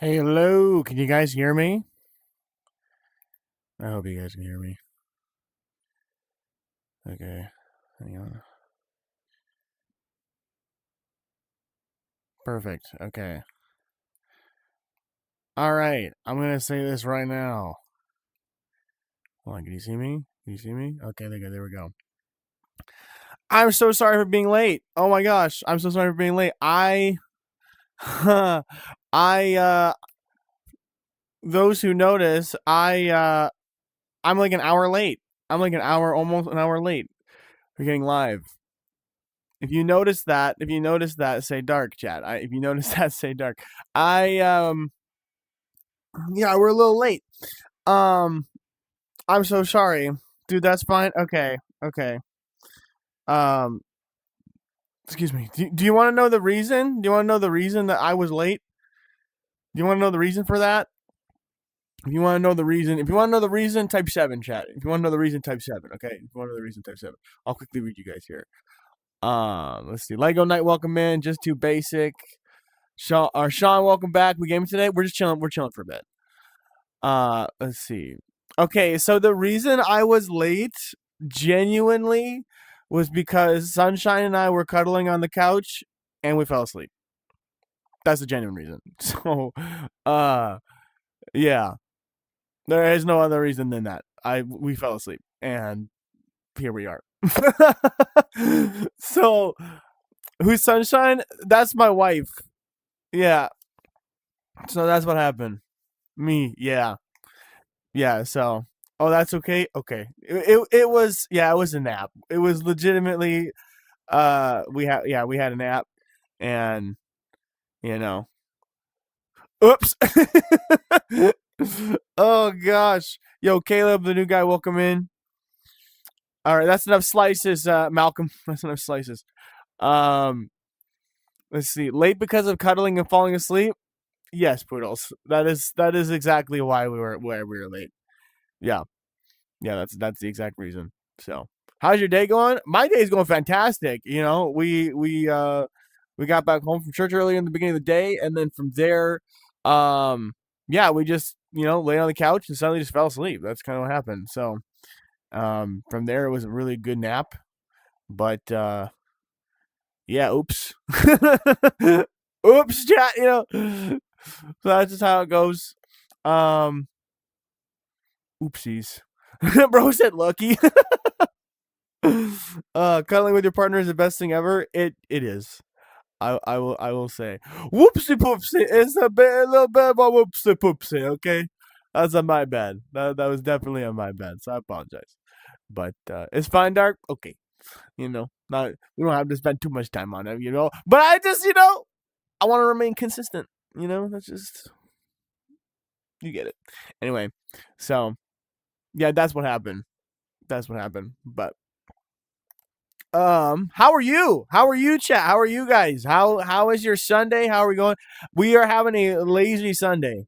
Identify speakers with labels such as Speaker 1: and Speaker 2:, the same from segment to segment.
Speaker 1: Hey, hello. Can you guys hear me? I hope you guys can hear me. Okay. Hang on. Perfect. Okay. All right. I'm going to say this right now. Hold on. Can you see me? Can you see me? Okay. There we go. I'm so sorry for being late. Oh my gosh. I'm so sorry for being late. Those who notice, I'm like an hour late. I'm like almost an hour late for getting live. If you notice that, say dark, chat. If you notice that, say dark. Yeah, we're a little late. I'm so sorry, dude. That's fine. Okay. Um, excuse me. Do you want to know the reason? Do you want to know the reason that I was late? Do you want to know the reason for that? If you want to know the reason, type 7, chat. If you want to know the reason, type 7. Okay. If you want to know the reason, type 7. I'll quickly read you guys here. Let's see. Lego Knight, welcome in. Just too basic. Sean, welcome back. We game today. We're just chilling. We're chilling for a bit. Let's see. Okay, so the reason I was late, genuinely, was because Sunshine and I were cuddling on the couch and we fell asleep. That's the genuine reason. So, yeah, there is no other reason than that. We fell asleep and here we are. So, who's Sunshine? That's my wife. Yeah. So that's what happened. Me, yeah. So, oh, that's okay. Okay, it was, yeah, it was a nap. It was legitimately, we had a nap, and you know, oops. Oh gosh, yo, Caleb, the new guy, welcome in. All right, that's enough slices, Malcolm. That's enough slices. Um, let's see. Late because of cuddling and falling asleep. Yes, Poodles. That is exactly why we were late. Yeah. That's the exact reason. So, how's your day going? My day's going fantastic. You know, we got back home from church early in the beginning of the day, and then from there, yeah, we just lay on the couch and suddenly just fell asleep. That's kind of what happened. So, from there, it was a really good nap, but yeah, oops, oops, chat. So that's just how it goes. Oopsies. Bro said lucky. Cuddling with your partner is the best thing ever. It is. I will say. Whoopsie poopsie. It's a little bit of a whoopsie poopsie. Okay, that's on my bad. That was definitely on my bad. So I apologize. But it's fine, Dark. Okay, not we don't have to spend too much time on it. But I just I want to remain consistent. That's just you get it. Anyway, so yeah, that's what happened. But how are you? Chat? How are you guys? How is your Sunday? How are we going? We are having a lazy Sunday.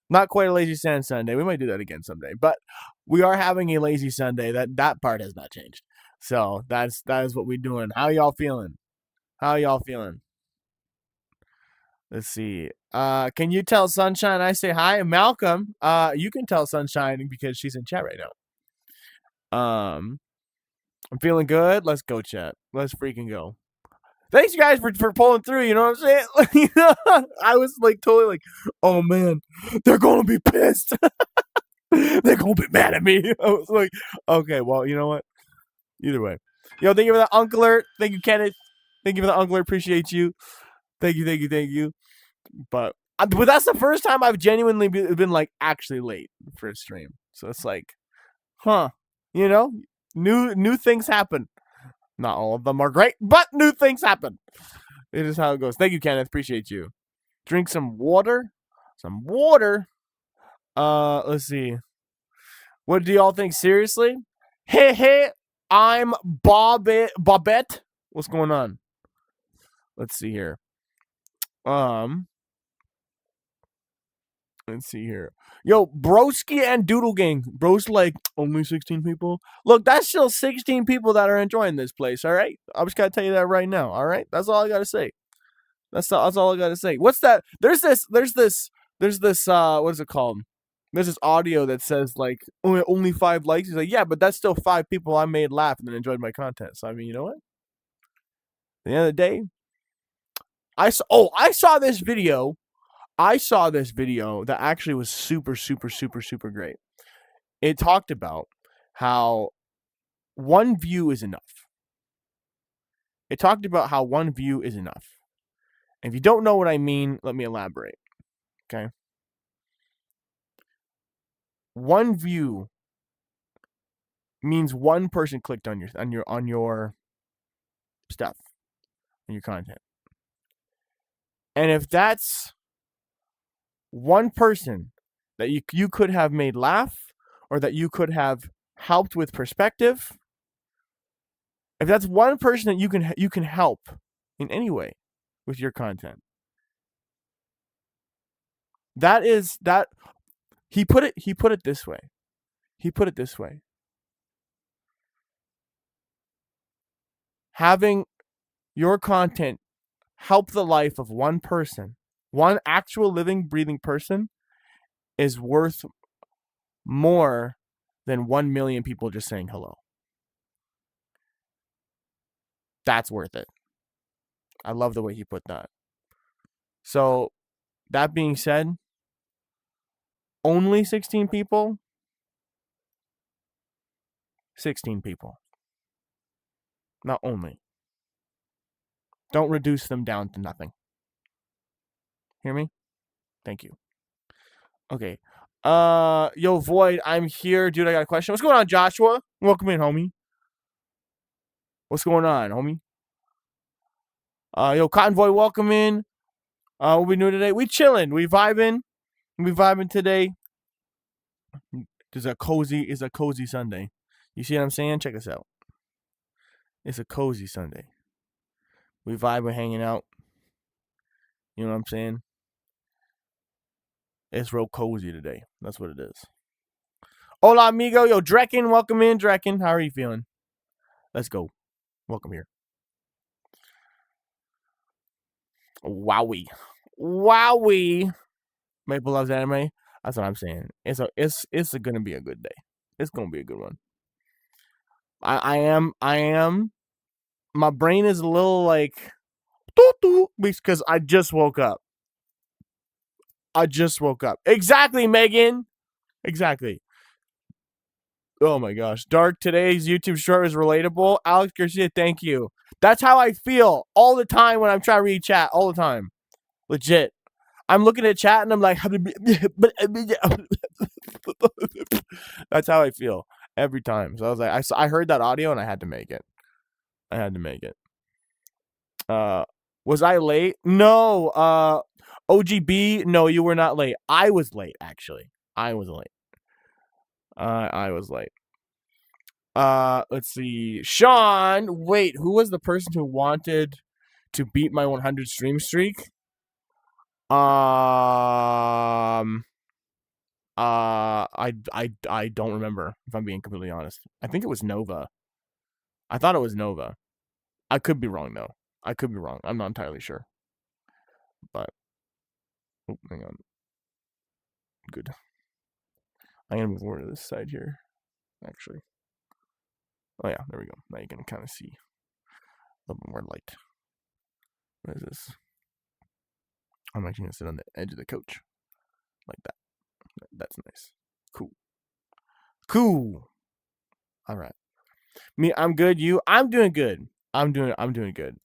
Speaker 1: Not quite a lazy Sunday. We might do that again someday. But we are having a lazy Sunday. That part has not changed. So that is what we're doing. How y'all feeling? Let's see. Can you tell Sunshine I say hi? Malcolm, you can tell Sunshine because she's in chat right now. I'm feeling good. Let's go, chat. Let's freaking go. Thanks, you guys, for pulling through. You know what I'm saying? I was like totally like, oh man, they're gonna be pissed. They're gonna be mad at me. I was like, okay, well, you know what? Either way, thank you for the Uncle Alert. Thank you, Kenneth. Thank you for the Uncle Alert. Appreciate you. Thank you. But that's the first time I've genuinely been like actually late for a stream. So it's like, huh? New things happen. Not all of them are great, but new things happen. It is how it goes. Thank you, Kenneth. Appreciate you. Drink some water. Let's see. What do y'all think? Seriously? Hey, I'm Bobette. What's going on? Let's see here. Let's see here. Yo, Broski and Doodle Gang. Bro's like, only 16 people? Look, that's still 16 people that are enjoying this place, all right? I just got to tell you that right now, all right? That's all I got to say. That's all I got to say. What's that? There's this there's this what is it called? There's this audio that says like only 5 likes. He's like, yeah, but that's still 5 people I made laugh and enjoyed my content. So I mean, you know what? At the end of the day, I saw this video. I saw this video that actually was super, super, super, super great. It talked about how one view is enough. It talked about how one view is enough. If you don't know what I mean, let me elaborate. Okay. One view means one person clicked on your stuff, on your content. And if that's one person that you could have made laugh or that you could have helped with perspective, if that's one person that you can help in any way with your content, that is that he put it this way. He put it this way. Having your content help the life of one person, one actual living, breathing person, is worth more than 1 million people just saying hello. That's worth it. I love the way he put that. So, that being said, only 16 people? 16 people. Not only. Don't reduce them down to nothing. Hear me? Thank you. Okay. Yo, Void, I'm here. Dude, I got a question. What's going on, Joshua? Welcome in, homie. What's going on, homie? Yo, Cotton Void, welcome in. What we doing today? We chilling. We vibing. We vibing today. It's a cozy Sunday. You see what I'm saying? Check this out. It's a cozy Sunday. We vibing, hanging out. You know what I'm saying? It's real cozy today. That's what it is. Hola, amigo. Yo, Drekken, welcome in, Drekken. How are you feeling? Let's go. Welcome here. Wowie. Maple loves anime. That's what I'm saying. It's gonna be a good day. It's gonna be a good one. I am. My brain is a little like because I just woke up. Exactly, Megan. Exactly. Oh my gosh. Dark, today's YouTube short was relatable. Alex Garcia, thank you. That's how I feel all the time when I'm trying to read chat. All the time. Legit. I'm looking at chat and I'm like, that's how I feel every time. So I was like, I heard that audio and I had to make it. Was I late? No. OGB, no, you were not late. I was late, actually. I was late. Let's see. Sean, wait, who was the person who wanted to beat my 100 stream streak? I don't remember, if I'm being completely honest. I think it was Nova. I thought it was Nova. I could be wrong though. I'm not entirely sure. But hang on. Good. I'm gonna move over to this side here. Actually. Oh yeah, there we go. Now you can kind of see a little bit more light. What is this? I'm actually gonna sit on the edge of the couch. Like that. That's nice. Cool. Alright. Me, I'm good. You? I'm doing good. I'm doing good.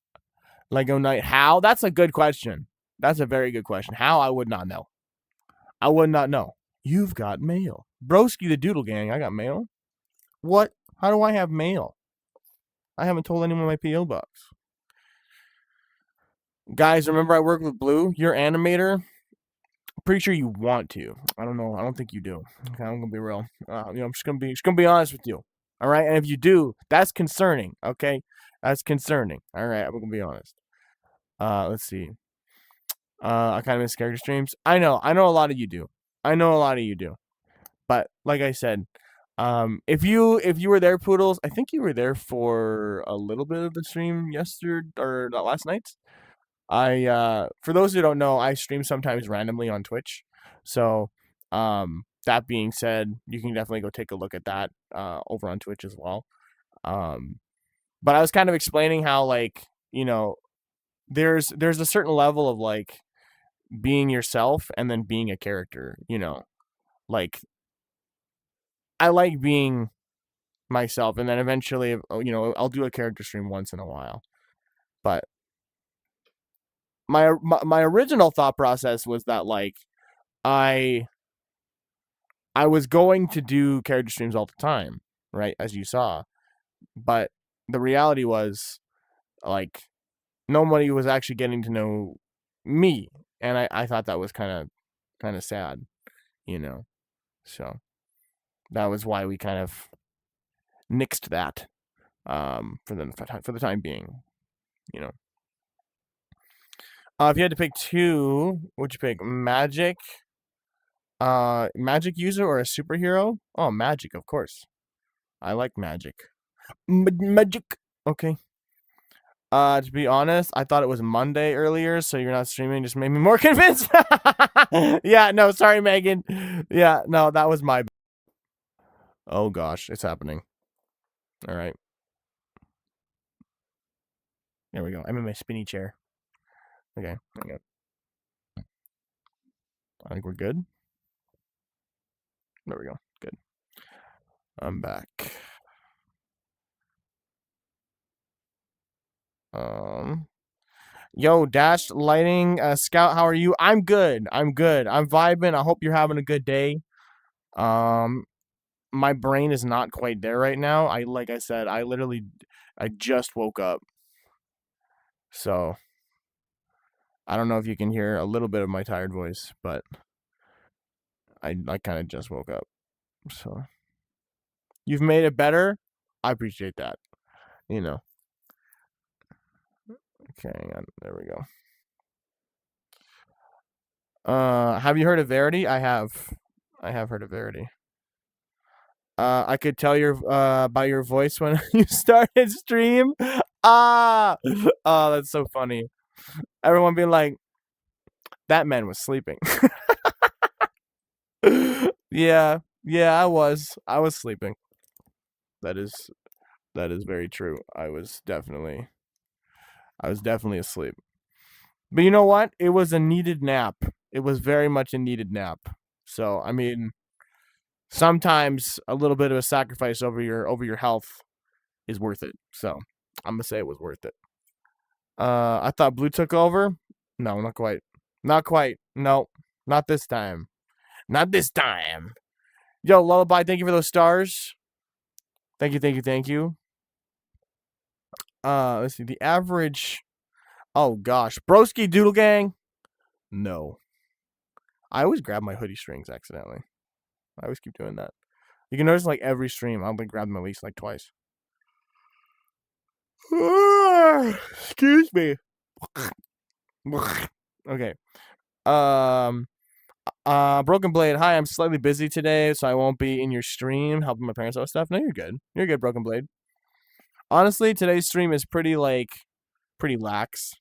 Speaker 1: Lego Knight, how? That's a good question. That's a very good question. How? I would not know. You've got mail. Broski the Doodle Gang, I got mail. What? How do I have mail? I haven't told anyone my P.O. box. Guys, remember I work with Blue? Your animator? Pretty sure you want to. I don't know. I don't think you do. Okay, I'm gonna be real. I'm just gonna be honest with you. All right, and if you do, that's concerning. Okay, that's concerning. All right, I'm gonna be honest. Let's see. I kind of miss character streams. I know a lot of you do. But like I said, if you were there, Poodles, I think you were there for a little bit of the stream yesterday or last night. For those who don't know, I stream sometimes randomly on Twitch. So, that being said, you can definitely go take a look at that over on Twitch as well. But I was kind of explaining how, like, there's a certain level of like being yourself and then being a character. Like, I like being myself, and then eventually, I'll do a character stream once in a while. But my original thought process was that, like, I was going to do character streams all the time, right, as you saw. But the reality was, like, nobody was actually getting to know me, and I thought that was kind of sad, So that was why we kind of nixed that for the time being, if you had to pick two, would you pick magic user or a superhero? Oh, magic, of course. I like magic. Magic. Okay. To be honest, I thought it was Monday earlier, so you're not streaming just made me more convinced. Yeah, no, sorry, Megan. Yeah, no, that was my. Oh gosh, it's happening. All right. There we go. I'm in my spinny chair. Okay. I think we're good. There we go. Good. I'm back. Yo, Dash Lighting Scout, how are you? I'm good. I'm vibing. I hope you're having a good day. My brain is not quite there right now. Like I said, I just woke up. So I don't know if you can hear a little bit of my tired voice, but I kind of just woke up. So you've made it better. I appreciate that. Okay, there we go. Have you heard of Verity? I have heard of Verity. I could tell by your voice when you started stream. Oh, that's so funny. Everyone being like, that man was sleeping. Yeah, I was sleeping. That is very true. I was definitely asleep. But you know what? It was a needed nap. It was very much a needed nap. So, I mean, sometimes a little bit of a sacrifice over your health is worth it. So, I'm going to say it was worth it. I thought Blue took over. No, not quite. Not quite. No, not this time. Not this time. Yo, Lullaby, thank you for those stars. Thank you. Let's see. The average. Oh gosh, Broski Doodle Gang. No. I always grab my hoodie strings accidentally. I always keep doing that. You can notice, like, every stream, I'll grab them at least like twice. Excuse me. Okay. Broken Blade. Hi, I'm slightly busy today, so I won't be in your stream helping my parents out with stuff. No, you're good. You're good, Broken Blade. Honestly, today's stream is pretty lax.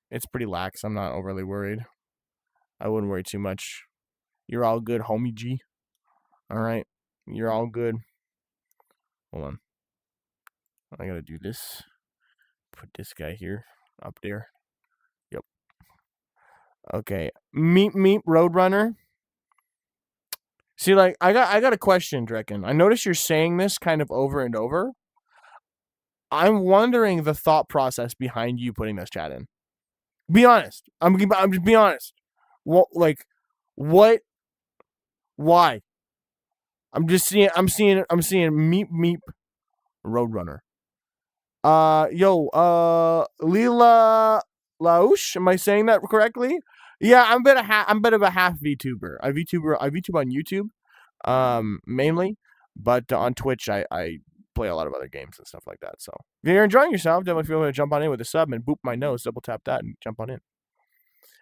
Speaker 1: It's pretty lax. I'm not overly worried. I wouldn't worry too much. You're all good, homie G. All right. You're all good. Hold on. I gotta do this. Put this guy here, up there. Yep. Okay. Meep Roadrunner. See, like, I got a question, Drekken. I notice you're saying this kind of over and over. I'm wondering the thought process behind you putting this chat in. Be honest. I'm just being honest. What? Why? I'm seeing Meep Roadrunner. Lila Lausch, am I saying that correctly? Yeah, I'm a bit of a half VTuber. I VTube on YouTube, mainly, but on Twitch I play a lot of other games and stuff like that. So if you're enjoying yourself, definitely feel free to jump on in with a sub and boop my nose, double tap that and jump on in.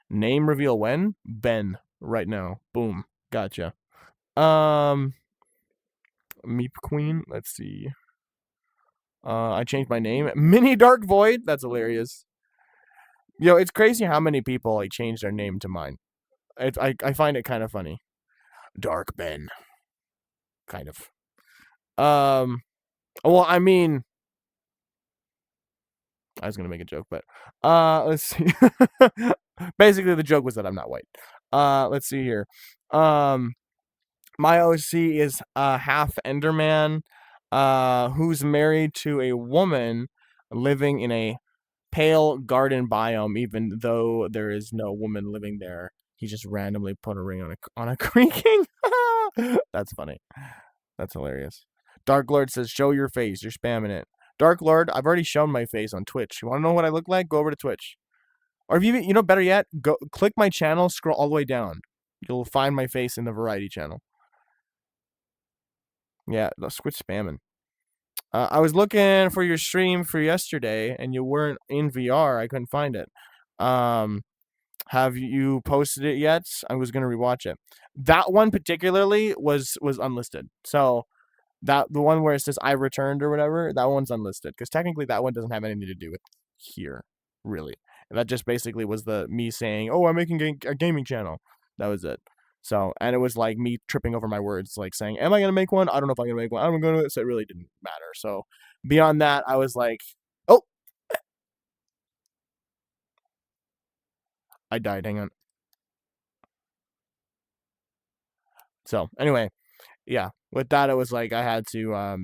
Speaker 1: Name reveal when? Ben, right now. Boom. Gotcha. Meep Queen. Let's see. I changed my name. Mini Dark Void. That's hilarious. Yo, it's crazy how many people like change their name to mine. I find it kind of funny. Dark Ben, kind of. Well, I mean, I was gonna make a joke, but let's see. Basically, the joke was that I'm not white. Let's see here. My OC is half Enderman, who's married to a woman living in a pale garden biome, even though there is no woman living there. He just randomly put a ring on a creaking. That's funny. That's hilarious. Dark Lord says, "Show your face. You're spamming it." Dark Lord, I've already shown my face on Twitch. You want to know what I look like? Go over to Twitch. Or if you know better yet, go click my channel, scroll all the way down. You'll find my face in the variety channel. Yeah, let's quit spamming. I was looking for your stream for yesterday, and you weren't in VR. I couldn't find it. Have you posted it yet? I was gonna rewatch it. That one particularly was unlisted. So that the one where it says I returned or whatever, that one's unlisted because technically that one doesn't have anything to do with here, really. And that just basically was me saying, "Oh, I'm making a gaming channel." That was it. So, and it was like me tripping over my words, like saying, "Am I gonna make one? I don't know if I'm gonna make one. I'm gonna do it." So it really didn't matter. So beyond that, I was like, "Oh, I died. Hang on." So anyway, yeah. With that, it was like I had to. I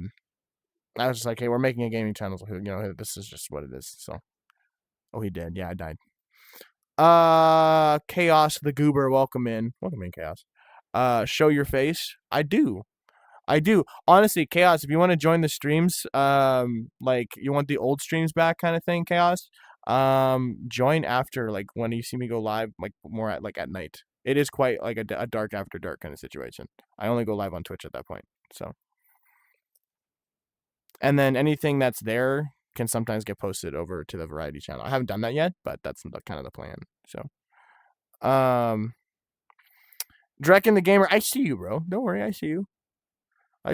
Speaker 1: was just like, "Hey, we're making a gaming channel. So, you know, this is just what it is." So, oh, he did. Yeah, I died. Chaos the Goober, welcome in, Chaos. Show your face. I do. Honestly, Chaos, if you want to join the streams, like you want the old streams back, kind of thing, Chaos. Join after, like, when you see me go live, like more at night. It is quite like a dark after dark kind of situation. I only go live on Twitch at that point. So, and then anything that's there can sometimes get posted over to the variety channel. I haven't done that yet, but that's kind of the plan. So, Drekken the Gamer, I see you, bro. Don't worry, I see you. All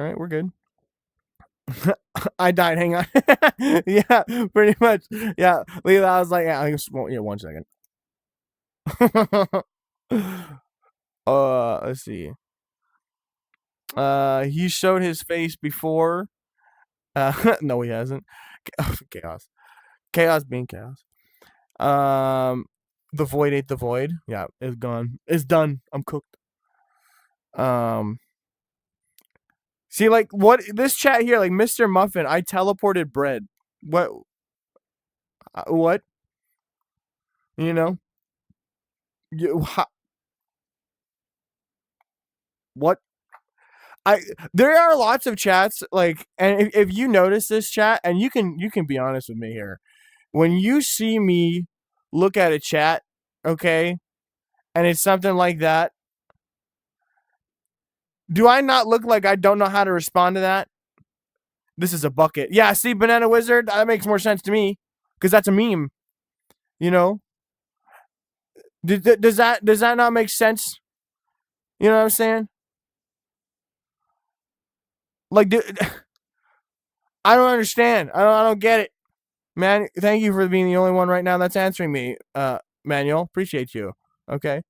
Speaker 1: right, we're good. I died. Hang on. Yeah, pretty much. Yeah, Leela, I was like, yeah, yeah, 1 second. Let's see. He showed his face before. No, he hasn't. Chaos being chaos. The void ate the void. Yeah, it's gone. It's done. I'm cooked. See, like, what this chat here, like Mr. Muffin, I teleported bread. What? What? You know? What? There are lots of chats, like, and if you notice this chat, and you can be honest with me here, when you see me look at a chat, okay, and it's something like that, do I not look like I don't know how to respond to that? This is a bucket. Yeah, see, Banana Wizard, that makes more sense to me because that's a meme. You know, does that not make sense? You know what I'm saying? Like, I don't understand. I don't get it, man. Thank you for being the only one right now that's answering me, Manuel. Appreciate you. Okay.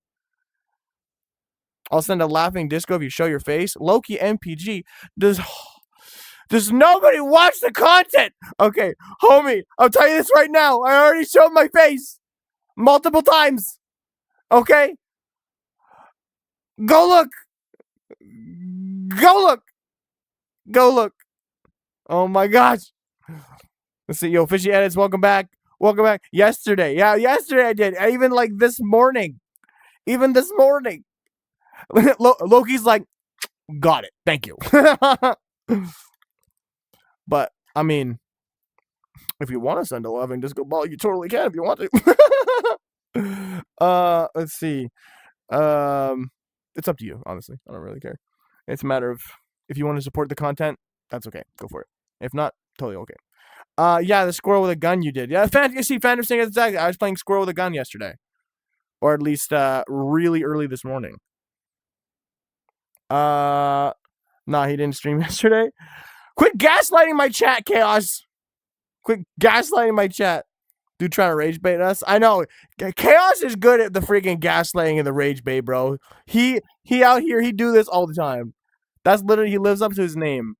Speaker 1: I'll send a laughing disco if you show your face. Loki MPG. Does nobody watch the content? Okay, homie, I'll tell you this right now. I already showed my face multiple times. Okay? Go look. Go look. Go look. Oh my gosh. Let's see. Yo, Fishy Edits, welcome back. Welcome back. Yesterday. Yeah, yesterday I did. Even like this morning. Even this morning. Loki's like, got it. Thank you. But, I mean, if you want to send a loving disco ball, you totally can if you want to. Let's see. It's up to you, honestly. I don't really care. It's a matter of if you want to support the content, that's okay. Go for it. If not, totally okay. Yeah, the squirrel with a gun you did. Yeah, Phantom saying exactly. I was playing squirrel with a gun yesterday. Or at least really early this morning. Nah, he didn't stream yesterday. Quit gaslighting my chat, Chaos. Quit gaslighting my chat. Dude trying to rage bait us. I know. Chaos is good at the freaking gaslighting and the rage bait, bro. He out here, he do this all the time. That's literally, he lives up to his name.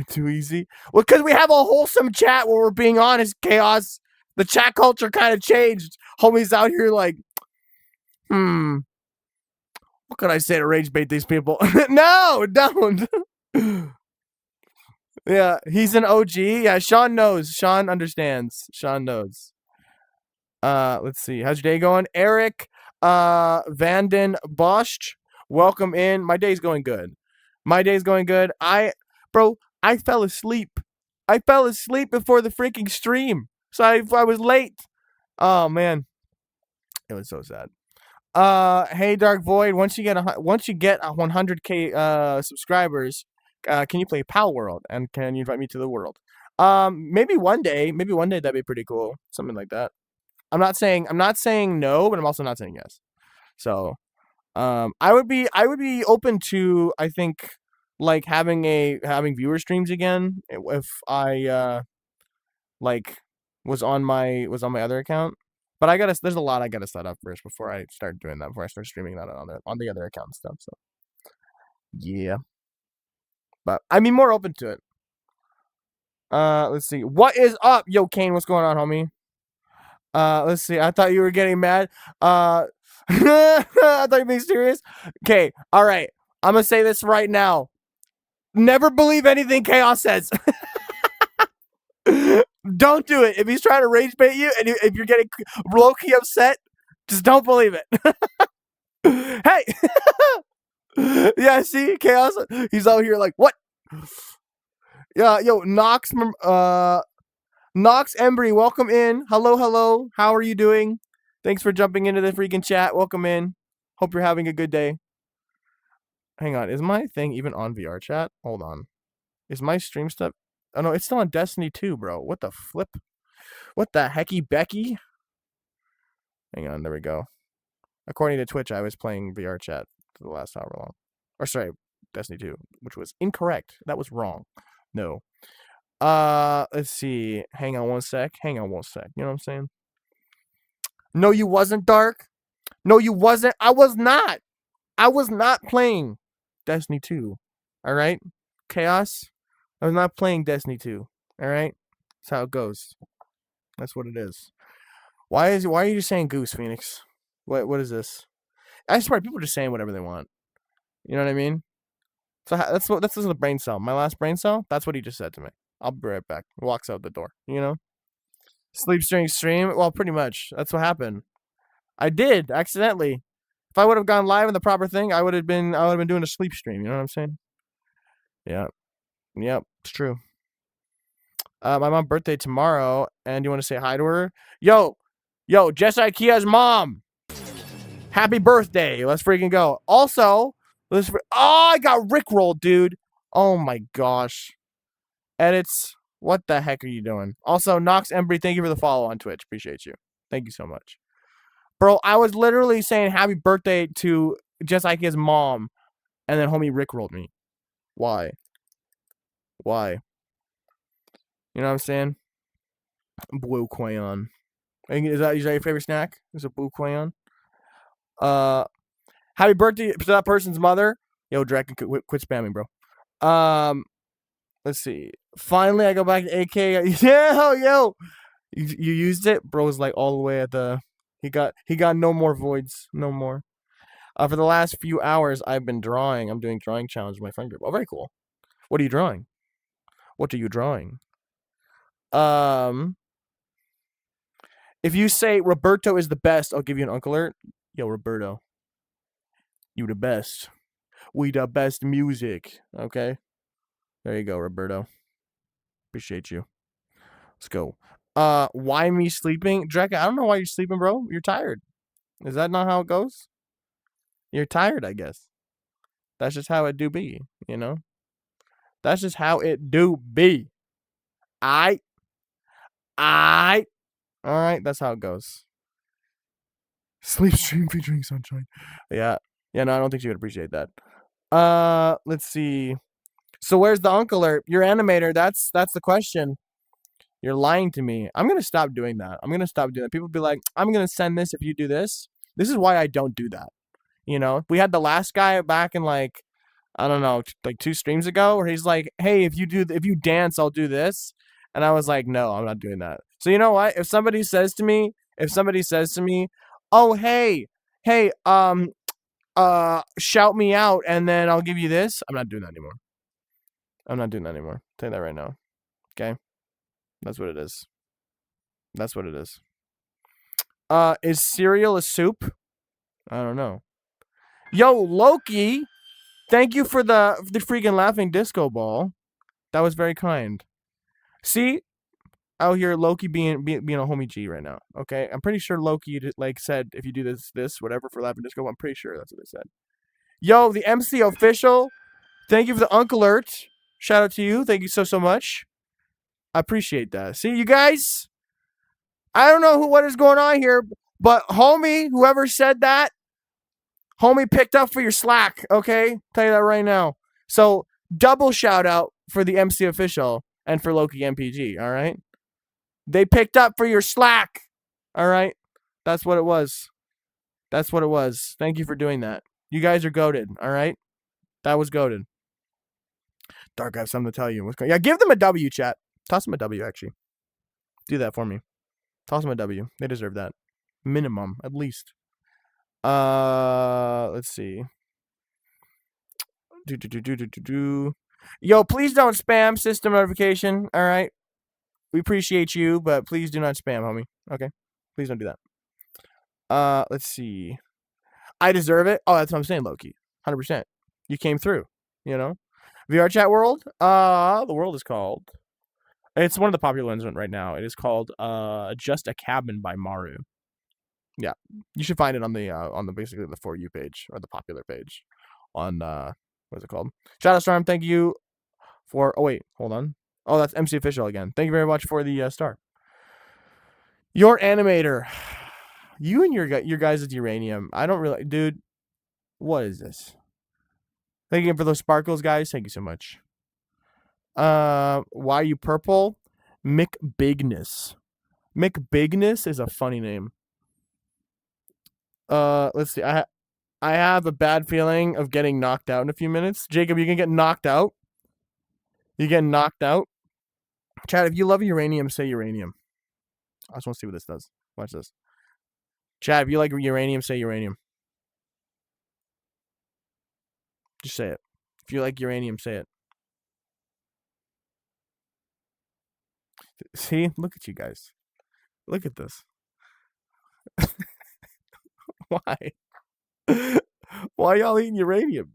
Speaker 1: Too easy. Well, because we have a wholesome chat where we're being honest, Chaos. The chat culture kind of changed. Homies out here like, what can I say to rage bait these people? No, don't. Yeah, he's an OG. Yeah, Sean knows. Sean understands. Sean knows. Let's see. How's your day going? Eric Vanden Bosch, welcome in. My day's going good. My day's going good. I fell asleep. I fell asleep before the freaking stream. So I was late. Oh man. It was so sad. Hey Dark Void, once you get 100k subscribers, can you play Pal World, and can you invite me to the world? Maybe one day that'd be pretty cool. Something like that. I'm not saying no, but I'm also not saying yes. So, I would be open to, I think, like having viewer streams again if I was on my other account. But there's a lot I gotta set up first before I start doing that. Before I start streaming that on the other account and stuff. So, yeah. But I mean, more open to it. Let's see. What is up, yo, Kane? What's going on, homie? Let's see. I thought you were getting mad. I thought you were being serious. Okay, all right. I'm gonna say this right now. Never believe anything Chaos says. Don't do it. If he's trying to rage bait you, and if you're getting low-key upset, just don't believe it. Hey. Yeah, see, Chaos. He's out here like, what? Yeah, yo, Nox Embry, welcome in. Hello. How are you doing? Thanks for jumping into the freaking chat. Welcome in. Hope you're having a good day. Hang on, is my thing even on VR chat? Hold on. Is my stream stuff? Oh no, it's still on Destiny 2, bro. What the flip? What the hecky Becky? Hang on, there we go. According to Twitch, I was playing VR chat for the last however long. Or sorry, Destiny 2, which was incorrect. That was wrong. No. Let's see. Hang on one sec. You know what I'm saying? No, you wasn't, Dark. No, you wasn't. I was not playing Destiny 2. All right? Chaos. I was not playing Destiny 2. All right? That's how it goes. That's what it is. Why are you just saying goose, Phoenix? What is this? I swear, people are just saying whatever they want. You know what I mean? So that's the brain cell. My last brain cell. That's what he just said to me. I'll be right back. Walks out the door. You know. Sleep during stream. Well, pretty much. That's what happened. I did accidentally. If I would have gone live in the proper thing, I would have been doing a sleep stream. You know what I'm saying? Yeah. Yep. It's true. My mom's birthday tomorrow, and you want to say hi to her? Yo, Jess Ikea's mom. Happy birthday. Let's freaking go. Also, I got rickrolled, dude. Oh my gosh. Edits. What the heck are you doing? Also, Nox Embry, thank you for the follow on Twitch. Appreciate you. Thank you so much. Bro, I was literally saying happy birthday to Jess Ikea's mom, and then homie rickrolled me. Why? You know what I'm saying? Blue Quayon. Is that your favorite snack? Is it Blue Quayon? Happy birthday to that person's mother. Yo, Draken, quit spamming, bro. Let's see. Finally, I go back to AK. Yo. You used it? Bro's like all the way at the... He got no more voids. No more. For the last few hours, I've been drawing. I'm doing drawing challenge with my friend group. Oh, very cool. What are you drawing? What are you drawing? If you say Roberto is the best, I'll give you an Uncle Alert. Yo, Roberto. You the best. We the best music. Okay? There you go, Roberto. Appreciate you. Let's go. Why me sleeping? Drake, I don't know why you're sleeping, bro. You're tired. Is that not how it goes? You're tired, I guess. That's just how it do be, you know? That's just how it do be. Alright, that's how it goes. Sleep stream featuring Sunshine. Yeah, no, I don't think she would appreciate that. Let's see. So where's the Uncle Alert? Your animator, that's the question. You're lying to me. I'm gonna stop doing that. I'm gonna stop doing that. People be like, I'm gonna send this if you do this. This is why I don't do that. You know, we had the last guy back in like, I don't know, like 2 streams ago, where he's like, hey, if you dance, I'll do this. And I was like, no, I'm not doing that. So you know what? If somebody says to me, oh hey, shout me out and then I'll give you this, I'm not doing that anymore. I'm not doing that anymore. I'll tell you that right now. Okay? That's what it is. That's what it is. Is cereal a soup? I don't know. Yo, Loki, thank you for the freaking laughing disco ball. That was very kind. See, out here Loki being a homie G right now. Okay, I'm pretty sure Loki like said if you do this whatever for laughing disco. I'm pretty sure that's what they said. Yo, the MC official, thank you for the Uncle Alert. Shout out to you. Thank you so much. I appreciate that. See, you guys, I don't know what is going on here, but homie, whoever said that, homie picked up for your slack, okay? Tell you that right now. So, double shout out for the MC official and for Loki MPG, all right? They picked up for your slack, all right? That's what it was. That's what it was. Thank you for doing that. You guys are goated, all right? That was goated. Dark, I have something to tell you. Yeah, give them a W, chat. Toss them a W, actually. Do that for me. Toss them a W. They deserve that. Minimum, at least. Let's see. Yo, please don't spam system notification, all right? We appreciate you, but please do not spam, homie. Okay? Please don't do that. Let's see. I deserve it. Oh, that's what I'm saying, Loki. 100%. You came through, you know? VR chat world? The world is called... It's one of the popular ones right now. It is called Just a Cabin by Maru. Yeah. You should find it on the basically the For You page or the popular page on what is it called? Shadowstorm, thank you for wait, hold on. Oh, that's MC official again. Thank you very much for the star. Your animator. You and your guys' uranium. I don't really dude, what is this? Thank you for those sparkles, guys. Thank you so much. Why are you purple? Mick Bigness. Mick Bigness is a funny name. Let's see. I have a bad feeling of getting knocked out in a few minutes. Jacob, you can get knocked out. You get knocked out. Chad, if you love uranium, say uranium. I just want to see what this does. Watch this. Chad, if you like uranium, say uranium. Just say it. If you like uranium, say it. See? Look at you guys. Look at this. Why? Why y'all eating uranium?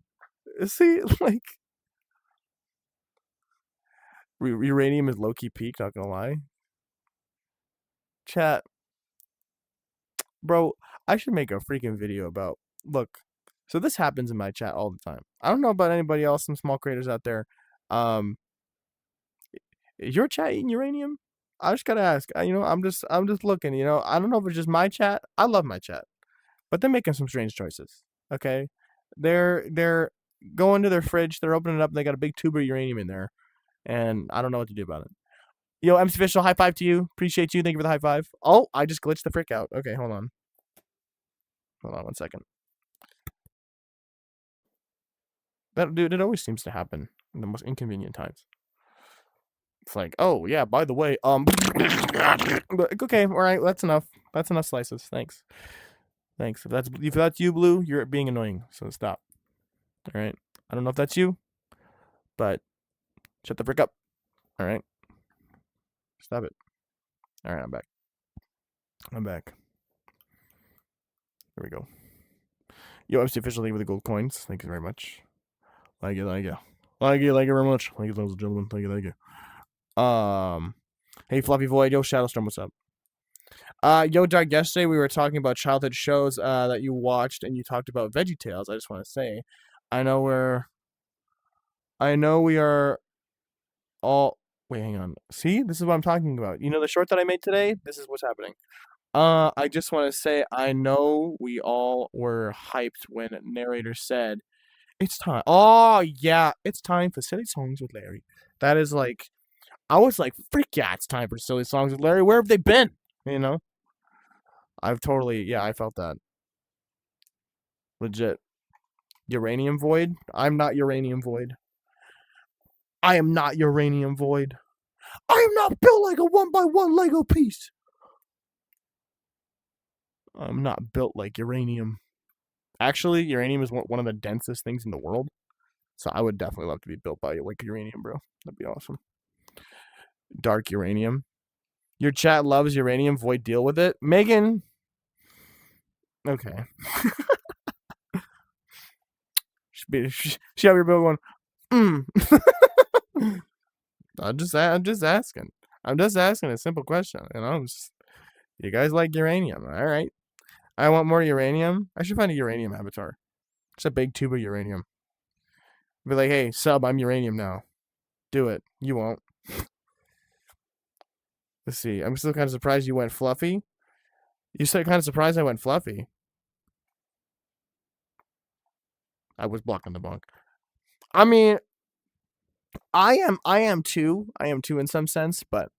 Speaker 1: See, like uranium is low-key peak, not gonna lie. Chat. Bro, I should make a freaking video about look. So this happens in my chat all the time. I don't know about anybody else, some small creators out there. Is your chat eating uranium? I just gotta ask. I'm just looking, I don't know if it's just my chat. I love my chat. But they're making some strange choices. Okay? They're going to their fridge, they're opening it up, and they got a big tube of uranium in there. And I don't know what to do about it. Yo, MC Official, high five to you. Appreciate you. Thank you for the high five. Oh, I just glitched the frick out. Okay, hold on. Hold on 1 second. That dude, it always seems to happen in the most inconvenient times. It's like, oh yeah, by the way, okay, all right, that's enough. That's enough slices. Thanks. If that's you, Blue, you're being annoying. So stop. All right. I don't know if that's you, but shut the frick up. All right. Stop it. All right, I'm back. There we go. Yo, MC Official, thank you for the gold coins. Thank you very much. Thank you very much. Thank you, ladies and gentlemen. Thank you. Hey, Fluffy Void. Yo, Shadowstorm, what's up? Yo, Dark, yesterday we were talking about childhood shows that you watched, and you talked about VeggieTales. I just want to say, I know we are all... Wait, hang on. See? This is what I'm talking about. You know the short that I made today? This is what's happening. I just want to say, I know we all were hyped when narrator said, it's time. Oh, yeah. It's time for Silly Songs with Larry. That is like... I was like, freak yeah, it's time for silly songs with Larry. Where have they been? You know, I've totally, yeah, I felt that. Legit. Uranium Void? I'm not Uranium Void. I am not Uranium Void. I am not built like a 1x1 Lego piece. I'm not built like uranium. Actually, uranium is one of the densest things in the world. So I would definitely love to be built by like uranium, bro. That'd be awesome. Dark uranium. Your chat loves uranium. Void, deal with it. Megan. Okay. She have your bill going, I'm just asking. I'm just asking a simple question. You know, you guys like uranium. All right. I want more uranium. I should find a uranium avatar. It's a big tube of uranium. Be like, hey, sub, I'm uranium now. Do it. You won't. Let's see. I'm still kind of surprised you went fluffy. You said kind of surprised I went fluffy. I was blocking the bunk. I mean, I am too. I am too in some sense, but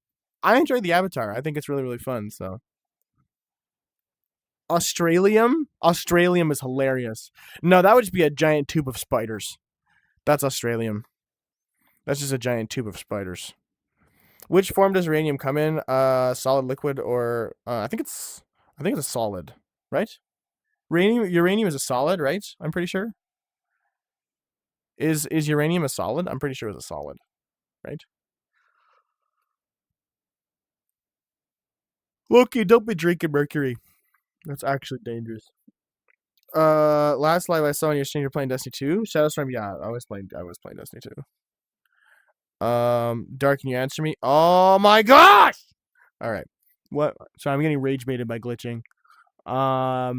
Speaker 1: I enjoy the avatar. I think it's really, really fun. So Australium is hilarious. No, that would just be a giant tube of spiders. That's Australium. That's just a giant tube of spiders. Which form does uranium come in? Solid, liquid, or I think it's a solid, right? Uranium is a solid, right? I'm pretty sure. Is uranium a solid? I'm pretty sure it's a solid, right? Loki, don't be drinking mercury. That's actually dangerous. Last live I saw on your stream, you're playing Destiny 2. Shadowstorm, yeah, I was playing Destiny 2. Dark, can you answer me? Oh my gosh! All right. What? So I'm getting rage baited by glitching. I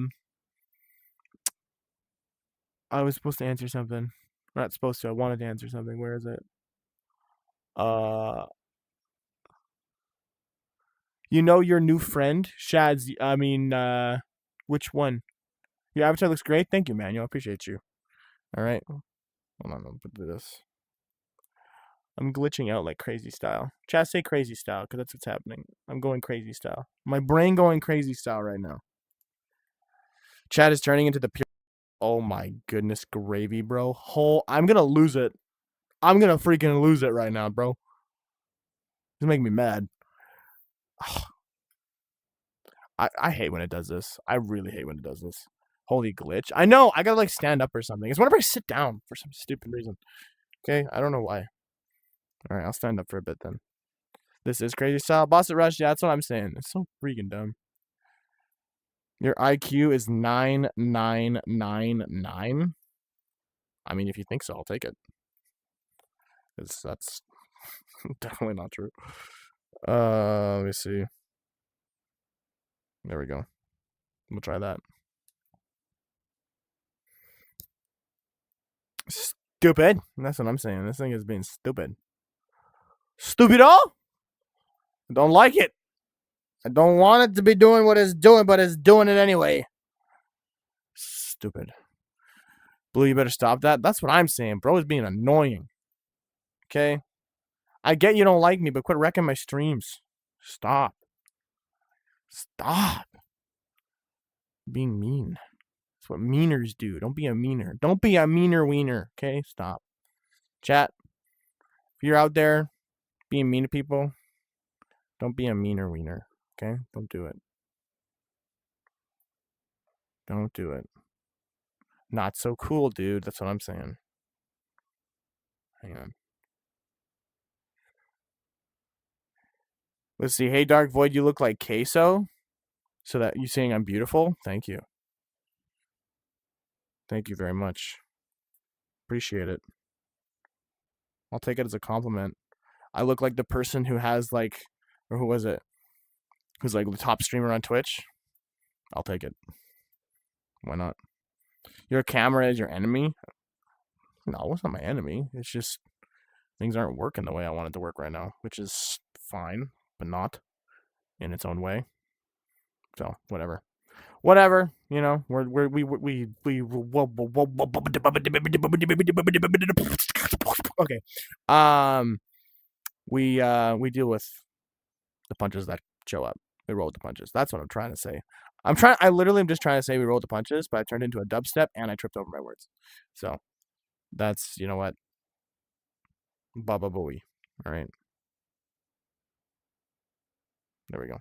Speaker 1: was supposed to answer something. I'm not supposed to. I wanted to answer something. Where is it? You know your new friend, Shad's. I mean, which one? Your avatar looks great. Thank you, man. I appreciate you. All right. Hold on. I'll put this. I'm glitching out like crazy style. Chat, say crazy style, because that's what's happening. I'm going crazy style. My brain going crazy style right now. Chat is turning into the pure. Oh my goodness, gravy, bro. I'm gonna lose it. I'm gonna freaking lose it right now, bro. It's making me mad. I hate when it does this. I really hate when it does this. Holy glitch. I know. I gotta like stand up or something. It's whenever I sit down for some stupid reason. Okay? I don't know why. Alright, I'll stand up for a bit then. This is crazy style. Boss at Rush, yeah, that's what I'm saying. It's so freaking dumb. Your IQ is 9999. I mean, if you think so, I'll take it. That's definitely not true. Let me see. There we go. We'll try that. Stupid. That's what I'm saying. This thing is being stupid. Stupido? I don't like it. I don't want it to be doing what it's doing, but it's doing it anyway. Stupid. Blue, you better stop that. That's what I'm saying. Bro is being annoying. Okay? I get you don't like me, but quit wrecking my streams. Stop. Stop. Being mean. That's what meaners do. Don't be a meaner. Don't be a meaner wiener. Okay? Stop. Chat. If you're out there being mean to people, don't be a meaner wiener. Okay? Don't do it. Don't do it. Not so cool, dude. That's what I'm saying. Hang on. Let's see. Hey, Dark Void, you look like queso. So that you saying I'm beautiful? Thank you. Thank you very much. Appreciate it. I'll take it as a compliment. I look like the person who has like, or who was it? Who's like the top streamer on Twitch? I'll take it. Why not? Your camera is your enemy? No, it's not my enemy. It's just things aren't working the way I want it to work right now, which is fine, but not in its own way. So whatever. Whatever, you know, we okay. We deal with the punches that show up. We roll with the punches. That's what I'm trying to say. I literally am just trying to say we rolled the punches, but I turned into a dubstep and I tripped over my words. So that's, you know what? Baba Booey. All right. There we go.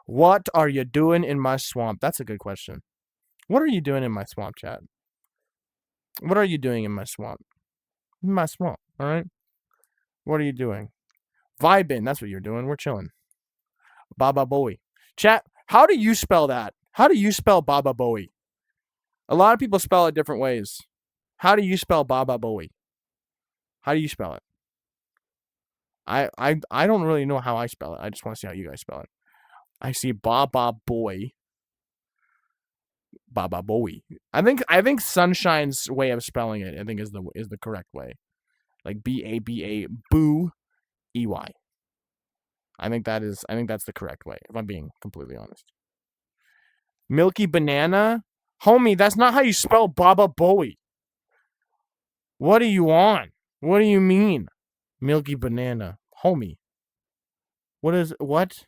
Speaker 1: What are you doing in my swamp? That's a good question. What are you doing in my swamp, chat? What are you doing in my swamp? In my swamp, all right? What are you doing? Vibing. That's what you're doing. We're chilling. Baba Booey. Chat, how do you spell that? How do you spell Baba Booey? A lot of people spell it different ways. How do you spell Baba Booey? How do you spell it? I don't really know how I spell it. I just want to see how you guys spell it. I see Baba Boy. Baba Boy. I think Sunshine's way of spelling it, I think, is the correct way. Like BABA Boo EY. I think that's the correct way, if I'm being completely honest. Milky Banana? Homie, that's not how you spell Baba Boy. What do you want? What do you mean? Milky Banana. Homie. What?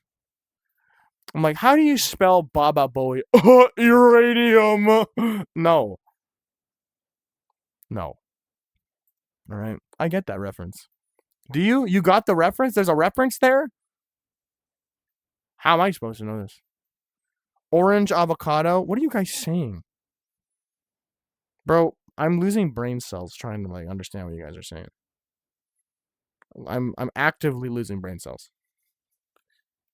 Speaker 1: I'm like, how do you spell Baba Boy? Uranium. No. All right. I get that reference. Do you? You got the reference? There's a reference there? How am I supposed to know this? Orange avocado? What are you guys saying? Bro, I'm losing brain cells trying to like understand what you guys are saying. I'm actively losing brain cells.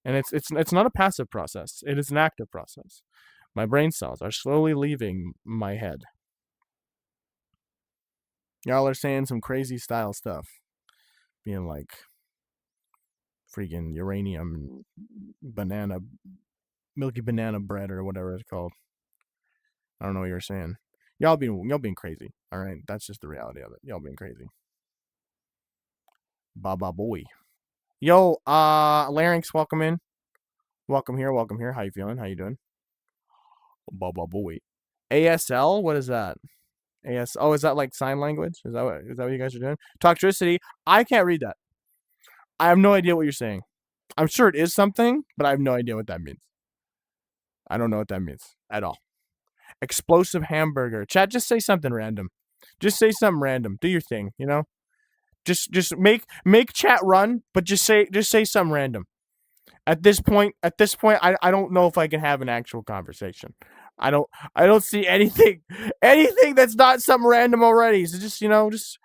Speaker 1: And it's not a passive process. It is an active process. My brain cells are slowly leaving my head. Y'all are saying some crazy style stuff. Being like freaking uranium banana milky banana bread or whatever it's called. I don't know what you're saying. Y'all being crazy. All right, that's just the reality of it. Y'all being crazy. Baba Boy. Yo, Larynx, welcome in. Welcome here. How you feeling? How you doing? Baba Boy. ASL? What is that? Oh, is that like sign language? Is that what you guys are doing? Toxicity? I can't read that. I have no idea what you're saying. I'm sure it is something, but I have no idea what that means. I don't know what that means at all. Explosive hamburger. Chat, just say something random. Just say something random. Do your thing, you know? Just make chat run, but just say something random. At this point, I don't know if I can have an actual conversation. I don't see anything that's not some random already. So just, you know, just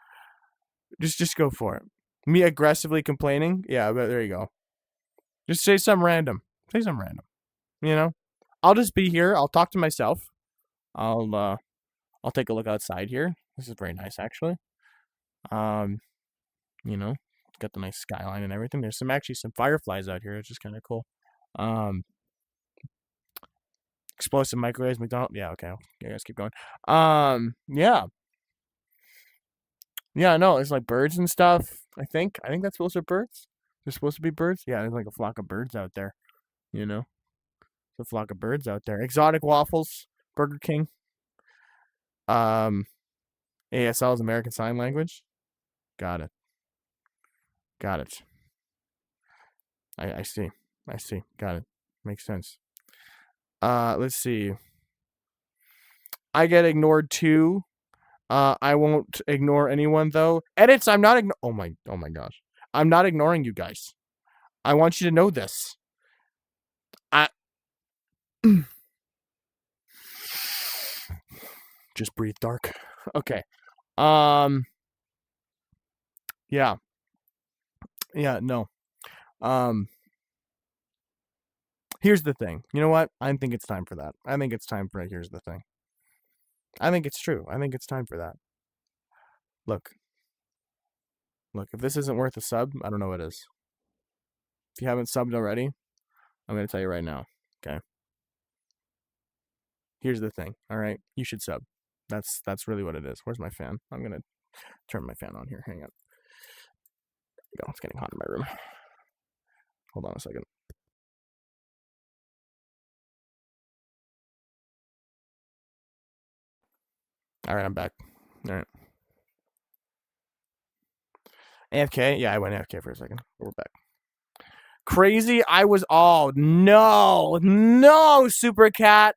Speaker 1: go for it. Me aggressively complaining? Yeah, but there you go. Just say something random. Say something random. You know? I'll just be here. I'll talk to myself. I'll take a look outside here. This is very nice actually. You know, it's got the nice skyline and everything. There's actually some fireflies out here, which is kind of cool. Explosive microwaves, McDonald's. Yeah, okay. You guys keep going. Yeah. Yeah, no, it's like birds and stuff. I think that's supposed to be birds. There's supposed to be birds. Yeah, there's like a flock of birds out there. You know, there's a flock of birds out there. Exotic waffles, Burger King. ASL is American Sign Language. Got it. I see. Got it. Makes sense. Let's see. I get ignored too. I won't ignore anyone though. Edits, I'm not oh my gosh. I'm not ignoring you guys. I want you to know this. Just breathe, dark. Okay. Yeah. Yeah, no. Here's the thing. You know what? I think it's time for that. I think it's time for it. Here's the thing. I think it's true. I think it's time for that. Look, if this isn't worth a sub, I don't know what is. If you haven't subbed already, I'm going to tell you right now, okay? Here's the thing, all right? You should sub. That's really what it is. Where's my fan? I'm going to turn my fan on here. Hang on. Go. It's getting hot in my room. Hold on a second. All right, I'm back. All right. AFK? Yeah, I went AFK for a second. We're back. Crazy. I was. Oh no, Super Cat.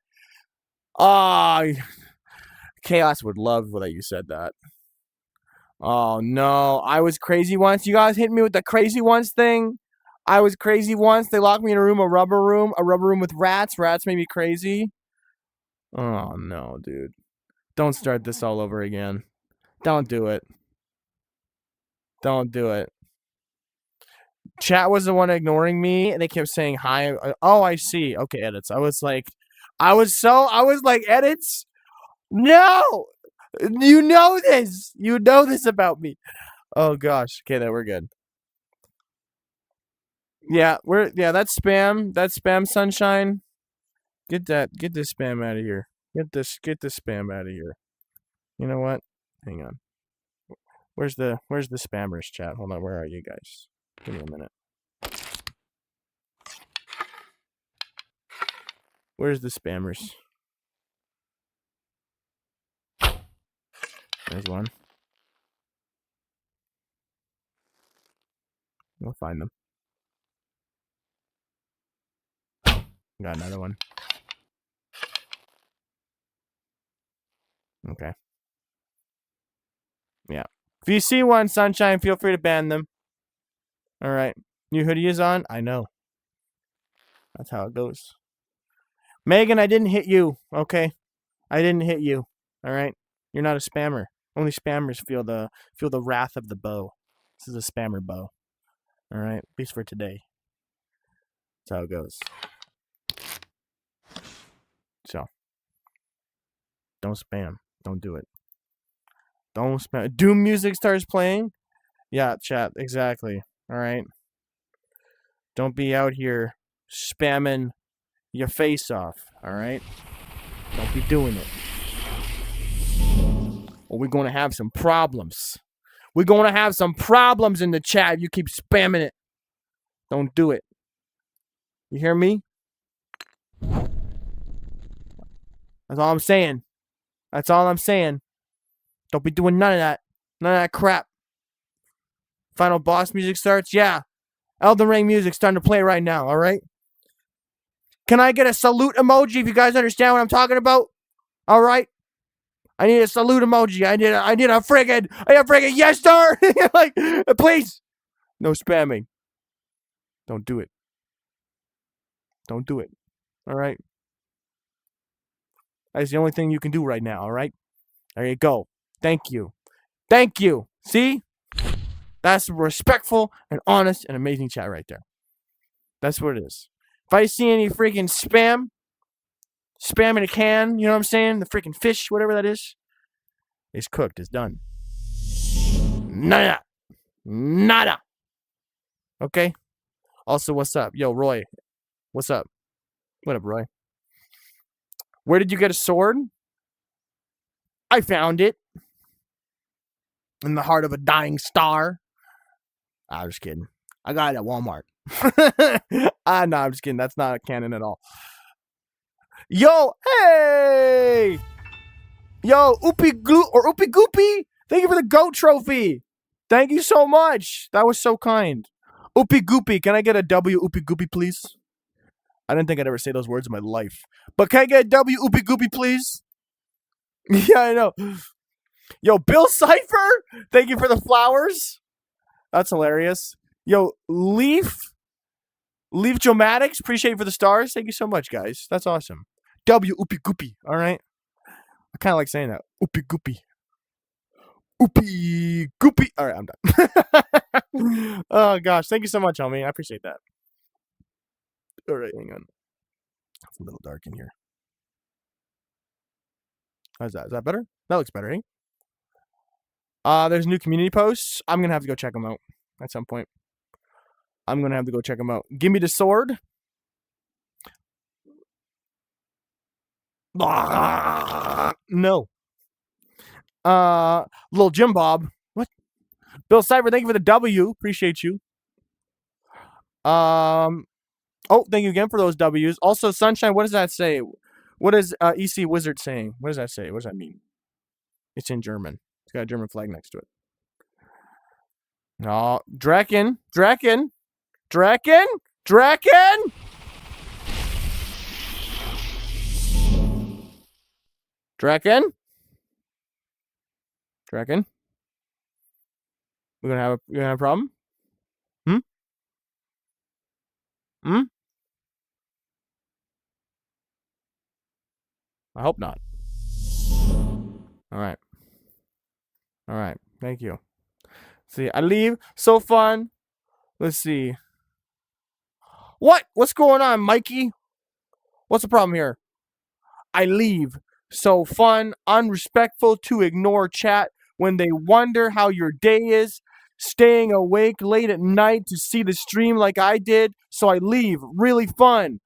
Speaker 1: Chaos would love that you said that. Oh no, I was crazy once. You guys hit me with the crazy once thing. I was crazy once. They locked me in a rubber room with rats. Rats made me crazy. Oh no, dude. Don't start this all over again. Don't do it. Don't do it. Chat was the one ignoring me, and they kept saying hi. Oh, I see. Okay, edits. I was like, edits? No! You know this! You know this about me. Oh gosh. Okay, then we're good. Yeah, that's spam. That's spam, Sunshine. Get this spam out of here. Get this spam out of here. You know what? Hang on. Where's the spammers, chat? Hold on, where are you guys? Give me a minute. Where's the spammers? There's one. We'll find them. Got another one. Okay. Yeah. If you see one, Sunshine, feel free to ban them. All right. New hoodie is on? I know. That's how it goes. Megan, I didn't hit you, okay? I didn't hit you. All right? You're not a spammer. Only spammers feel the wrath of the bow. This is a spammer bow. All right? At least for today. That's how it goes. So, don't spam. Don't do it. Don't spam. Doom music starts playing? Yeah, chat. Exactly. All right? Don't be out here spamming your face off. All right? Don't be doing it. Or we're going to have some problems. We're going to have some problems in the chat if you keep spamming it. Don't do it. You hear me? That's all I'm saying. That's all I'm saying. Don't be doing none of that. None of that crap. Final boss music starts? Yeah. Elden Ring music starting to play right now, all right? Can I get a salute emoji if you guys understand what I'm talking about? All right? I need a salute emoji. I need a friggin' yes, sir. Like, please. No spamming. Don't do it. Don't do it. All right? That's the only thing you can do right now, all right? There you go. Thank you. Thank you. See? That's respectful and honest and amazing chat right there. That's what it is. If I see any freaking spam in a can, you know what I'm saying? The freaking fish, whatever that is, it's cooked. It's done. Nada. Nada. Okay? Also, what's up? Yo, Roy. What's up? What up, Roy? Where did you get a sword? I found it. In the heart of a dying star. I'm just kidding. I got it at Walmart. No, I'm just kidding. That's not a canon at all. Yo, hey! Yo, Oopie Goopy, thank you for the goat trophy. Thank you so much. That was so kind. Oopie Goopy, can I get a W Oopie Goopy, please? I didn't think I'd ever say those words in my life. But can I get a W Oopie Goopy, please? Yeah, I know. Yo, Bill Cipher, thank you for the flowers. That's hilarious. Yo, Leaf Jomatics, appreciate you for the stars. Thank you so much, guys. That's awesome. W Oopie Goopy, all right? I kind of like saying that. Oopie Goopy. Oopie Goopy. All right, I'm done. Oh, gosh. Thank you so much, homie. I appreciate that. All right, hang on. It's a little dark in here. How's that? Is that better? That looks better, eh? There's new community posts. I'm going to have to go check them out at some point. I'm going to have to go check them out. Give me the sword. No. Little Jim Bob. What? Bill Cipher, thank you for the W. Appreciate you. Oh, thank you again for those W's. Also, Sunshine, what does that say? What is EC Wizard saying? What does that say? What does that mean? It's in German. It's got a German flag next to it. No, Draken. Draken. Draken. Draken. Draken. Draken. We're gonna have a problem? Hmm? Hmm? I hope not. All right. All right. Thank you. See, I leave. So fun. Let's see. What? What's going on, Mikey? What's the problem here? I leave. So fun, unrespectful to ignore chat when they wonder how your day is. Staying awake late at night to see the stream like I did. So I leave. Really fun.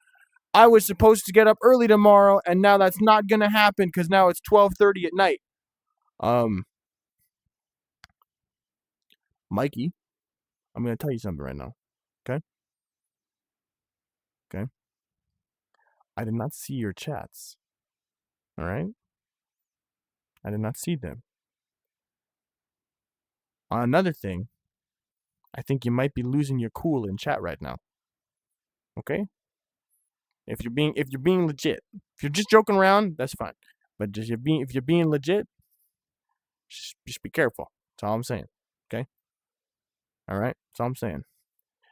Speaker 1: I was supposed to get up early tomorrow, and now that's not gonna happen because now it's 12:30 at night. Mikey, I'm gonna tell you something right now. Okay? Okay? I did not see your chats. All right? I did not see them. Another thing, I think you might be losing your cool in chat right now. Okay? If you're being legit, if you're just joking around, that's fine. But if you're being legit, just be careful. That's all I'm saying. Okay? All right? That's all I'm saying.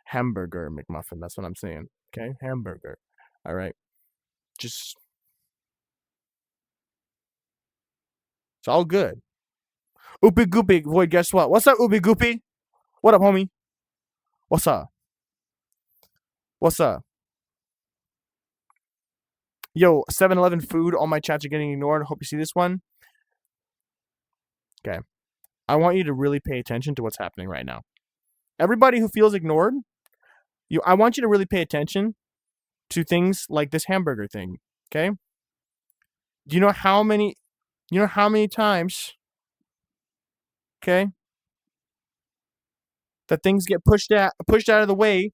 Speaker 1: Hamburger McMuffin. That's what I'm saying. Okay? Hamburger. All right? Just it's all good. Oopie goopie, boy, guess what? What's up, Oopie goopie? What up, homie? What's up? What's up? Yo, 7-Eleven food. All my chats are getting ignored. Hope you see this one. Okay. I want you to really pay attention to what's happening right now. Everybody who feels ignored, I want you to really pay attention to things like this hamburger thing. Okay. Do you know how many times, okay, that things get pushed out of the way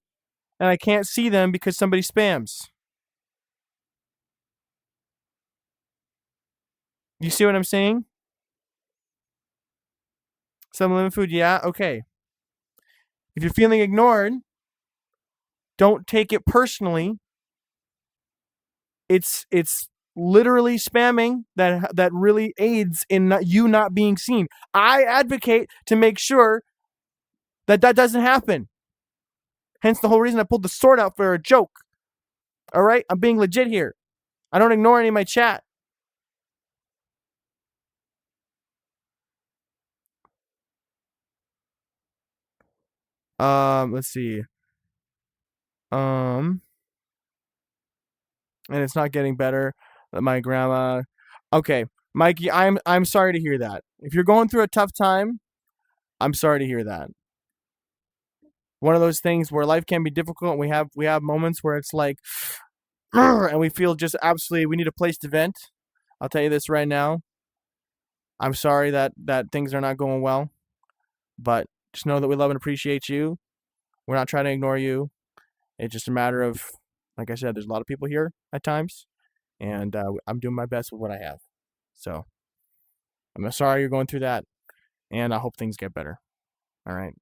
Speaker 1: and I can't see them because somebody spams? You see what I'm saying? 7-Eleven food, yeah, okay. If you're feeling ignored, don't take it personally. It's literally spamming that really aids in you not being seen. I advocate to make sure that doesn't happen. Hence the whole reason I pulled the sword out for a joke. All right? I'm being legit here. I don't ignore any of my chat. Let's see. And it's not getting better. My grandma. Okay, Mikey, I'm sorry to hear that. If you're going through a tough time, I'm sorry to hear that. One of those things where life can be difficult. We have moments where it's like, and we feel just absolutely we need a place to vent. I'll tell you this right now. I'm sorry that things are not going well, but just know that we love and appreciate you. We're not trying to ignore you. It's just a matter of, like I said, there's a lot of people here at times, and I'm doing my best with what I have. So I'm sorry you're going through that, and I hope things get better. All right.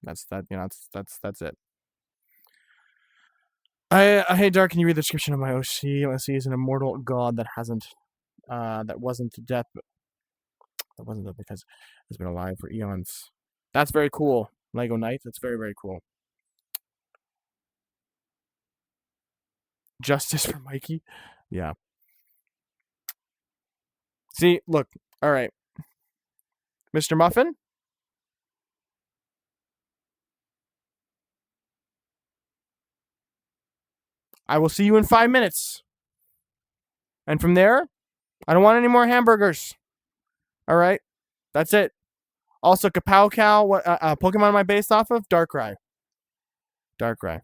Speaker 1: That's that. You know, that's it. Hey, Dark, can you read the description of my OC? OC is an immortal god that wasn't to death, that wasn't death because it's been alive for eons. That's very cool, Lego Knight. That's very, very cool. Justice for Mikey. Yeah. See, look. All right, Mr. Muffin. I will see you in 5 minutes. And from there, I don't want any more hamburgers. All right, that's it. Also, Kapow Cow. What Pokemon am I based off of? Darkrai. Darkrai.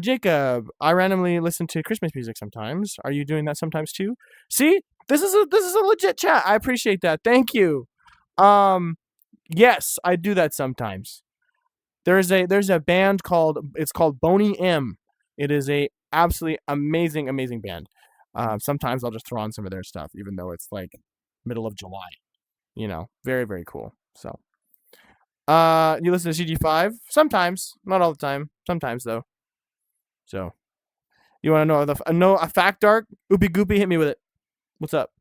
Speaker 1: Jacob, I randomly listen to Christmas music sometimes. Are you doing that sometimes too? See, this is a legit chat. I appreciate that. Thank you. Yes, I do that sometimes. There's a band called Boney M. It is a absolutely amazing, amazing band. Sometimes I'll just throw on some of their stuff, even though it's like middle of July. Very, very cool. So, you listen to CG5? Sometimes, not all the time. Sometimes though. So, you want to know a fact, Dark? Oopie Goopy, hit me with it. What's up?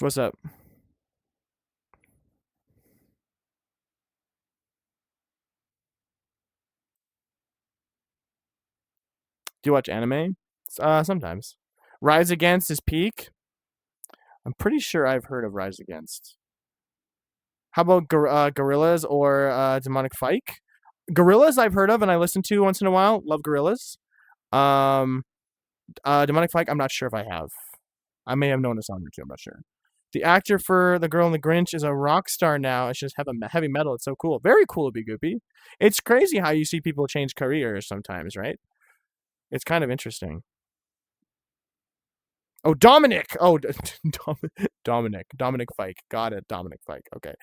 Speaker 1: What's up? Do you watch anime? Sometimes. Rise Against is peak. I'm pretty sure I've heard of Rise Against. How about Gorillas or Demonic Fike? Gorillas I've heard of and I listen to once in a while. Love Gorillas. Demonic Fike, I'm not sure if I have. I may have known a song or two. I'm not sure. The actor for The Girl in the Grinch is a rock star now. It's just heavy metal. It's so cool. Very cool, Be Goopy. It's crazy how you see people change careers sometimes, right? It's kind of interesting. Oh, Dominic. Oh, Dominic Fike. Got it. Dominic Fike. Okay,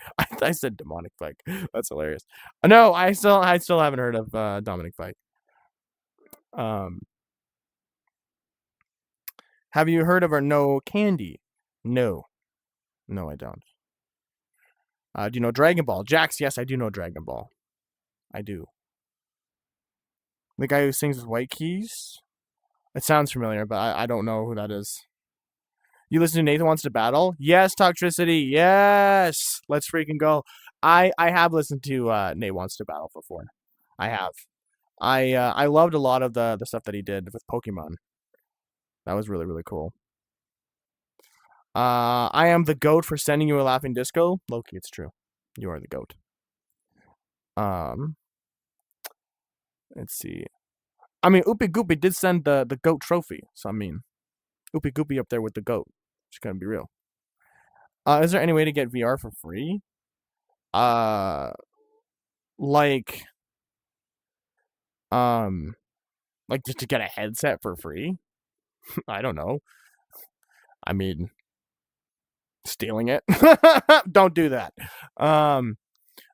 Speaker 1: I said demonic Fike. That's hilarious. No, I still haven't heard of Dominic Fike. Have you heard of her? No Candy? No, I don't. Do you know Dragon Ball? Jax, yes, I do know Dragon Ball. I do. The guy who sings with White Keys? It sounds familiar, but I don't know who that is. You listen to Nathan Wants to Battle? Yes, Toxicity. Yes. Let's freaking go. I have listened to Nate Wants to Battle before. I have. I loved a lot of the stuff that he did with Pokemon. That was really, really cool. I am the GOAT for sending you a laughing disco. Loki, it's true. You are the GOAT. Let's see. I mean, Oopie Goopy did send the GOAT trophy. So, I mean, Oopie Goopy up there with the GOAT. Just gonna be real. Is there any way to get VR for free? Like just to get a headset for free? I don't know. I mean, stealing it. Don't do that.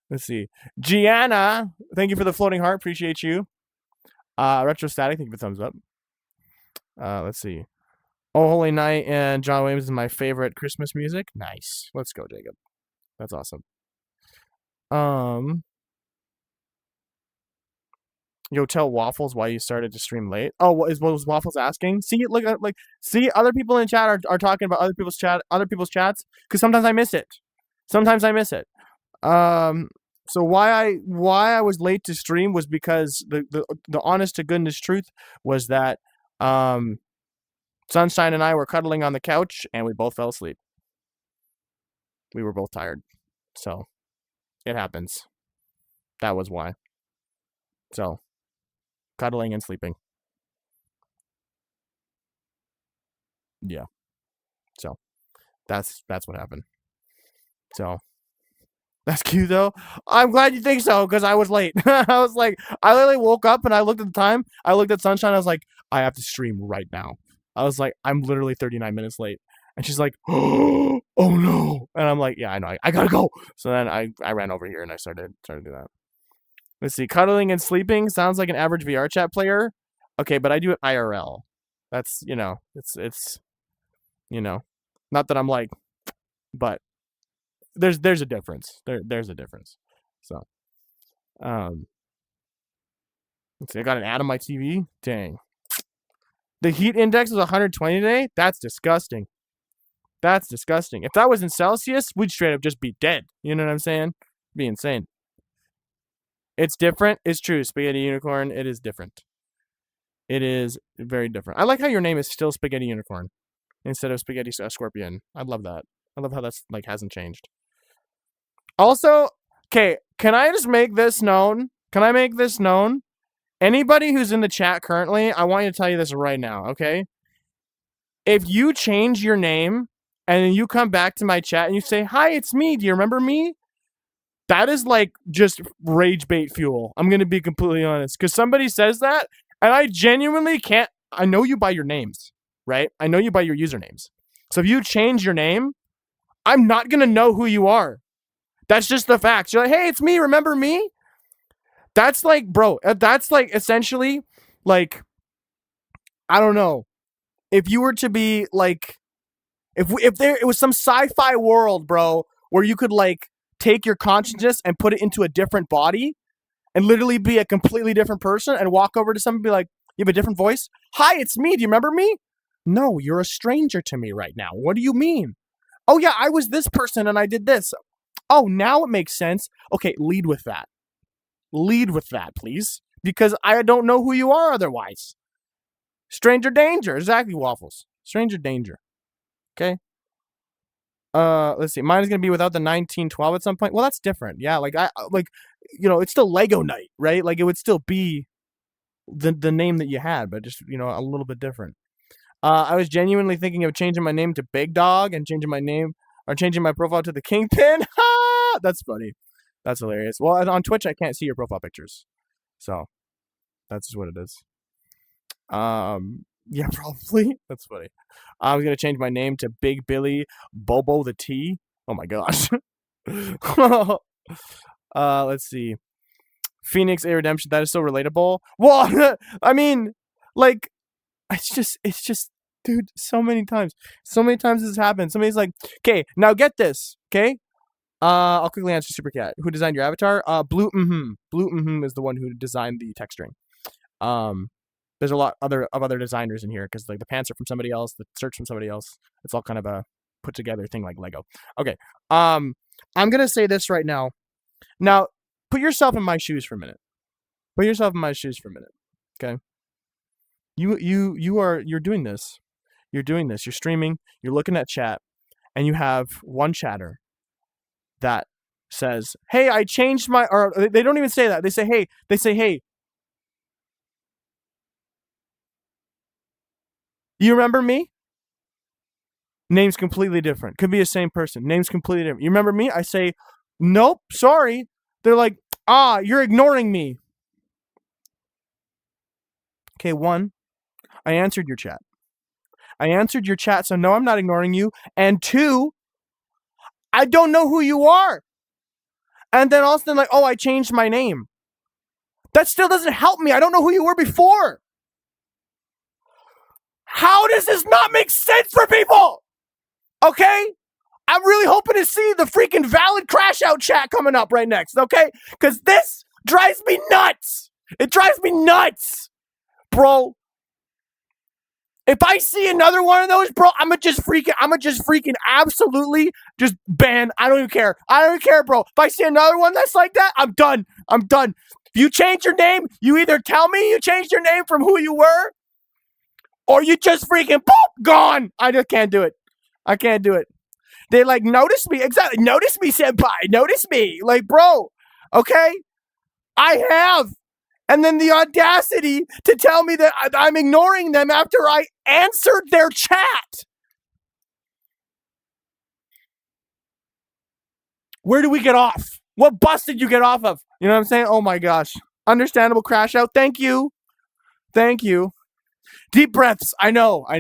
Speaker 1: Let's see. Gianna, thank you for the floating heart. Appreciate you. Retrostatic, thank you for the thumbs up. Let's see. Oh Holy Night and John Williams is my favorite Christmas music. Nice. Let's go, Jacob. That's awesome. Yo, tell Waffles why you started to stream late. Oh, what was Waffles asking? See, look, see, other people in chat are talking about other people's chats because sometimes I miss it. So why I was late to stream was because the honest to goodness truth was that Sunshine and I were cuddling on the couch and we both fell asleep. We were both tired, so it happens. That was why. So. Cuddling and sleeping. Yeah. So that's what happened. So that's cute though. I'm glad you think so because I was late. I was like, I literally woke up and I looked at the time. I looked at Sunshine. I was like, I have to stream right now. I was like, I'm literally 39 minutes late. And she's like, oh no. And I'm like, yeah, I know. I gotta go. So then I ran over here and I started doing that. Let's see. Cuddling and sleeping sounds like an average VR chat player. Okay, but I do it IRL. That's, it's not that I'm like, but there's a difference. There's a difference. So, let's see. I got an ad on my TV. Dang. The heat index was 120 today. That's disgusting. If that was in Celsius, we'd straight up just be dead. You know what I'm saying? It'd be insane. It's different. It's true. Spaghetti Unicorn. It is different. It is very different. I like how your name is still Spaghetti Unicorn instead of Spaghetti Scorpion. I love that. I love how that's like hasn't changed. Also, okay, can I just make this known? Anybody who's in the chat currently, I want you to tell you this right now, okay? If you change your name and then you come back to my chat and you say, "Hi, it's me. Do you remember me?" That is like just rage bait fuel. I'm going to be completely honest. Because somebody says that, and I genuinely can't. I know you by your names, right? I know you by your usernames. So if you change your name, I'm not going to know who you are. That's just the facts. You're like, hey, it's me. Remember me? That's like, bro, that's like essentially like, I don't know. If you were to be like, if there it was some sci-fi world, bro, where you could like take your consciousness and put it into a different body and literally be a completely different person and walk over to someone and be like, you have a different voice? Hi, it's me. Do you remember me? No, you're a stranger to me right now. What do you mean? Oh yeah, I was this person and I did this. Oh, now it makes sense. Okay, lead with that. Lead with that, please. Because I don't know who you are otherwise. Stranger danger. Exactly, Waffles. Stranger danger. Okay. Let's see. Mine is gonna be without the 1912 at some point. Well, that's different. Yeah, like I like, it's still Lego Night, right? Like it would still be the name that you had, but just a little bit different. I was genuinely thinking of changing my name to Big Dog and changing my profile to the Kingpin. That's funny. That's hilarious. Well, on Twitch I can't see your profile pictures, so that's just what it is. Yeah, probably. That's funny. I was gonna change my name to Big Billy Bobo the T. Oh my gosh. Let's see. Phoenix A Redemption. That is so relatable. Well, I mean, like, it's just, dude. So many times this has happened. Somebody's like, okay, now get this, okay. I'll quickly answer Super Cat. Who designed your avatar? Blue. Blue is the one who designed the text string. There's a lot of other designers in here because like the pants are from somebody else, the shirt's from somebody else. It's all kind of a put together thing like Lego. Okay. I'm gonna say this right now. Now, put yourself in my shoes for a minute. Okay. You're doing this. You're streaming. You're looking at chat, and you have one chatter that says, "Hey, I changed my." Or they don't even say that. They say, "Hey." You remember me? Name's completely different. Could be the same person. Name's completely different. You remember me? I say, nope, sorry. They're like, you're ignoring me. Okay, one, I answered your chat. So no, I'm not ignoring you. And two, I don't know who you are. And then all of a sudden, like, I changed my name. That still doesn't help me. I don't know who you were before. How does this not make sense for people? Okay? I'm really hoping to see the freaking valid crash out chat coming up right next, okay? Because this drives me nuts. It drives me nuts, bro. If I see another one of those, bro, I'm gonna just freaking absolutely just ban. I don't even care. Bro. If I see another one that's like that, I'm done. If you change your name, you either tell me you changed your name from who you were, or you just freaking boop, gone. I just can't do it. I can't do it. They like, notice me. Exactly. Notice me, senpai. Notice me. Like, bro, okay? I have. And then the audacity to tell me that I'm ignoring them after I answered their chat. Where do we get off? What bus did you get off of? You know what I'm saying? Oh my gosh. Understandable crash out. Thank you. Deep breaths. I know. I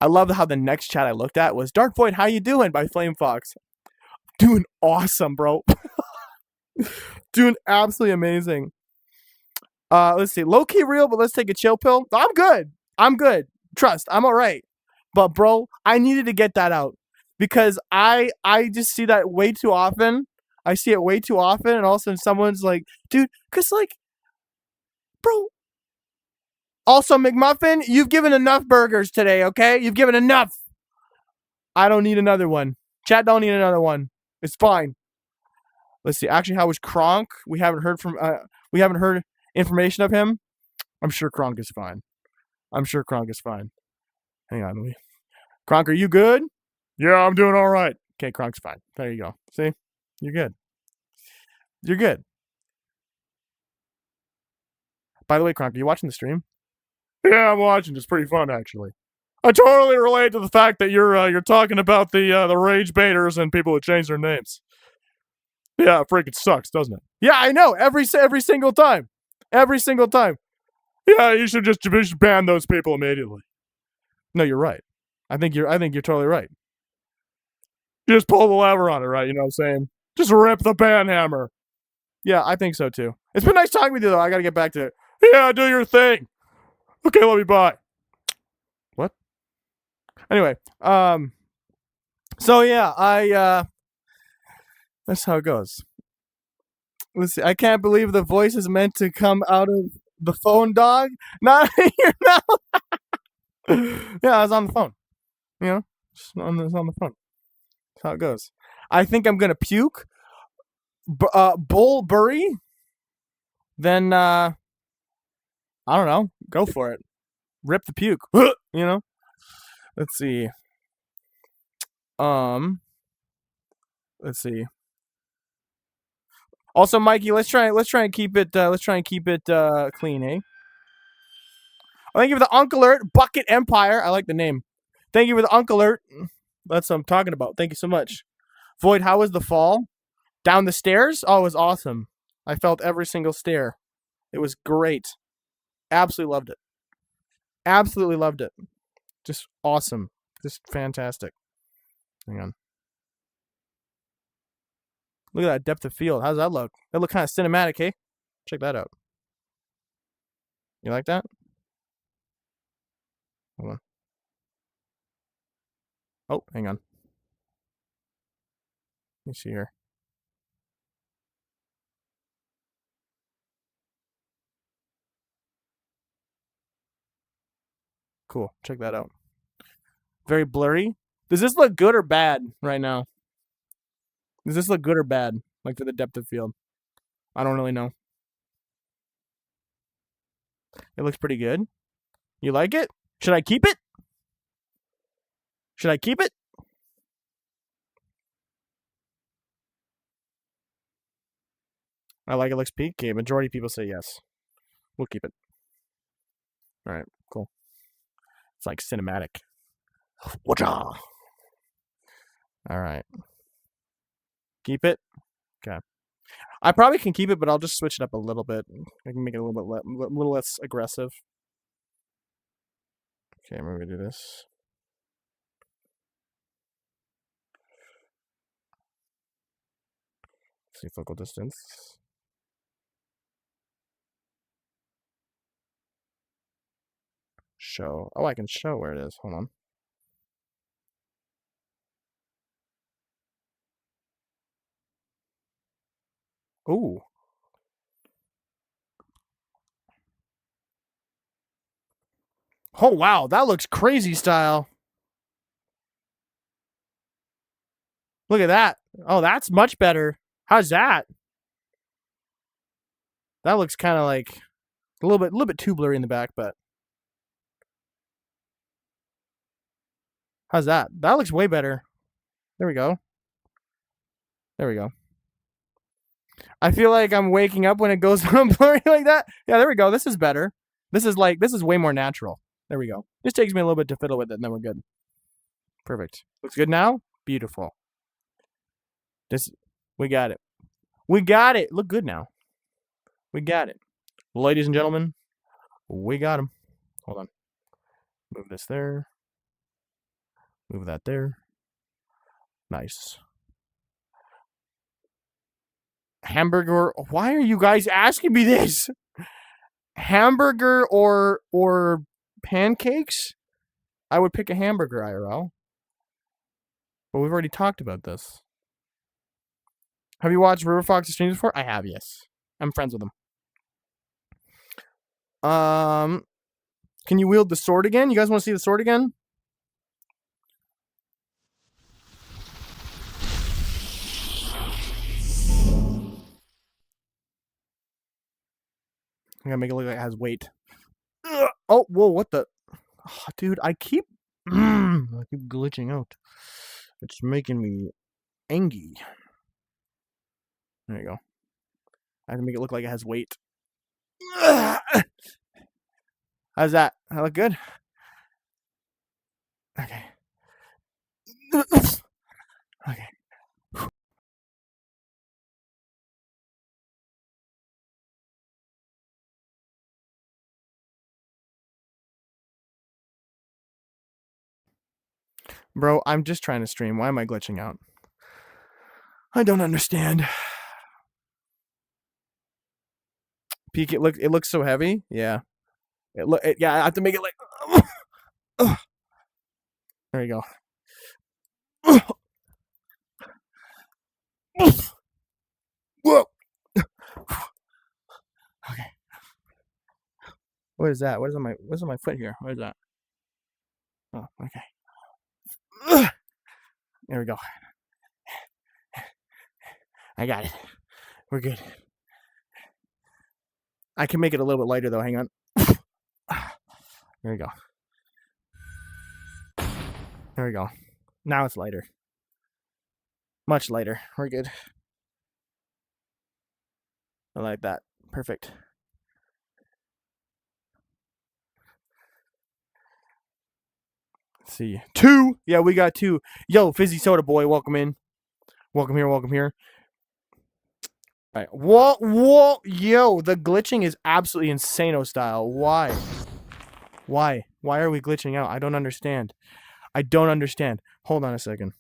Speaker 1: love how the next chat I looked at was Dark Void, how you doing? By Flame Fox. Doing awesome, bro. Doing absolutely amazing. Let's see. Low key real, but let's take a chill pill. I'm good. Trust, I'm all right. But bro, I needed to get that out because I just see that way too often. I see it way too often, and all of a sudden someone's like, dude, because like, bro. Also, McMuffin, you've given enough burgers today, okay? You've given enough. I don't need another one. Chat don't need another one. It's fine. Let's see. Actually, how was Kronk? We haven't heard information of him. I'm sure Kronk is fine. Hang on. Kronk, are you good? Yeah, I'm doing all right. Okay, Kronk's fine. There you go. See? You're good. By the way, Kronk, are you watching the stream? Yeah, I'm watching. It's pretty fun, actually. I totally relate to the fact that you're talking about the rage baiters and people who change their names. Yeah, it freaking sucks, doesn't it? Yeah, I know. Every single time. Yeah, you should ban those people immediately. No, you're right. I think you're totally right. Just pull the lever on it, right? You know what I'm saying? Just rip the pan hammer. Yeah, I think so too. It's been nice talking with you though. I gotta get back to it. Yeah, do your thing. Okay, let me buy. What? Anyway, so yeah, that's how it goes. Let's see. I can't believe the voice is meant to come out of the phone, dog. Not in your mouth. Yeah, I was on the phone. You know, it's on the phone. That's how it goes. I think I'm gonna puke. Bullberry. Then I don't know. Go for it. Rip the puke. You know. Let's see. Let's see. Also, Mikey, let's try and keep it clean, eh? Thank you for the Uncle Alert Bucket Empire. I like the name. Thank you for the Uncle Alert. That's what I'm talking about. Thank you so much. Void, how was the fall? Down the stairs? Oh, it was awesome. I felt every single stair. It was great. Absolutely loved it. Absolutely loved it. Just awesome. Just fantastic. Hang on. Look at that depth of field. How does that look? That look kind of cinematic, hey? Check that out. You like that? Hold on. Oh, hang on. Let me see here. Cool. Check that out. Very blurry. Does this look good or bad right now? Does this look good or bad? Like for the depth of field? I don't really know. It looks pretty good. You like it? Should I keep it? Should I keep it? I like it looks peak. Okay, majority of people say yes. We'll keep it. All right, cool. It's like cinematic. Whatcha? All right. Keep it? Okay. I probably can keep it, but I'll just switch it up a little bit. I can make it a little less aggressive. Okay, I'm gonna do this. Let's see focal distance. Show. Oh, I can show where it is. Hold on. Ooh. Oh wow, that looks crazy style. Look at that. Oh, that's much better. How's that? That looks kind of like a little bit too blurry in the back, but how's that? That looks way better. There we go. There we go. I feel like I'm waking up when it goes blurry like that. Yeah, there we go. This is better. This is way more natural. There we go. Just takes me a little bit to fiddle with it, and then we're good. Perfect. Looks good now? Beautiful. We got it. We got it. Look good now. We got it. Ladies and gentlemen, we got him. Hold on. Move this there. Move that there. Nice. Hamburger. Why are you guys asking me this? Hamburger or pancakes? I would pick a hamburger, IRL. But we've already talked about this. Have you watched River Fox streams before? I have, yes. I'm friends with him. Can you wield the sword again? You guys want to see the sword again? I'm gonna make it look like it has weight. Ugh. Oh, whoa, what the? Oh, dude, I keep glitching out. It's making me angry. There you go. I have to make it look like it has weight. How's that? I look good? Okay. Okay. Bro, I'm just trying to stream. Why am I glitching out? I don't understand. Peek it looks so heavy. Yeah. Yeah, I have to make it like there you go. Whoa. Okay. What is that? What's on my foot here? What is that? Oh, okay. There we go. I got it. We're good. I can make it a little bit lighter though. Hang on. There we go. There we go. Now it's lighter. Much lighter. We're good. I like that. Perfect. Let's see. 2. Yeah, we got 2. Yo, Fizzy Soda Boy, welcome in. Welcome here. Welcome here. All right. Whoa. Yo, the glitching is absolutely insano style. Why? Why are we glitching out? I don't understand. Hold on a second.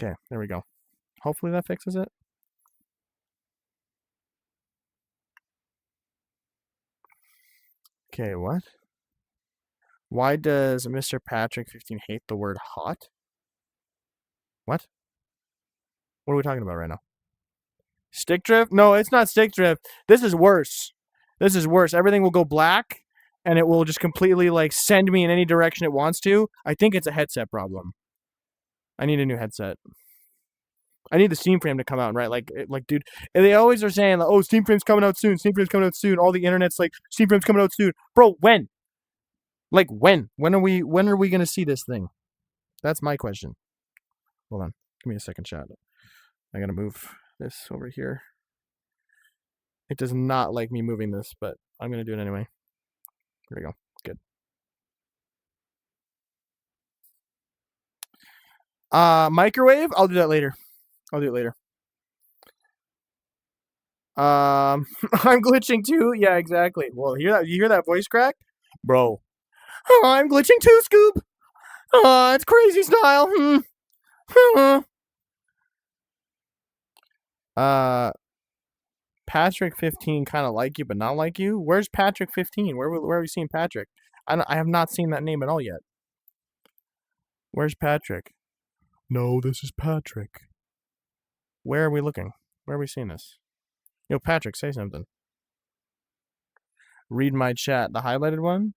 Speaker 1: Okay, there we go. Hopefully that fixes it. Okay, what? Why does Mr. Patrick 15 hate the word hot? What? What are we talking about right now? Stick drift? No, it's not stick drift. This is worse. Everything will go black and it will just completely like send me in any direction it wants to. I think it's a headset problem. I need a new headset. I need the Steam Frame to come out, right? Like, dude, they always are saying, like, oh, Steam Frame's coming out soon. All the internet's like, Steam Frame's coming out soon. Bro, when? Like, when? When are we going to see this thing? That's my question. Hold on. Give me a second shot. I got to move this over here. It does not like me moving this, but I'm going to do it anyway. There we go. Good. Microwave? I'll do that later. I'm glitching too. Yeah, exactly. Well, you hear that voice crack? Bro. Oh, I'm glitching too, Scoop. Oh, it's crazy style. Patrick 15 kind of like you, but not like you. Where's Patrick 15? Where are we seeing Patrick? I have not seen that name at all yet. Where's Patrick? No, this is Patrick. Where are we looking? Where are we seeing this? Yo, Patrick, say something. Read my chat. The highlighted one?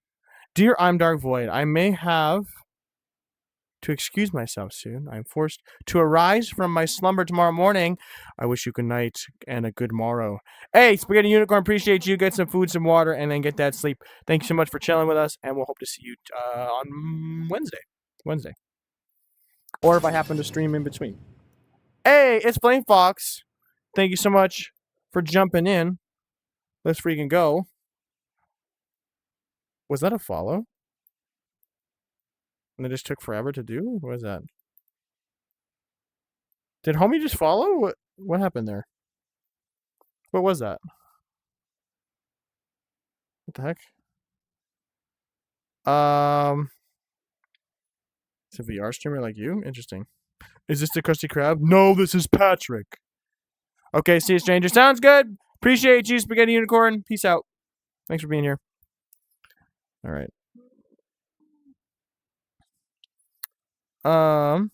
Speaker 1: Dear I'm Dark Void, I may have to excuse myself soon. I am forced to arise from my slumber tomorrow morning. I wish you good night and a good morrow. Hey, Spaghetti Unicorn, appreciate you. Get some food, some water, and then get that sleep. Thank you so much for chilling with us, and we'll hope to see you on Wednesday. Or if I happen to stream in between. Hey, it's Flame Fox. Thank you so much for jumping in. Let's freaking go. Was that a follow? And it just took forever to do? What was that? Did homie just follow? What happened there? What was that? What the heck? It's a VR streamer like you? Interesting. Is this the Krusty Krab? No, this is Patrick. Okay, see you, stranger. Sounds good. Appreciate you, Spaghetti Unicorn. Peace out. Thanks for being here. All right. Oh,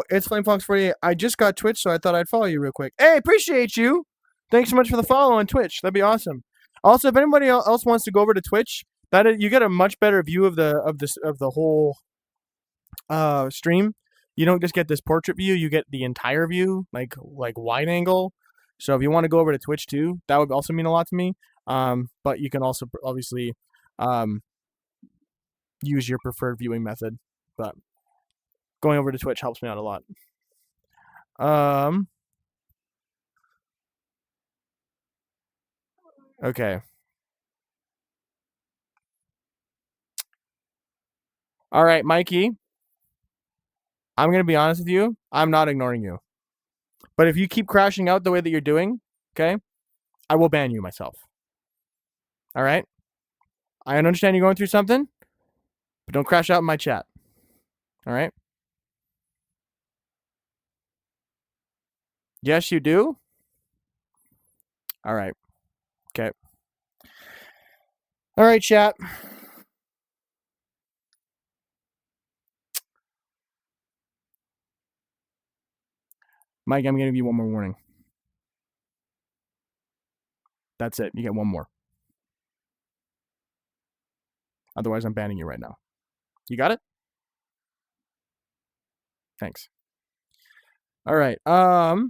Speaker 1: it's FlameFox48. I just got Twitch, so I thought I'd follow you real quick. Hey, appreciate you. Thanks so much for the follow on Twitch. That'd be awesome. Also, if anybody else wants to go over to Twitch, you get a much better view of the whole stream. You don't just get this portrait view; you get the entire view, like wide angle. So if you want to go over to Twitch too, that would also mean a lot to me. But you can also obviously use your preferred viewing method. But going over to Twitch helps me out a lot. Okay. All right, Mikey. I'm going to be honest with you. I'm not ignoring you. But if you keep crashing out the way that you're doing, okay, I will ban you myself. All right? I understand you're going through something, But don't crash out in my chat. All right? Yes, you do? All right. Okay. All right, chat. Mike, I'm going to give you one more warning. That's it. You get one more. Otherwise, I'm banning you right now. You got it? Thanks. All right. All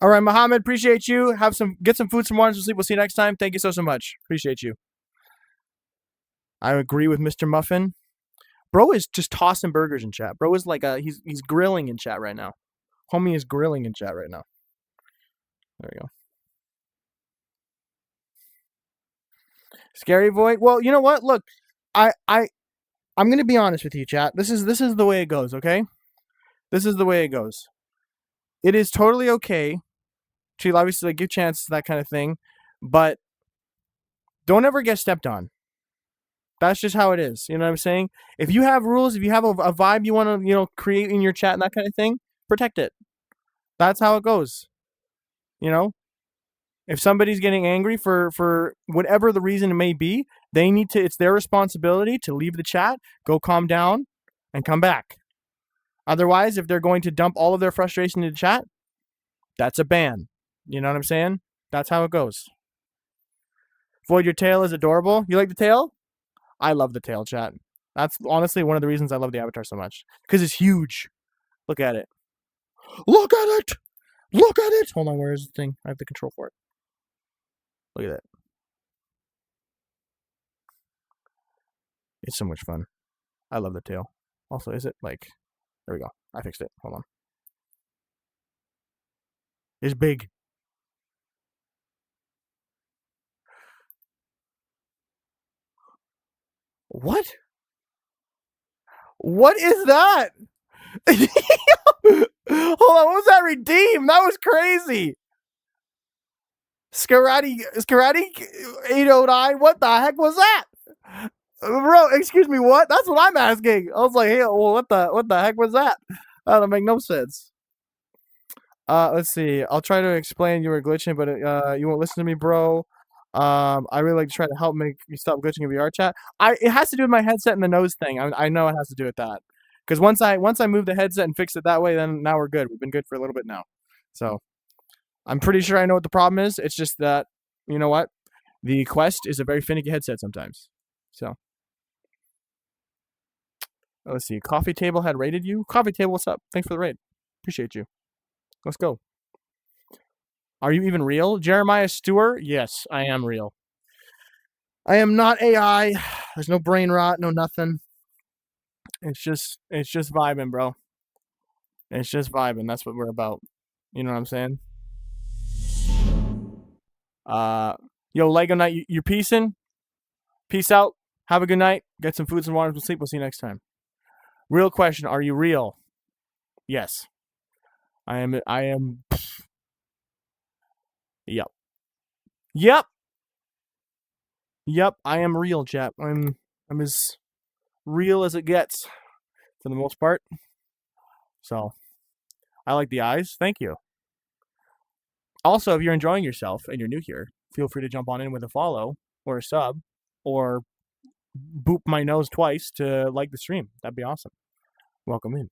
Speaker 1: right, Mohammed, appreciate you. Get some food, some water, some sleep. We'll see you next time. Thank you so much. Appreciate you. I agree with Mr. Muffin. Bro is just tossing burgers in chat. Bro is like he's grilling in chat right now. Homie is grilling in chat right now. There we go. Scary Void. Well, you know what? Look, I'm gonna be honest with you, chat. This is the way it goes, okay? This is the way it goes. It is totally okay to obviously give chances, that kind of thing, but don't ever get stepped on. That's just how it is. You know what I'm saying? If you have rules, if you have a vibe you want to, create in your chat and that kind of thing, protect it. That's how it goes. If somebody's getting angry for whatever the reason it may be, it's their responsibility to leave the chat, go calm down, and come back. Otherwise, if they're going to dump all of their frustration into chat, that's a ban. You know what I'm saying? That's how it goes. Void, your tail is adorable. You like the tail? I love the tail, chat. That's honestly one of the reasons I love the avatar so much. Because it's huge. Look at it. Look at it! Look at it! Hold on, where is the thing? I have the control for it. Look at that. It's so much fun. I love the tail. Also, is it like... There we go. I fixed it. Hold on. It's big. What? What is that? Hold on, what was that redeem? That was crazy. Scarati 809, what the heck was that? Bro, excuse me, what? That's what I'm asking. I was like, hey, well, what the heck was that? That doesn't make no sense. Let's see. I'll try to explain you were glitching, but you won't listen to me, bro. I really like to try to help make you stop glitching in VR chat. It has to do with my headset and the nose thing. I know it has to do with that. Because once I move the headset and fix it that way, then now we're good. We've been good for a little bit now. So I'm pretty sure I know what the problem is. It's just that, you know what? The Quest is a very finicky headset sometimes. So let's see. Coffee Table had raided you. Coffee Table, what's up? Thanks for the raid. Appreciate you. Let's go. Are you even real? Jeremiah Stewart? Yes, I am real. I am not AI. There's no brain rot, no nothing. It's just vibing, bro. It's just vibing. That's what we're about. You know what I'm saying? Yo, Lego Knight, you're peacing? Peace out. Have a good night. Get some food, some water, some sleep. We'll see you next time. Real question: are you real? Yes. I am. Yep. I am real, chap. I'm as real as it gets, for the most part. So, I like the eyes. Thank you. Also, if you're enjoying yourself and you're new here, feel free to jump on in with a follow or a sub, or boop my nose twice to like the stream. That'd be awesome. Welcome in.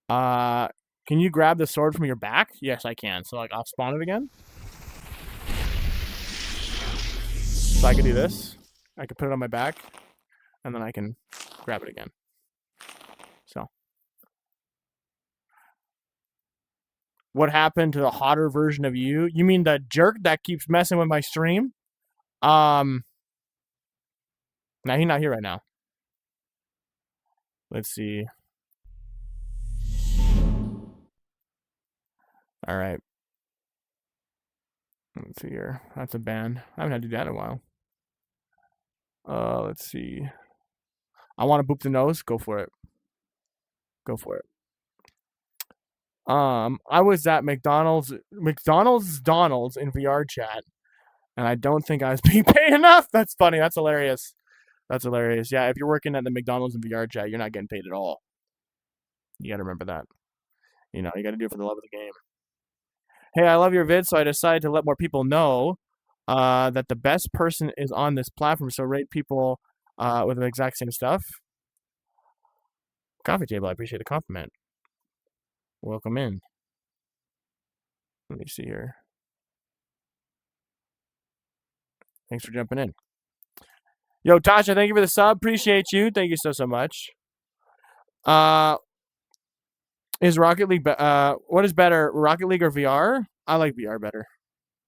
Speaker 1: Can you grab the sword from your back? Yes, I can. So I'll spawn it again. So I can do this. I can put it on my back, and then I can grab it again. So. What happened to the hotter version of you? You mean the jerk that keeps messing with my stream? Now he's not here right now. Let's see. All right. Let's see here. That's a ban. I haven't had to do that in a while. Let's see. I want to boop the nose. Go for it. Go for it. I was at McDonald's in VR chat, And I don't think I was being paid enough. That's funny. That's hilarious. That's hilarious. Yeah, if you're working at the McDonald's in VR chat, you're not getting paid at all. You got to remember that. You know, you got to do it for the love of the game. Hey, I love your vid, so I decided to let more people know that the best person is on this platform. So rate people with the exact same stuff. Coffee table, I appreciate the compliment. Welcome in. Let me see here. Thanks for jumping in. Yo, Tasha, thank you for the sub. Appreciate you. Thank you so much. Is Rocket League what is better, Rocket League or VR? I like VR better,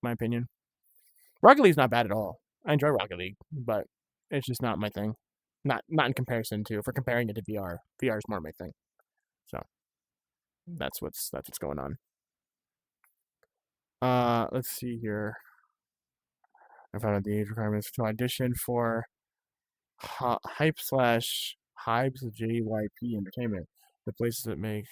Speaker 1: my opinion. Rocket League's not bad at all. I enjoy Rocket League, but it's just not my thing. Not in comparison to, if we're comparing it to VR. VR is more my thing. So that's what's going on. Let's see here. I found out the age requirements to audition for Hype/Hypes JYP Entertainment, the places that make.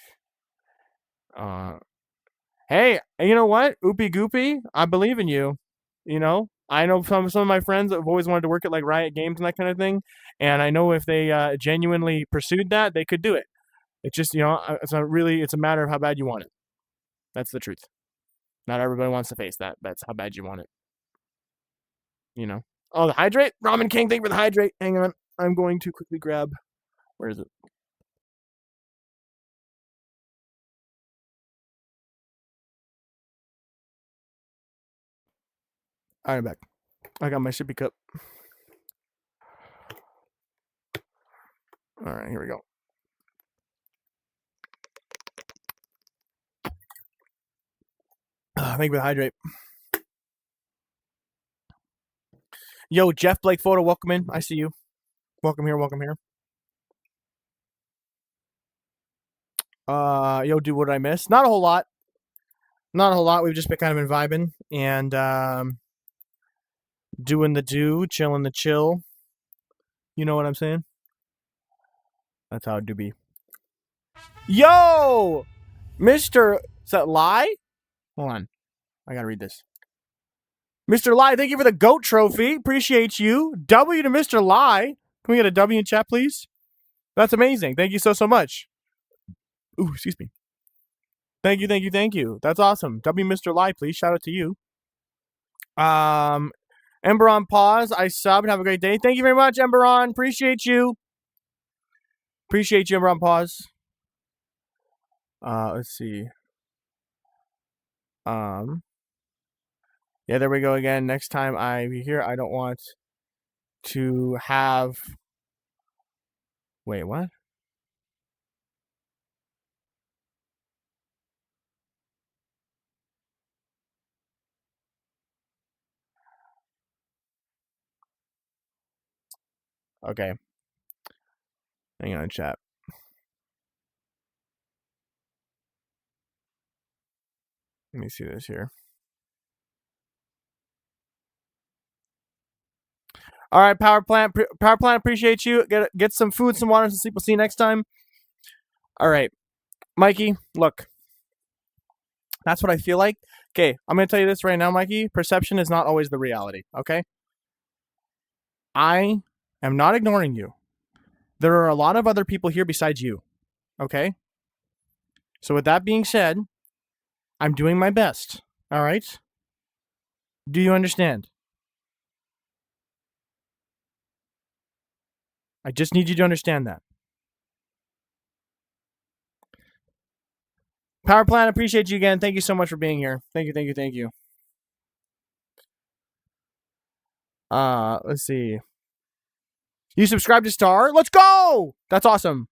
Speaker 1: Hey, you know what? Oopie Goopy, I believe in you. You know, I know some of my friends have always wanted to work at like Riot Games and that kind of thing, and I know if they genuinely pursued that, they could do it. It's just, you know, it's a matter of how bad you want it. That's the truth. Not everybody wants to face that. That's how bad you want it. You know. Oh, the hydrate? Ramen King, thank you for the hydrate. Hang on. I'm going to quickly grab. Where is it? All right, I'm back. I got my sippy cup. All right, here we go. Thank you for the hydrate. Yo, Jeff Blake Photo, welcome in. I see you. Welcome here, welcome here. Yo, dude, what did I miss? Not a whole lot. Not a whole lot. We've just been kind of been vibing and doing the do, chilling the chill. You know what I'm saying? That's how it do be. Yo! Mr. Is that Lie? Hold on. I gotta read this. Mr. Lie, thank you for the GOAT trophy. Appreciate you. W to Mr. Lie. Can we get a W in chat, please? That's amazing. Thank you so much. Ooh, excuse me. Thank you. That's awesome. W Mr. Lie, please. Shout out to you. Ember on pause. I subbed. Have a great day. Thank you very much, Ember on. Appreciate you. Appreciate you, Ember on pause. Let's see. Yeah, there we go again. Next time I'm here, I don't want to have. Wait, what? Okay. Hang on, chat. Let me see this here. All right, Power Plant, appreciate you. Get some food, some water, some sleep. We'll see you next time. All right, Mikey, look. That's what I feel like. Okay, I'm going to tell you this right now, Mikey. Perception is not always the reality, okay? I am not ignoring you. There are a lot of other people here besides you, okay? So with that being said, I'm doing my best, all right? Do you understand? I just need you to understand that. Power Plant, appreciate you again. Thank you so much for being here. Thank you. Let's see. You subscribe to Star? Let's go! That's awesome.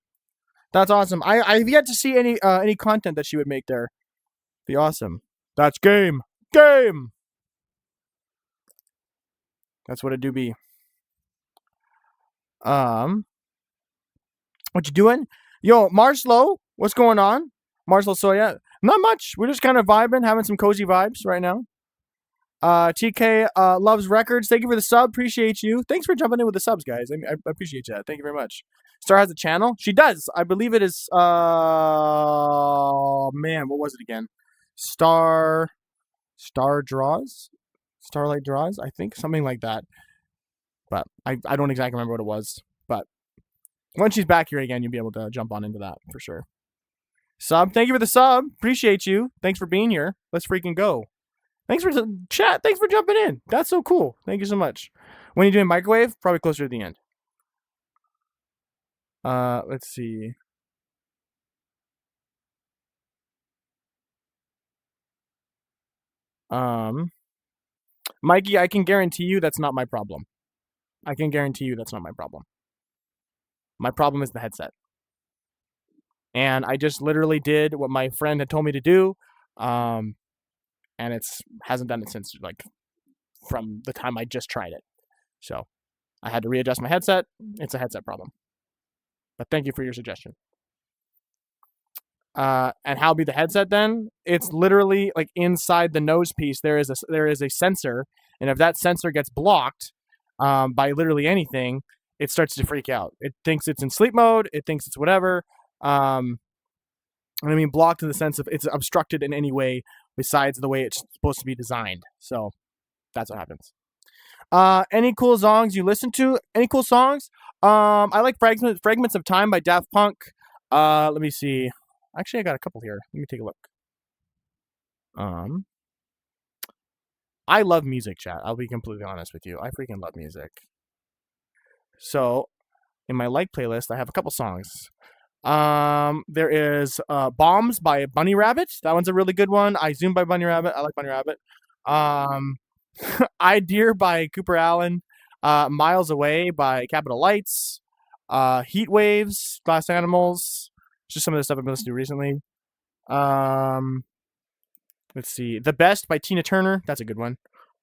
Speaker 1: I've yet to see any content that she would make there. Be awesome. That's game. That's what it do be. What you doing? Yo, Marslow, what's going on? Marslow Soya, not much. We're just kind of vibing, having some cozy vibes right now. TK loves records. Thank you for the sub. Appreciate you. Thanks for jumping in with the subs, guys. I appreciate that. Thank you very much. Star has a channel. She does. I believe it is. Man, what was it again? Star draws. Starlight Draws, I think, something like that. But I don't exactly remember what it was. But when she's back here again, you'll be able to jump on into that for sure. Sub, thank you for the sub. Appreciate you. Thanks for being here. Let's freaking go. Thanks for chat. Thanks for jumping in. That's so cool. Thank you so much. When are you doing microwave? Probably closer to the end. Let's see. Mikey, I can guarantee you that's not my problem. I can guarantee you that's not my problem. My problem is the headset. And I just literally did what my friend had told me to do. And it's hasn't done it since like from the time I just tried it. So I had to readjust my headset. It's a headset problem. But thank you for your suggestion. And how be the headset then? It's literally like inside the nose piece there is a sensor, and if that sensor gets blocked by literally anything, it starts to freak out. It thinks it's in sleep mode. It thinks it's whatever. And I mean blocked in the sense of it's obstructed in any way besides the way it's supposed to be designed. So that's what happens. Any cool songs you listen to? Any cool songs? I like Fragments of Time by Daft Punk. Let me see. Actually, I got a couple here. Let me take a look. I love music, chat. I'll be completely honest with you. I freaking love music. So, in my like playlist, I have a couple songs. There is Bombs by Bunny Rabbit. That one's a really good one. I Zoom by Bunny Rabbit. I like Bunny Rabbit. I Dear by Cooper Allen. Miles Away by Capital Lights. Heat Waves, Glass Animals. Just some of the stuff I've been listening to recently. Let's see. The Best by Tina Turner. That's a good one.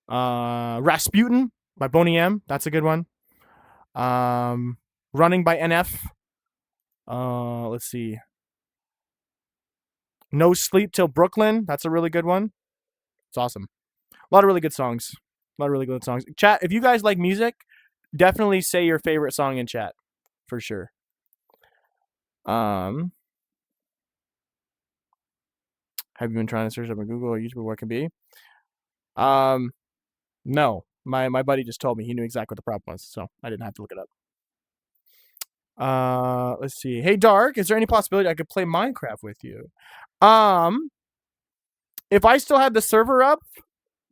Speaker 1: Rasputin by Boney M. That's a good one. Running by NF. Let's see. No Sleep Till Brooklyn. That's a really good one. It's awesome. A lot of really good songs. Chat, if you guys like music, definitely say your favorite song in chat. For sure. Have you been trying to search up on Google or YouTube what it can be? No. My buddy just told me he knew exactly what the problem was, so I didn't have to look it up. Let's see. Hey Dark, is there any possibility I could play Minecraft with you? If I still had the server up,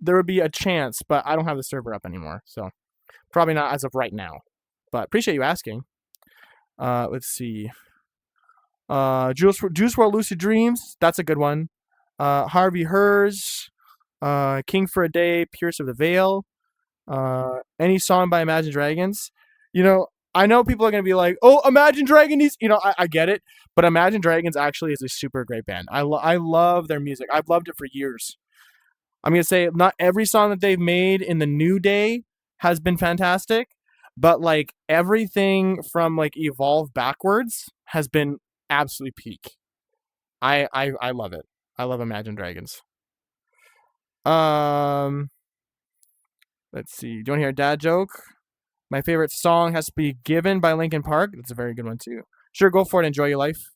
Speaker 1: there would be a chance, but I don't have the server up anymore, so probably not as of right now. But appreciate you asking. Let's see. Juice WRLD Lucid Dreams, that's a good one. Harvey Hers, King for a Day, Pierce of the Veil, any song by Imagine Dragons. You know, I know people are going to be like, oh, Imagine Dragons, I get it, but Imagine Dragons actually is a super great band. I love their music. I've loved it for years. I'm going to say not every song that they've made in the new day has been fantastic, but like everything from like Evolve backwards has been absolutely peak. I love it. I love Imagine Dragons. Let's see. Do you want to hear a dad joke? My favorite song has to be Given by Linkin Park. That's a very good one too. Sure, go for it. Enjoy your life.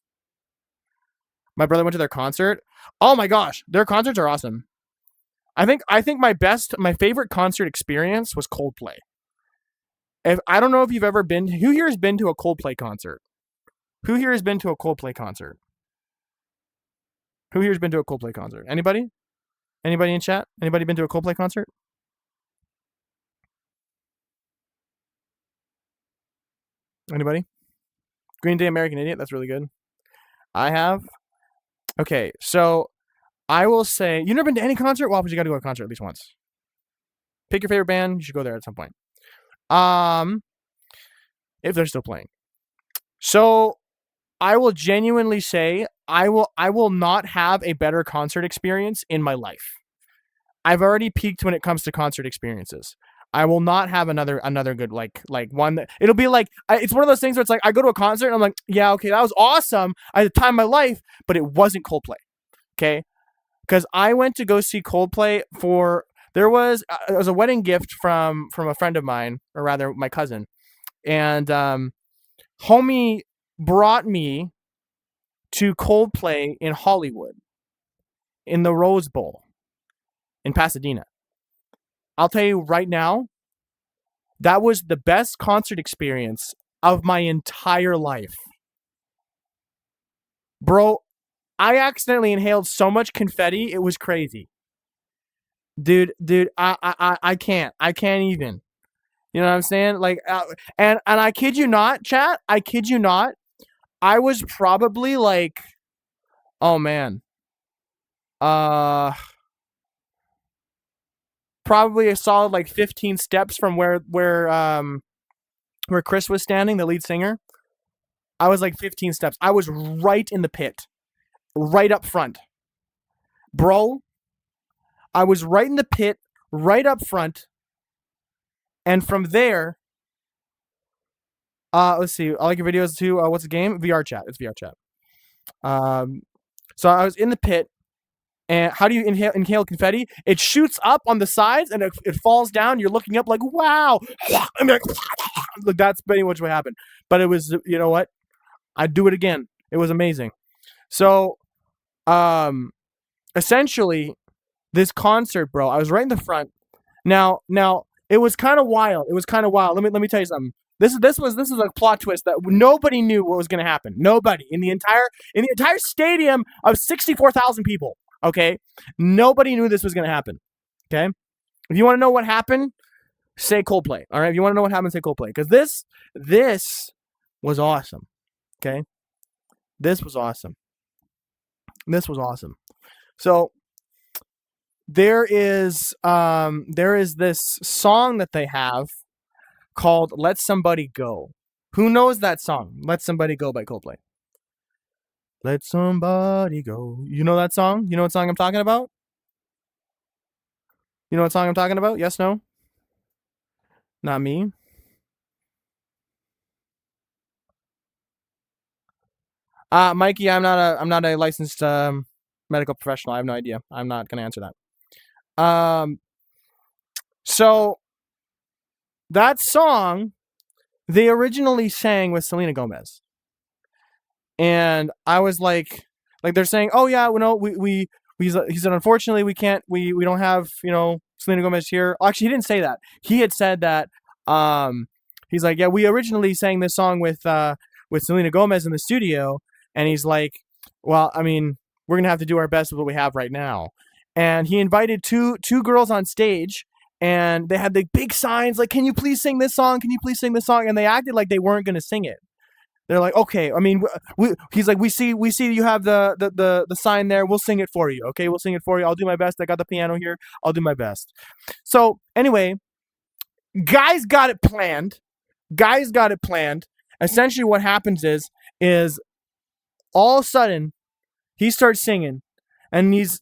Speaker 1: My brother went to their concert. Oh my gosh, their concerts are awesome. I think my favorite concert experience was Coldplay. I don't know if you've ever been. Who here has been to a Coldplay concert? Who here has been to a Coldplay concert? Who here has been to a Coldplay concert? Anybody? Anybody in chat? Anybody been to a Coldplay concert? Anybody? Green Day, American Idiot. That's really good. I have. Okay, so I will say, you never been to any concert? Well, but you got to go to a concert at least once. Pick your favorite band. You should go there at some point. If they're still playing. So I will genuinely say I will not have a better concert experience in my life. I've already peaked when it comes to concert experiences. I will not have another good like one that it'll be like it's one of those things where it's like I go to a concert and I'm like, yeah, okay, that was awesome. I had the time of my life, but it wasn't Coldplay. Okay? Because I went to go see Coldplay it was a wedding gift from a friend of mine, or rather my cousin. And homie brought me to Coldplay in Hollywood in the Rose Bowl in Pasadena. I'll tell you right now, that was the best concert experience of my entire life. Bro, I accidentally inhaled so much confetti, it was crazy. Dude, I can't even. You know what I'm saying? Like, and I kid you not, chat. I kid you not. I was probably like, oh man, probably a solid like 15 steps from where Chris was standing, the lead singer. I was like 15 steps. I was right in the pit, right up front, bro. I was right in the pit, right up front, and from there, let's see. I like your videos too. What's the game? VR chat. It's VR chat. So I was in the pit, and how do you inhale confetti? It shoots up on the sides and it falls down. You're looking up like, wow. Look, that's pretty much what happened. But it was, you know what? I'd do it again. It was amazing. So, essentially, this concert, bro, I was right in the front. Now, it was kind of wild. It was kind of wild. Let me tell you something. This is a plot twist that nobody knew what was going to happen. Nobody in the entire stadium of 64,000 people. Okay, nobody knew this was going to happen. Okay, if you want to know what happened, say Coldplay. All right, if you want to know what happened, say Coldplay, because this was awesome. Okay, this was awesome. This was awesome. So there is this song that they have called "Let Somebody Go." Who knows that song? "Let Somebody Go" by Coldplay. Let somebody go. You know that song? You know what song I'm talking about? You know what song I'm talking about? Yes, no? Not me. Mikey, I'm not a licensed medical professional. I have no idea. I'm not gonna answer that. So that song they originally sang with Selena Gomez. And I was like they're saying, oh yeah, he said, unfortunately we can't, we don't have, Selena Gomez here. Actually, he didn't say that. He had said that, he's like, yeah, we originally sang this song with Selena Gomez in the studio. And he's like, well, I mean, we're going to have to do our best with what we have right now. And he invited two girls on stage, and they had the big signs like, can you please sing this song? Can you please sing this song? And they acted like they weren't going to sing it. They're like, okay, I mean, he's like, we see you have the sign there. We'll sing it for you. Okay, we'll sing it for you. I'll do my best. I got the piano here. I'll do my best. So anyway, guys got it planned. Essentially what happens is all of a sudden he starts singing, and these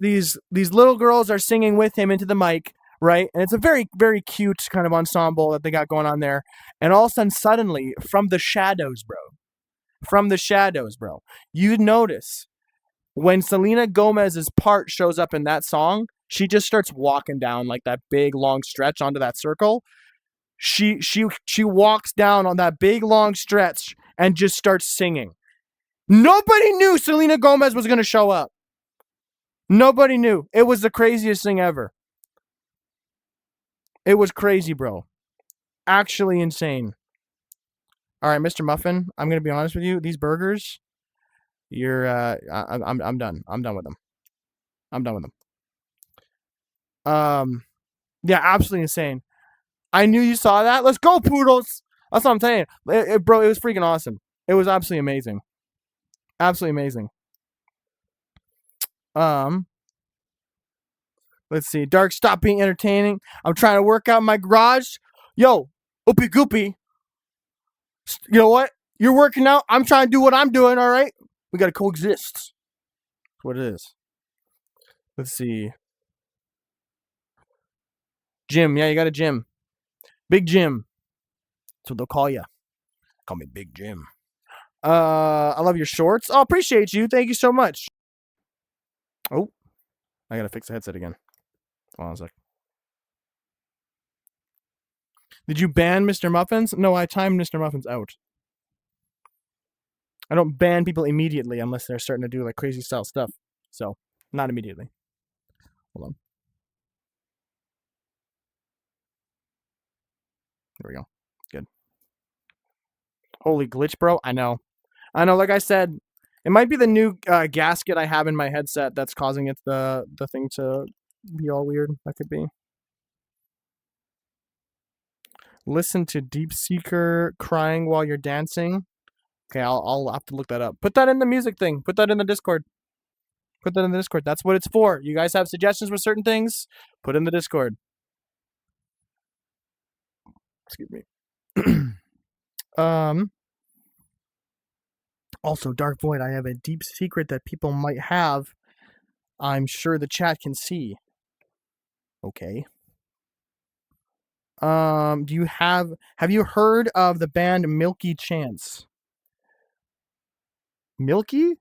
Speaker 1: little girls are singing with him into the mic, right? And it's a very, very cute kind of ensemble that they got going on there. And all of a sudden, suddenly, from the shadows, bro, you'd notice when Selena Gomez's part shows up in that song, she just starts walking down like that big long stretch onto that circle. She walks down on that big long stretch and just starts singing. Nobody knew Selena Gomez was going to show up. Nobody knew. It was the craziest thing ever. It was crazy, bro. Actually insane. All right, Mr. Muffin, I'm going to be honest with you. These burgers, I'm done. I'm done with them. Yeah, absolutely insane. I knew you saw that. Let's go, Poodles. That's what I'm saying. Bro, it was freaking awesome. It was absolutely amazing. Absolutely amazing. Let's see. Dark, stop being entertaining. I'm trying to work out in my garage. Yo, oopie goopie. You know what? You're working out. I'm trying to do what I'm doing, all right? We got to coexist. That's what it is. Let's see. Jim. Yeah, you got a Jim. Big Jim. That's what they'll call you. Call me Big Jim. I love your shorts. Oh, appreciate you. Thank you so much. Oh, I got to fix the headset again. Hold on a sec. Did you ban Mr. Muffins? No, I timed Mr. Muffins out. I don't ban people immediately unless they're starting to do like crazy style stuff. So, not immediately. Hold on. There we go. Good. Holy glitch, bro. I know. Like I said, it might be the new gasket I have in my headset that's causing it the thing to be all weird. That could be. Listen to Deep Seeker crying while you're dancing. Okay, I'll have to look that up. Put that in the music thing. Put that in the Discord. Put that in the Discord. That's what it's for. You guys have suggestions for certain things? Put in the Discord. Excuse me. Also, Dark Void, I have a deep secret that people might have. I'm sure the chat can see. Okay. Do you have you heard of the band Milky Chance? Milky?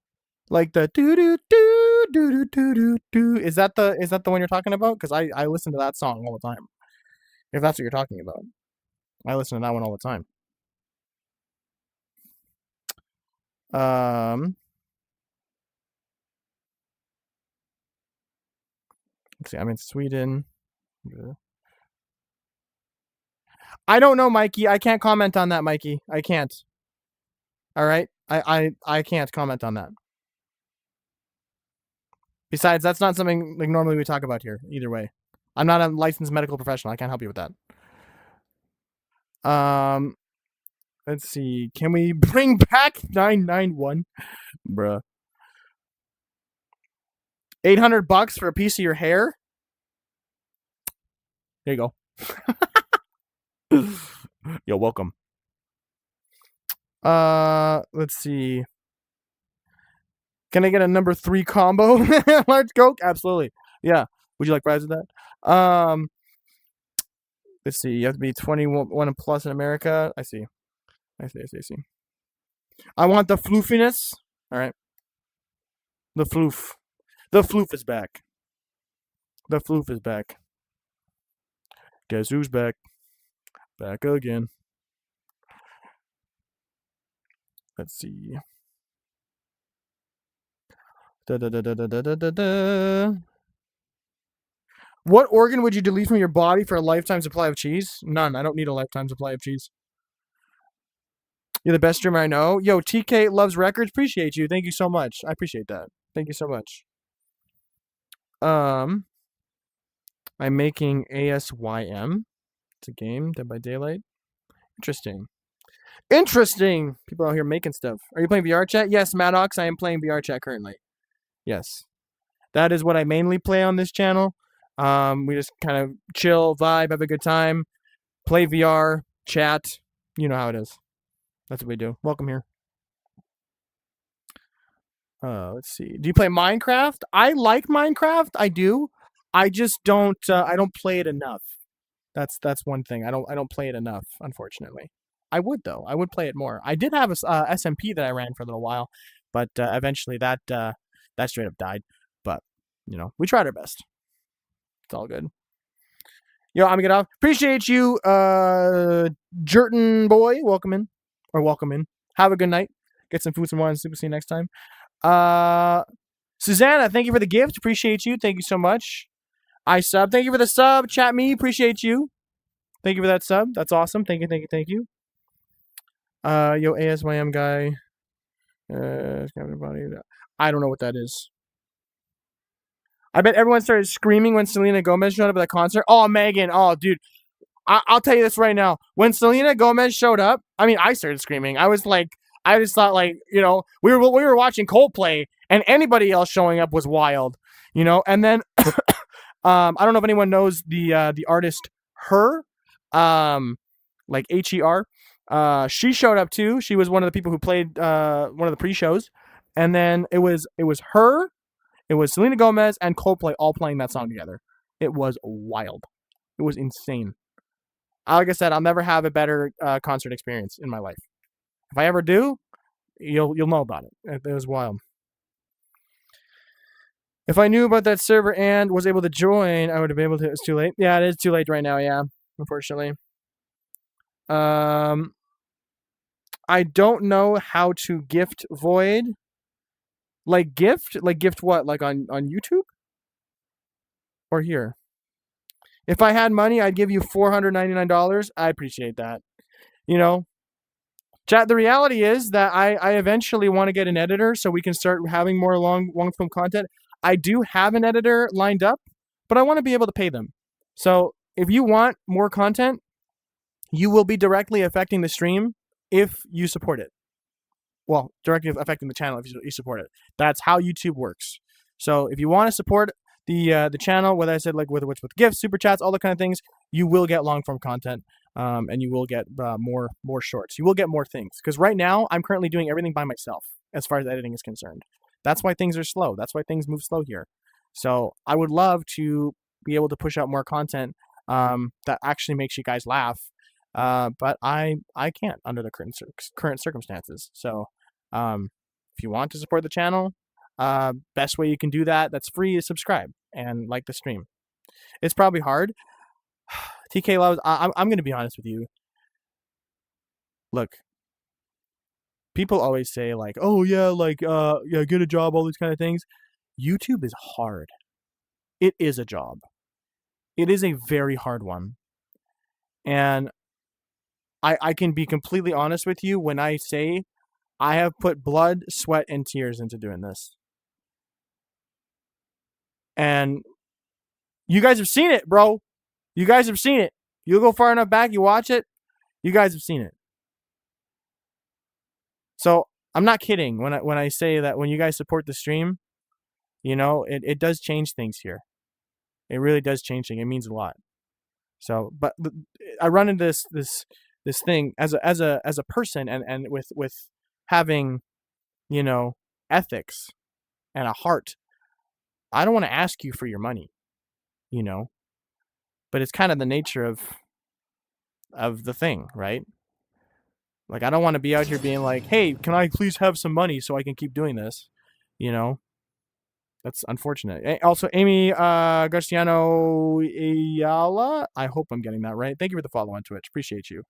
Speaker 1: Like the do do do do do do do. Is that the one you're talking about? Because I listen to that song all the time. If that's what you're talking about, I listen to that one all the time. Let's see. I'm in Sweden. I don't know, Mikey. I can't comment on that, Mikey. I can't. All right. I can't comment on that. Besides, that's not something like normally we talk about here. Either way, I'm not a licensed medical professional. I can't help you with that. Let's see. Can we bring back 991, bruh? $800 for a piece of your hair. There you go. You're welcome. Let's see. Can I get a number 3 combo? Large Coke? Absolutely. Yeah. Would you like fries with that? Let's see. You have to be 21 and plus in America. I see. I want the floofiness. All right. The floof. The floof is back. The floof is back. Guess who's back? Back again. Let's see. What organ would you delete from your body for a lifetime supply of cheese? None. I don't need a lifetime supply of cheese. You're the best streamer I know. Yo, TK Loves Records. Appreciate you. Thank you so much. I appreciate that. Thank you so much. I'm making ASYM. It's a game, Dead by Daylight. Interesting. People out here making stuff. Are you playing VR chat? Yes, Maddox, I am playing VR chat currently. Yes. That is what I mainly play on this channel. We just kind of chill, vibe, have a good time, play VR, chat. You know how it is. That's what we do. Welcome here. Let's see. Do you play Minecraft? I like Minecraft. I do. I just don't. I don't play it enough. That's one thing. I don't play it enough, unfortunately. I would though. I would play it more. I did have a SMP that I ran for a little while, but eventually that straight up died. But we tried our best. It's all good. Yo, I'm gonna get off. Appreciate you, Jerton boy. Welcome in. Have a good night. Get some food, some wine, and super. See you next time. Susanna, thank you for the gift. Appreciate you. Thank you so much. I sub. Thank you for the sub. Chat me. Appreciate you. Thank you for that sub. That's awesome. Thank you. Yo, ASYM guy. I don't know what that is. I bet everyone started screaming when Selena Gomez showed up at the concert. Oh, Megan. Oh, dude. I'll tell you this right now. When Selena Gomez showed up, I mean, I started screaming. I was like, I just thought like, we were watching Coldplay and anybody else showing up was wild, and then I don't know if anyone knows the artist Her, like HER. She showed up too. She was one of the people who played one of the pre-shows, and then it was Her, it was Selena Gomez and Coldplay all playing that song together. It was wild. It was insane. Like I said, I'll never have a better concert experience in my life. If I ever do, you'll know about it. It was wild. If I knew about that server and was able to join, I would have been able to. It's too late. Yeah, it is too late right now. Yeah, unfortunately. I don't know how to gift Void. Like gift what? Like on YouTube? Or here? If I had money, I'd give you $499. I appreciate that. You know, chat. The reality is that I eventually want to get an editor so we can start having more long form content. I do have an editor lined up, but I want to be able to pay them. So if you want more content, you will be directly affecting the stream if you support it. Well, directly affecting the channel if you support it. That's how YouTube works. So if you want to support the channel, whether I said like with gifts, super chats, all the kind of things, you will get long form content, and you will get more shorts. You will get more things because right now I'm currently doing everything by myself as far as editing is concerned. That's why things are slow. That's why things move slow here. So I would love to be able to push out more content that actually makes you guys laugh. But I can't under the current circumstances. So if you want to support the channel, best way you can do that's free, is subscribe and like the stream. It's probably hard. TK Loves, I'm going to be honest with you. Look, people always say like, oh yeah, like yeah, get a job, all these kind of things. YouTube is hard. It is a job. It is a very hard one. And I can be completely honest with you when I say I have put blood, sweat, and tears into doing this. And you guys have seen it, bro. You guys have seen it. You go far enough back, you watch it, you guys have seen it. So I'm not kidding when I say that when you guys support the stream, you know, it does change things here. It really does change things. It means a lot. So, but I run into this thing as a person and with having, you know, ethics and a heart. I don't want to ask you for your money, you know, but it's kind of the nature of the thing, right? Like, I don't want to be out here being like, hey, can I please have some money so I can keep doing this? You know, that's unfortunate. Also, Amy Garciano Ayala, I hope I'm getting that right. Thank you for the follow on Twitch. Appreciate you.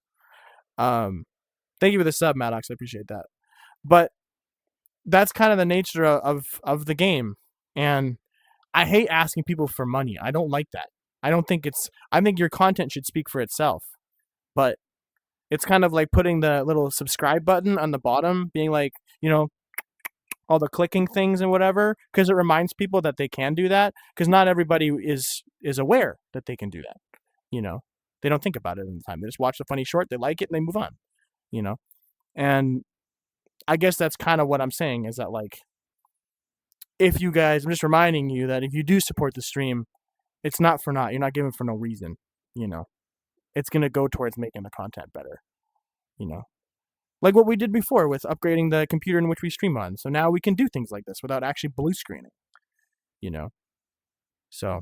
Speaker 1: Thank you for the sub, Maddox. I appreciate that. But that's kind of the nature of the game. And I hate asking people for money. I don't like that. I think your content should speak for itself. But it's kind of like putting the little subscribe button on the bottom, being like, you know, all the clicking things and whatever, because it reminds people that they can do that, because not everybody is aware that they can do that. You know, they don't think about it in the time. They just watch the funny short, they like it, and they move on. You know, and I guess that's kind of what I'm saying is that, like, if you guys, I'm just reminding you that if you do support the stream, it's not for naught. You're not giving for no reason. You know, it's gonna go towards making the content better. You know, like what we did before with upgrading the computer in which we stream on. So now we can do things like this without actually blue screening. You know, so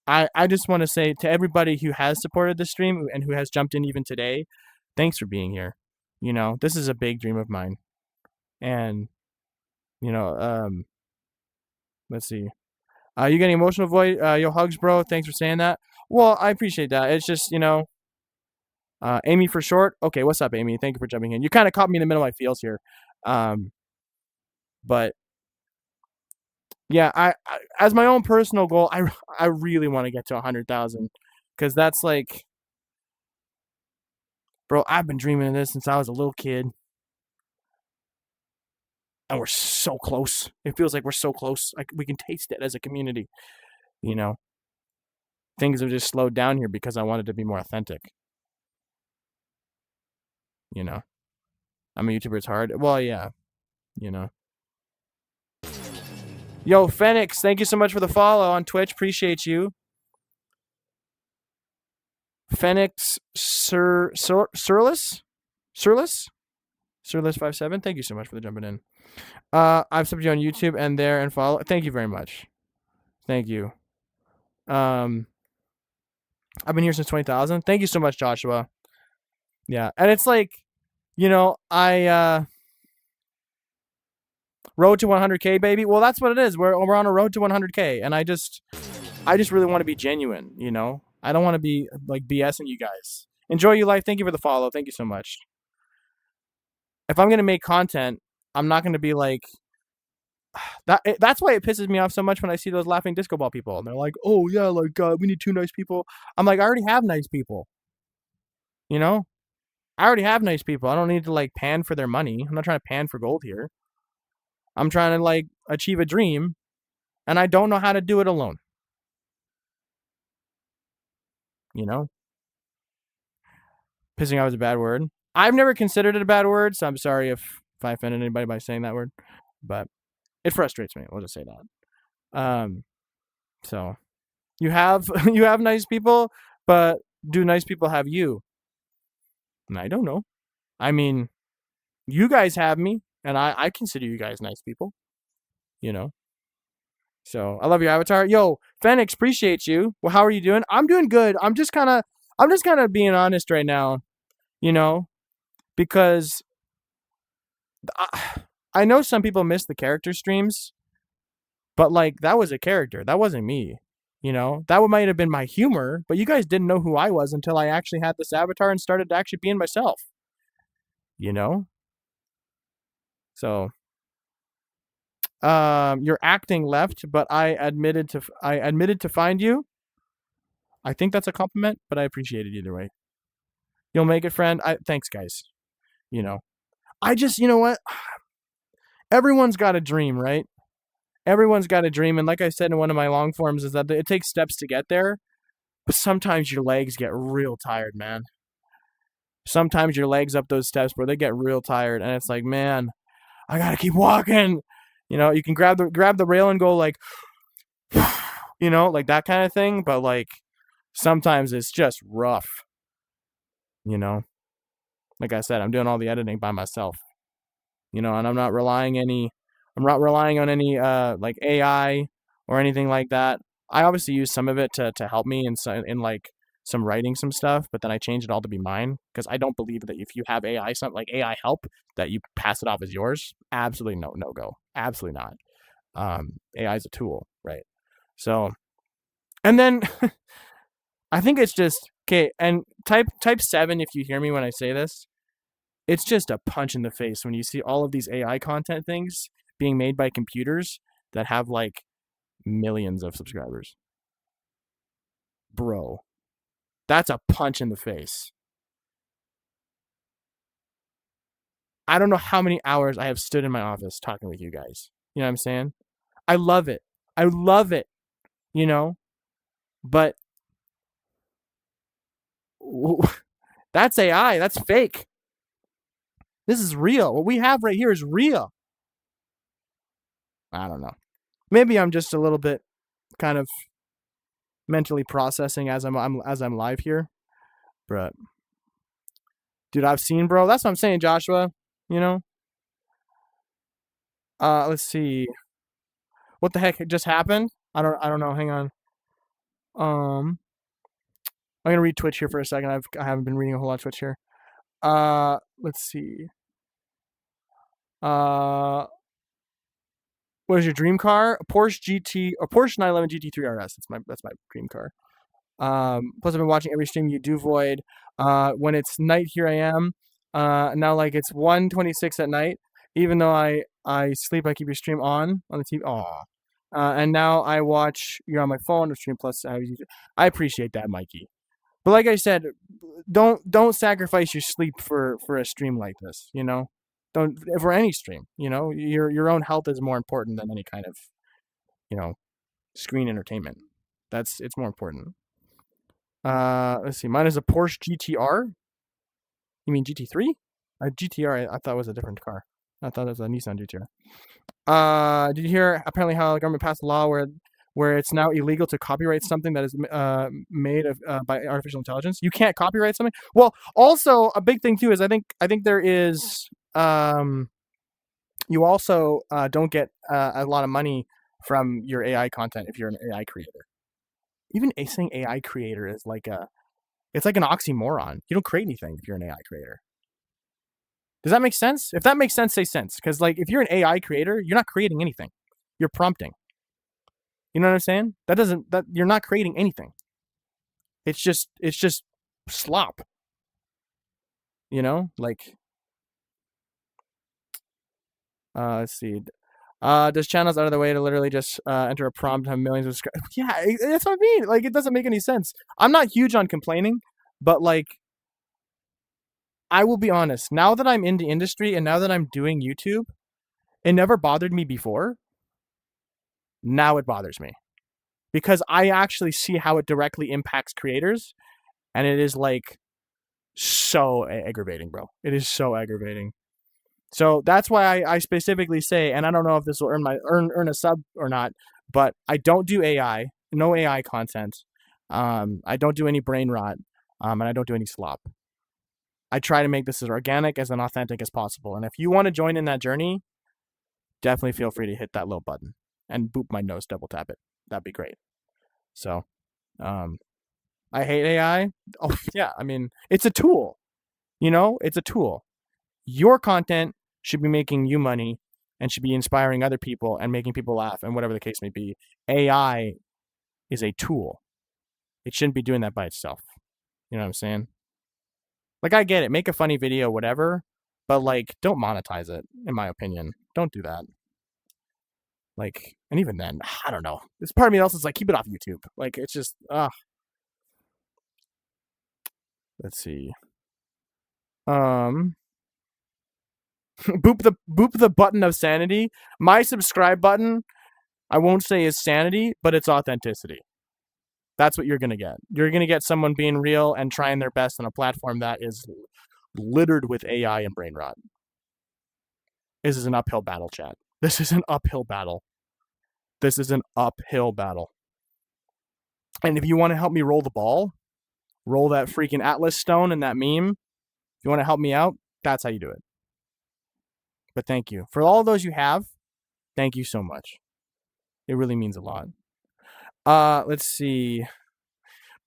Speaker 1: I just want to say to everybody who has supported the stream and who has jumped in even today, thanks for being here. You know, this is a big dream of mine. And, you know, let's see. You getting emotional, Void? Yo, hugs, bro. Thanks for saying that. Well, I appreciate that. It's just, you know, Amy for short. Okay, what's up, Amy? Thank you for jumping in. You kind of caught me in the middle of my feels here. But yeah, I as my own personal goal, I really want to get to 100,000, because that's like, bro, I've been dreaming of this since I was a little kid. And we're so close. It feels like we're so close. Like we can taste it as a community. You know, things have just slowed down here because I wanted to be more authentic. You know, I'm a YouTuber. It's hard. Well, yeah. You know. Yo, Phoenix, thank you so much for the follow on Twitch. Appreciate you. Phoenix Surlis 57. Thank you so much for the jumping in. I've subbed you on YouTube and there and follow. Thank you very much. Thank you. I've been here since 20,000. Thank you so much, Joshua. Yeah, and it's like, you know, I road to 100K, baby. Well, that's what it is. We're on a road to 100K, and I just really want to be genuine. You know, I don't want to be like BSing you guys. Enjoy your life. Thank you for the follow. Thank you so much. If I'm gonna make content, I'm not gonna be like, that's why it pisses me off so much when I see those laughing disco ball people and they're like, oh yeah, like we need 2 nice people. I'm like, I already have nice people. You know, I already have nice people. I don't need to like pan for their money. I'm not trying to pan for gold here. I'm trying to like achieve a dream, and I don't know how to do it alone. You know, pissing off is a bad word. I've never considered it a bad word, so I'm sorry if I offended anybody by saying that word, but it frustrates me. We'll just say that. So you have you have nice people, but do nice people have you? And I don't know. I mean, you guys have me, and I consider you guys nice people. You know. So I love your avatar. Yo, Phoenix, appreciate you. Well, how are you doing? I'm doing good. I'm just kind of being honest right now, you know, because I know some people miss the character streams, but like that was a character. That wasn't me. You know, that might have been my humor, but you guys didn't know who I was until I actually had this avatar and started actually being myself. You know? So your acting left, but I admitted to find you. I think that's a compliment, but I appreciate it either way. You'll make it, friend. Thanks, guys. You know, you know what? Everyone's got a dream, right? Everyone's got a dream, and like I said in one of my long forms, is that it takes steps to get there, but sometimes your legs get real tired, man. Sometimes your legs up those steps, bro, they get real tired, and it's like, man, I gotta keep walking. You know, you can grab the rail and go like, you know, like that kind of thing, but like sometimes it's just rough. You know, like I said, I'm doing all the editing by myself. You know, and I'm not relying on any like AI or anything like that. I obviously use some of it to help me in like some writing some stuff, but then I change it all to be mine because I don't believe that if you have AI something like AI help that you pass it off as yours. Absolutely no go. Absolutely not. AI is a tool, right? So, and then I think it's just okay. And type 7 if you hear me when I say this. It's just a punch in the face when you see all of these AI content things being made by computers that have like millions of subscribers. Bro, that's a punch in the face. I don't know how many hours I have stood in my office talking with you guys. You know what I'm saying? I love it. I love it, you know? But that's AI. That's fake. This is real. What we have right here is real. I don't know. Maybe I'm just a little bit kind of mentally processing as I'm live here. But dude, I've seen, bro. That's what I'm saying, Joshua. You know? Let's see. What the heck just happened? I don't know. Hang on. I'm gonna read Twitch here for a second. I haven't been reading a whole lot of Twitch here. Let's see. What is your dream car? A Porsche 911 GT3 RS. That's my dream car. Plus I've been watching every stream you do, Void. When it's night, here I am. Now like it's 1:26 at night. Even though I sleep, I keep your stream on the TV. Aw. And now I watch you're on my phone. Stream plus I appreciate that, Mikey. But like I said, don't sacrifice your sleep for a stream like this. You know, don't for any stream. You know, your own health is more important than any kind of, you know, screen entertainment. It's more important. Let's see. Mine is a Porsche GTR. You mean GT3? GTR I thought was a different car. I thought it was a Nissan GTR. Did you hear apparently how the government passed a law where it's now illegal to copyright something that is made by artificial intelligence? You can't copyright something. Well, also a big thing too is I think there is you also don't get a lot of money from your AI content if you're an AI creator. Even saying AI creator is like it's like an oxymoron. You don't create anything if you're an AI creator. Does that make sense? If that makes sense, say sense. Because like if you're an AI creator, you're not creating anything. You're prompting. You know what I'm saying? That you're not creating anything. It's just slop. You know, like let's see. There's channels out of the way to literally just enter a prompt and have millions of subscribers. Yeah, that's what I mean. Like, it doesn't make any sense. I'm not huge on complaining, but like, I will be honest. Now that I'm in the industry and now that I'm doing YouTube, it never bothered me before. Now it bothers me because I actually see how it directly impacts creators, and it is like so aggravating, bro. It is so aggravating. So that's why I specifically say, and I don't know if this will earn a sub or not, but I don't do AI, no AI content. I don't do any brain rot, and I don't do any slop. I try to make this as organic as and authentic as possible. And if you want to join in that journey, definitely feel free to hit that little button and boop my nose, double tap it. That'd be great. So, I hate AI. Oh yeah, I mean, it's a tool. You know, it's a tool. Your content should be making you money and should be inspiring other people and making people laugh and whatever the case may be. AI is a tool. It shouldn't be doing that by itself. You know what I'm saying? Like, I get it. Make a funny video, whatever, but like, don't monetize it, in my opinion. Don't do that. Like, and even then, I don't know. This part of me else is like, keep it off YouTube. Like, it's just, let's see. Boop the button of sanity. My subscribe button, I won't say is sanity, but it's authenticity. That's what you're gonna get. You're gonna get someone being real and trying their best on a platform that is littered with AI and brain rot. This is an uphill battle, chat. This is an uphill battle. This is an uphill battle. And if you want to help me roll the ball, roll that freaking Atlas stone and that meme, if you want to help me out, that's how you do it. But thank you. For all those you have, thank you so much. It really means a lot. Let's see.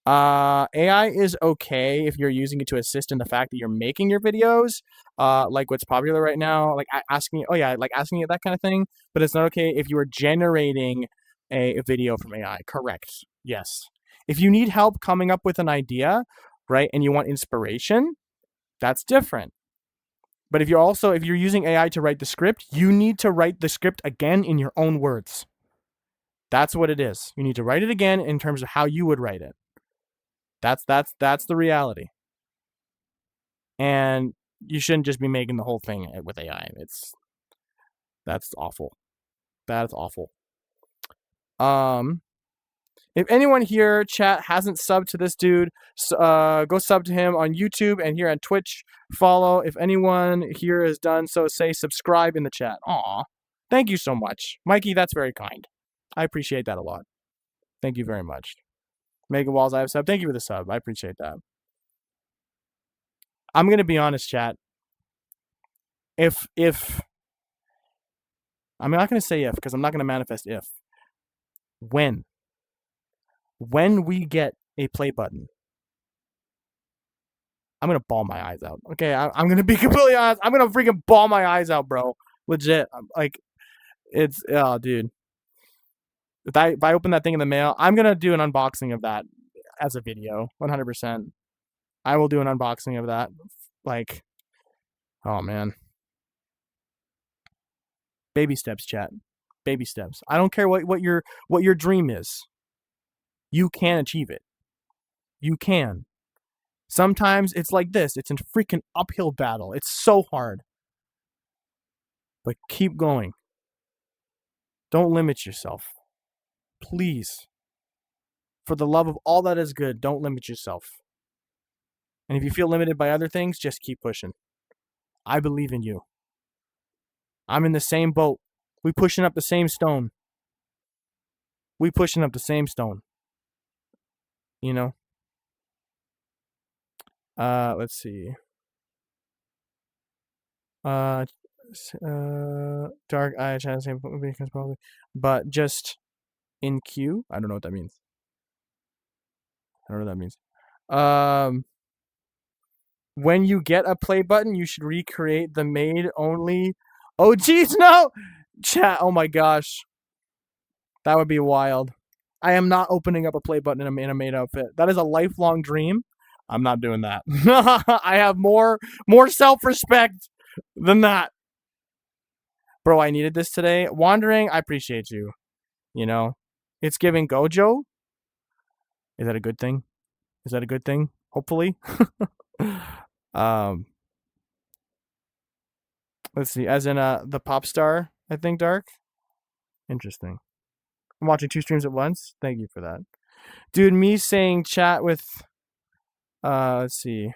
Speaker 1: AI is okay if you're using it to assist in the fact that you're making your videos, like what's popular right now, like asking it that kind of thing. But it's not okay if you are generating a video from AI. Correct. Yes. If you need help coming up with an idea, right, and you want inspiration, that's different. But if you're using AI to write the script, you need to write the script again in your own words. That's what it is. You need to write it again in terms of how you would write it. That's the reality. And you shouldn't just be making the whole thing with AI. That's awful. That's awful. If anyone here, chat, hasn't subbed to this dude, go sub to him on YouTube and here on Twitch. Follow. If anyone here has done so, say subscribe in the chat. Aw. Thank you so much. Mikey, that's very kind. I appreciate that a lot. Thank you very much. Mega Walls, I have sub. Thank you for the sub. I appreciate that. I'm going to be honest, chat. If I'm not going to say if, because I'm not going to manifest if. When we get a play button, I'm going to bawl my eyes out. Okay, I'm going to be completely honest. I'm going to freaking bawl my eyes out, bro. Legit. Like, it's, oh, dude. If I open that thing in the mail, I'm going to do an unboxing of that as a video. 100%. I will do an unboxing of that. Like, oh, man. Baby steps, chat. Baby steps. I don't care what your dream is. You can achieve it. You can. Sometimes it's like this. It's a freaking uphill battle. It's so hard. But keep going. Don't limit yourself. Please. For the love of all that is good, don't limit yourself. And if you feel limited by other things, just keep pushing. I believe in you. I'm in the same boat. We pushing up the same stone. We pushing up the same stone. You know? Let's see. Dark eye channel same because probably, but just in queue. I don't know what that means. When you get a play button, you should recreate the made only. Oh geez, no! Chat, oh my gosh. That would be wild. I am not opening up a play button in a maid outfit. That is a lifelong dream. I'm not doing that. I have more self-respect than that. Bro, I needed this today. Wandering, I appreciate you. You know, it's giving Gojo. Is that a good thing? Is that a good thing? Hopefully. um, let's see. As in the pop star, I think, Dark. Interesting. I'm watching 2 streams at once. Thank you for that. Dude, me saying chat with let's see.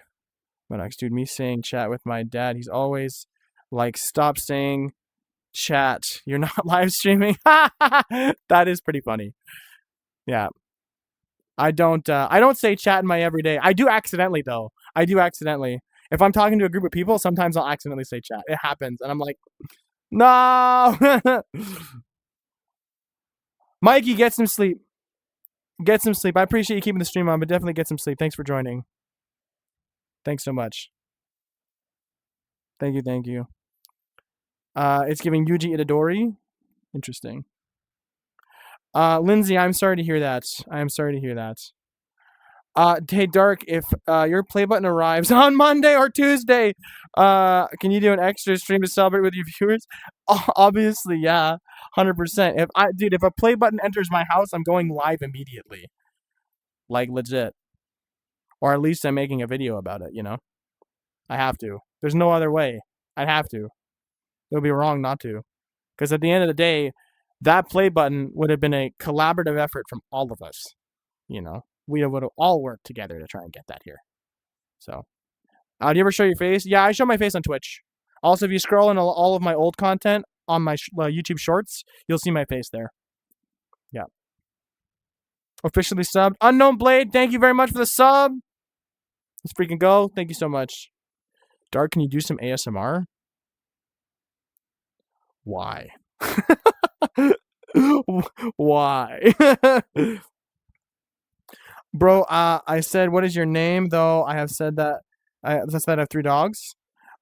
Speaker 1: My next dude, me saying chat with my dad. He's always like, stop saying chat. You're not live streaming. That is pretty funny. Yeah. I don't say chat in my everyday. I do accidentally though. I do accidentally. If I'm talking to a group of people, sometimes I'll accidentally say chat. It happens, and I'm like, no. Mikey, get some sleep. Get some sleep. I appreciate you keeping the stream on, but definitely get some sleep. Thanks for joining. Thanks so much. Thank you, thank you. It's giving Yuji Itadori. Interesting. Lindsay, I'm sorry to hear that. I am sorry to hear that. Hey, Dark, if your play button arrives on Monday or Tuesday, can you do an extra stream to celebrate with your viewers? Obviously, yeah, 100%. If a play button enters my house, I'm going live immediately, like legit, or at least I'm making a video about it. You know, I have to. There's no other way. I'd have to. It would be wrong not to, because at the end of the day, that play button would have been a collaborative effort from all of us. You know, we would have all worked together to try and get that here. So, do you ever show your face? Yeah, I show my face on Twitch. Also, if you scroll in all of my old content on my YouTube Shorts, you'll see my face there. Yeah. Officially subbed. Unknown Blade, thank you very much for the sub. Let's freaking go. Thank you so much. Dark, can you do some ASMR? Why? Why? Bro, I said, what is your name? Though I have said that I have 3 dogs.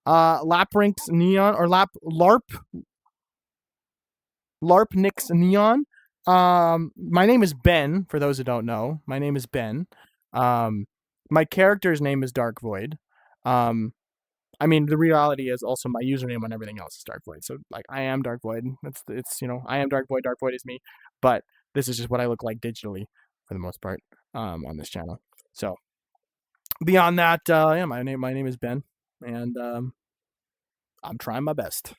Speaker 1: Laprinx Neon or Larpnix Neon. My name is Ben. For those who don't know, my name is Ben. My character's name is Dark Void. I mean, the reality is also my username on everything else is Dark Void. So like, I am Dark Void. It's I am Dark Void. Dark Void is me. But this is just what I look like digitally, for the most part, on this channel. So beyond that, yeah, my name is Ben, and I'm trying my best.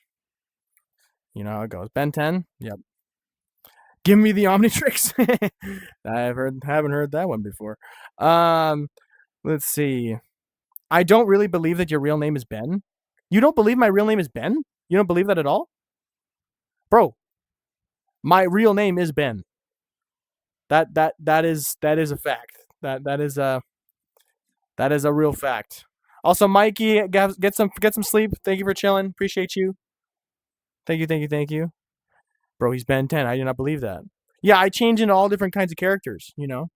Speaker 1: You know how it goes. Ben 10. Yep. Give me the Omnitrix. Haven't heard that one before. Let's see. I don't really believe that your real name is Ben. You don't believe my real name is Ben? You don't believe that at all? Bro, my real name is Ben. That is a fact. That is a real fact. Also, Mikey, get some sleep. Thank you for chilling. Appreciate you. Thank you. Bro, he's Ben 10. I did not believe that. Yeah, I change into all different kinds of characters, you know.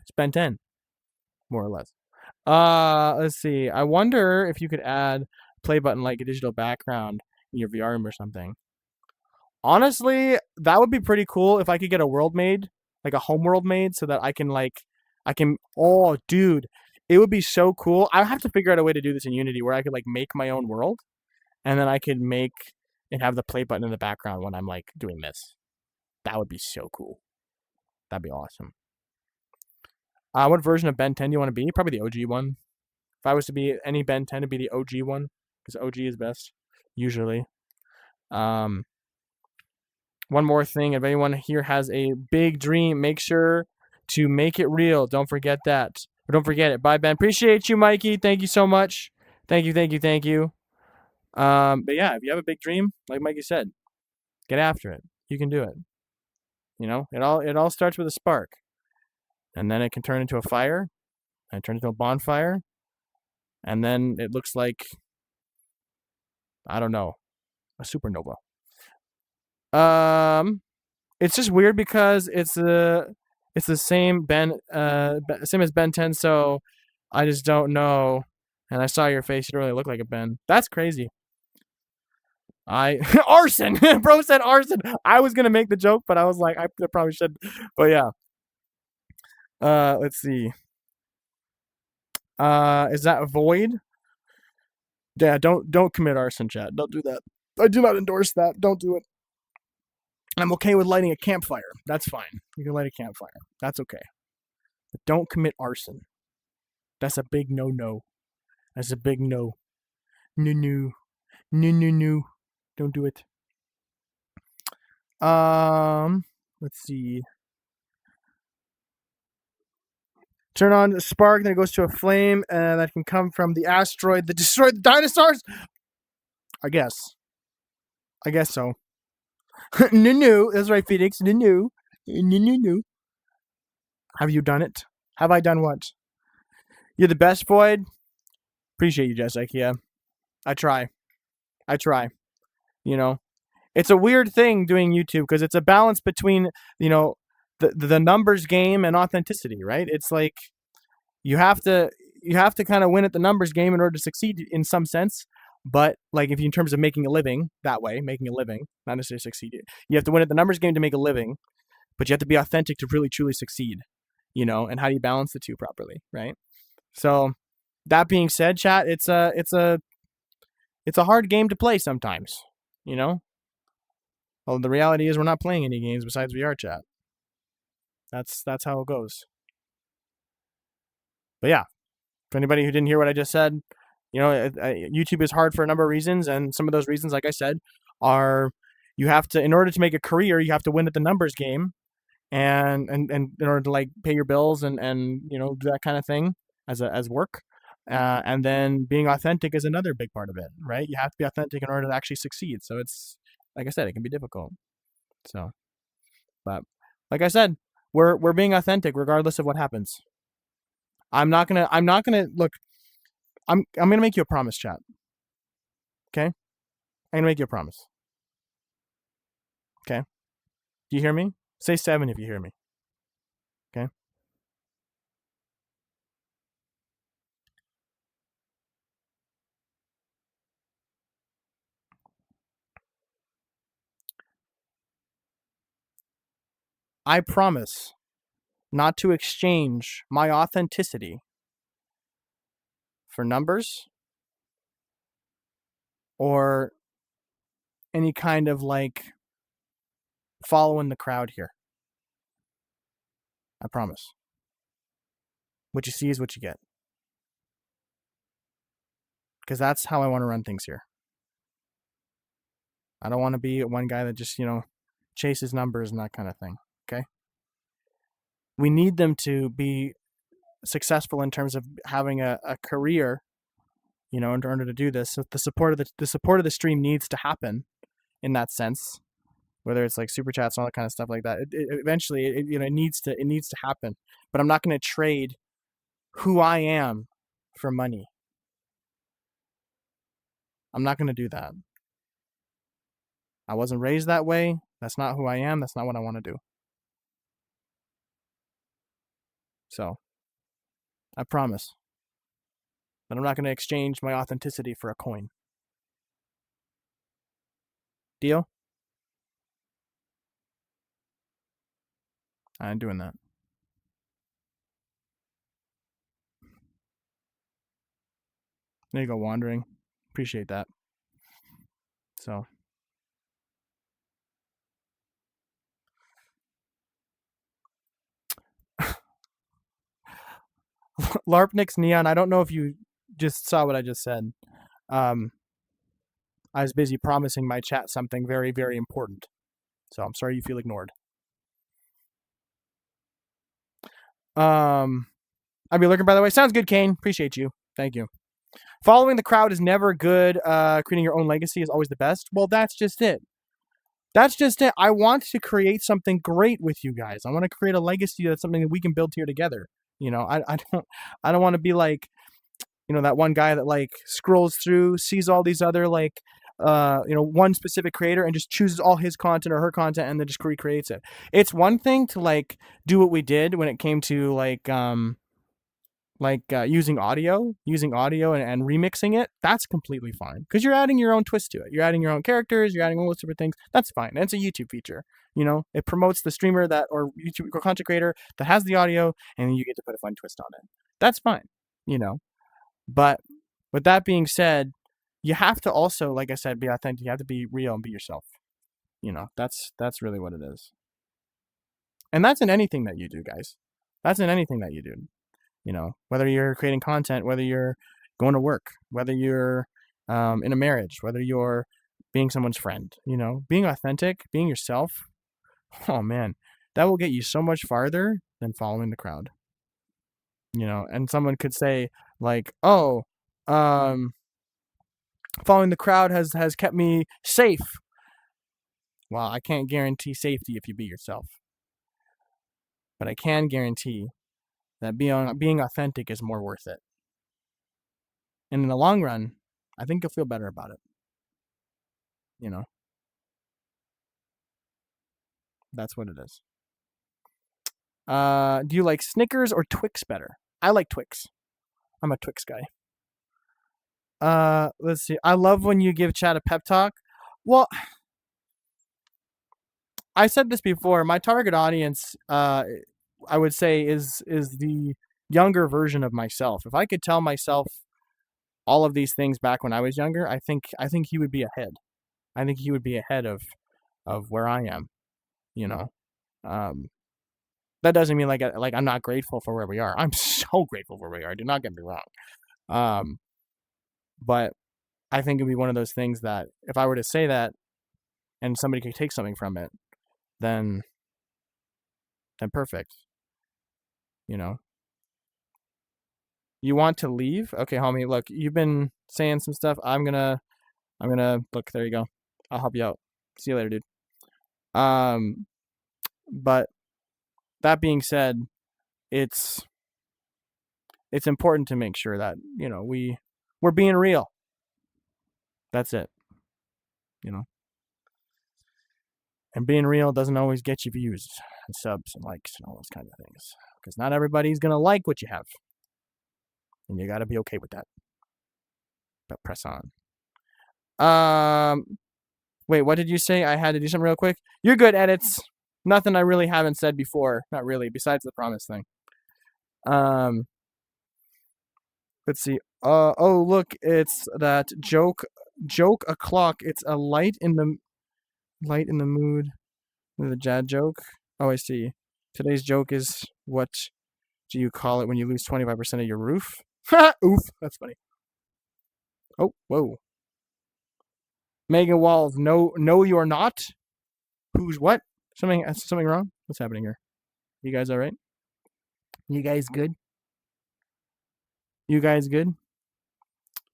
Speaker 1: It's Ben 10, more or less. Let's see. I wonder if you could add play button like a digital background in your VR room or something. Honestly, that would be pretty cool if I could get a world made, like a home world made, so that I can oh, dude, it would be so cool. I have to figure out a way to do this in Unity where I could like make my own world, and then I could make and have the play button in the background when I'm like doing this. That would be so cool. That'd be awesome. What version of Ben 10 do you want to be? Probably the OG one. If I was to be any Ben 10, it'd be the OG one, because OG is best, usually. One more thing, if anyone here has a big dream, make sure to make it real. Don't forget that. Or don't forget it. Bye, Ben. Appreciate you, Mikey. Thank you so much. Thank you. But yeah, if you have a big dream, like Mikey said, get after it. You can do it. You know, it all starts with a spark. And then it can turn into a fire, and it turns into a bonfire, and then it looks like, I don't know, a supernova. It's just weird because it's the same same as Ben 10, so I just don't know. And I saw your face; you don't really look like a Ben. That's crazy. Arson, bro said arson. I was gonna make the joke, but I was like, I probably should. But yeah. Let's see. Is that Void? Yeah, don't commit arson, chat. Don't do that. I do not endorse that. Don't do it. I'm okay with lighting a campfire. That's fine. You can light a campfire. That's okay. But don't commit arson. That's a big no-no. That's a big no. No. Don't do it. Let's see. Turn on a spark, then it goes to a flame, and that can come from the asteroid that destroyed the dinosaurs. I guess so. No. That's right, Phoenix. No. Have you done it? Have I done what? You're the best, Void. Appreciate you, Jessica. Yeah, I try. You know, it's a weird thing doing YouTube because it's a balance between the numbers game and authenticity, right? It's like you have to kind of win at the numbers game in order to succeed in some sense. But like if you in terms of making a living that way, making a living, not necessarily succeed, you have to win at the numbers game to make a living, but you have to be authentic to really truly succeed. And how do you balance the two properly, right? So that being said, chat, it's a hard game to play sometimes, Well, the reality is we're not playing any games besides VR chat. That's how it goes. But yeah, for anybody who didn't hear what I just said, YouTube is hard for a number of reasons, and some of those reasons, like I said, are you have to, in order to make a career, you have to win at the numbers game, and in order to like pay your bills and do that kind of thing as work. And then being authentic is another big part of it, right? You have to be authentic in order to actually succeed. So it's, like I said, it can be difficult. So, but like I said, we're being authentic regardless of what happens. I'm not gonna look. I'm gonna make you a promise, chat. Okay, I'm gonna make you a promise. Okay, do you hear me? Say 7 if you hear me. Okay. I promise not to exchange my authenticity for numbers or any kind of like following the crowd here. I promise. What you see is what you get. Because that's how I want to run things here. I don't want to be one guy that just, chases numbers and that kind of thing. Okay? We need them to be successful in terms of having a career, in order to do this. So the support of the stream needs to happen in that sense. Whether it's like super chats and all that kind of stuff like that, eventually it needs to happen. But I'm not going to trade who I am for money. I'm not going to do that. I wasn't raised that way. That's not who I am. That's not what I want to do. So, I promise that I'm not going to exchange my authenticity for a coin. Deal? I ain't doing that. There you go, wandering. Appreciate that. So. LARPNix Neon, I don't know if you just saw what I just said. I was busy promising my chat something very, very important. So I'm sorry you feel ignored. I'll be looking, by the way. Sounds good, Kane. Appreciate you. Thank you. Following the crowd is never good. Creating your own legacy is always the best. Well, that's just it. I want to create something great with you guys. I want to create a legacy that's something that we can build here together. I don't want to be like, that one guy that like scrolls through, sees all these other like, one specific creator and just chooses all his content or her content and then just recreates it. It's one thing to like do what we did when it came to like using audio and remixing it. That's completely fine because you're adding your own twist to it. You're adding your own characters. You're adding all those different things. That's fine. It's a YouTube feature. It promotes the streamer or YouTube content creator that has the audio, and you get to put a fun twist on it. That's fine. But with that being said, you have to also, like I said, be authentic. You have to be real and be yourself. That's really what it is. And that's in anything that you do, guys. That's in anything that you do. Whether you're creating content, whether you're going to work, whether you're in a marriage, whether you're being someone's friend, being authentic, being yourself. Oh man, that will get you so much farther than following the crowd. And someone could say like, oh, following the crowd has kept me safe. Well, I can't guarantee safety if you be yourself. But I can guarantee that being authentic is more worth it. And in the long run, I think you'll feel better about it. That's what it is. Do you like Snickers or Twix better? I like Twix. I'm a Twix guy. Let's see. I love when you give Chad a pep talk. Well, I said this before. My target audience, I would say, is the younger version of myself. If I could tell myself all of these things back when I was younger, I think he would be ahead. I think he would be ahead of where I am. That doesn't mean like I'm not grateful for where we are. I'm so grateful for where we are. Do not get me wrong. But I think it'd be one of those things that if I were to say that and somebody could take something from it, then perfect. You want to leave? Okay, homie, look, you've been saying some stuff. I'm gonna look, there you go. I'll help you out. See you later, dude. But that being said, it's important to make sure that, we're being real. That's it. And being real doesn't always get you views and subs and likes and all those kinds of things. Because not everybody's going to like what you have. And you got to be okay with that. But press on. Wait, what did you say? I had to do something real quick. You're good, edits. Nothing I really haven't said before. Not really, besides the promise thing. Let's see. Oh, look, it's that joke o'clock. It's a light in the mood with a Jad joke. Oh, I see. Today's joke is, what do you call it when you lose 25% of your roof? Oof, that's funny. Oh, whoa. Megan Walls, no, you're not. Who's what? Something wrong? What's happening here? You guys all right? You guys good? You guys good?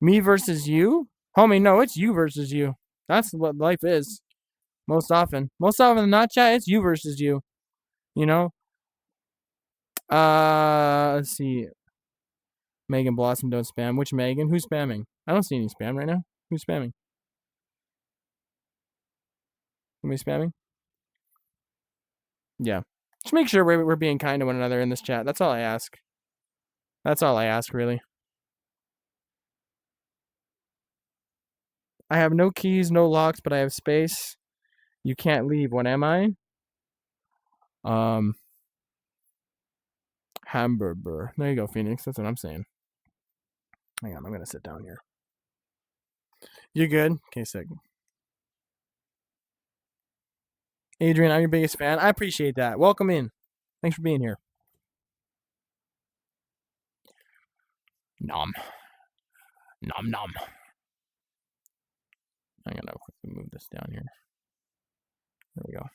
Speaker 1: Me versus you? Homie, no, it's you versus you. That's what life is. Most often than not, chat, it's you versus you. Let's see. Megan Blossom, don't spam. Which Megan? Who's spamming? I don't see any spam right now. Who's spamming? Somebody spamming? Yeah. Just make sure we're being kind to one another in this chat. That's all I ask. That's all I ask, really. I have no keys, no locks, but I have space. You can't leave. What am I? Hamburger. There you go, Phoenix. That's what I'm saying. Hang on, I'm gonna sit down here. You good? Okay, sick. Adrian, I'm your biggest fan. I appreciate that. Welcome in. Thanks for being here. Nom. Nom nom. I'm gonna quickly move this down here. There we go.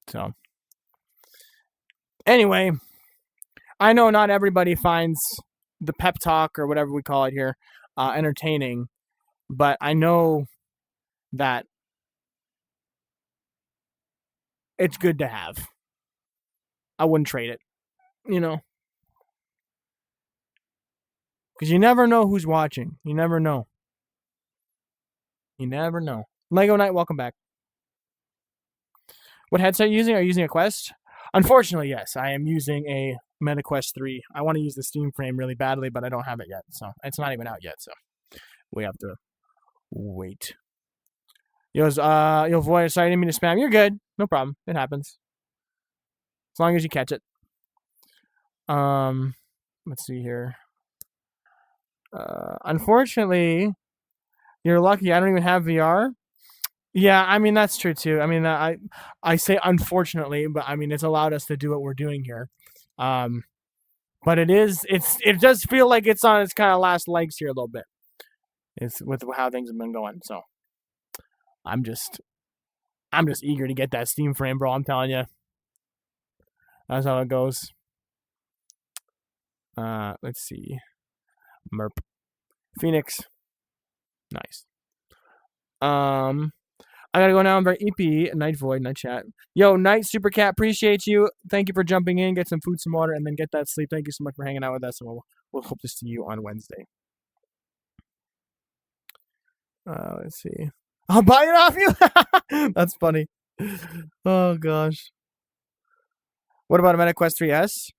Speaker 1: So, anyway, I know not everybody finds the pep talk or whatever we call it here entertaining, but I know that it's good to have. I wouldn't trade it, because you never know who's watching. You never know. Lego Knight, welcome back. What headset are you using? Are you using a Quest? Unfortunately, yes. I am using a Meta Quest 3. I want to use the Steam Frame really badly, but I don't have it yet. So it's not even out yet. So we have to wait. Your voice, sorry, I didn't mean to spam. You're good. No problem. It happens. As long as you catch it. Let's see here. Unfortunately, you're lucky. I don't even have VR. Yeah, I mean that's true too. I mean, I say unfortunately, but I mean it's allowed us to do what we're doing here. Um, but it does feel like it's on its kind of last legs here a little bit. It's with how things have been going. So I'm just eager to get that Steam frame, bro. I'm telling you, that's how it goes. Let's see, Merp, Phoenix, nice. I gotta go now. I'm very EP. Night Void, Night Chat. Yo, Night Super Cat, appreciate you. Thank you for jumping in. Get some food, some water, and then get that sleep. Thank you so much for hanging out with us, and we'll hope to see you on Wednesday. Let's see. I'll buy it off you. That's funny. Oh gosh. What about a MetaQuest 3S?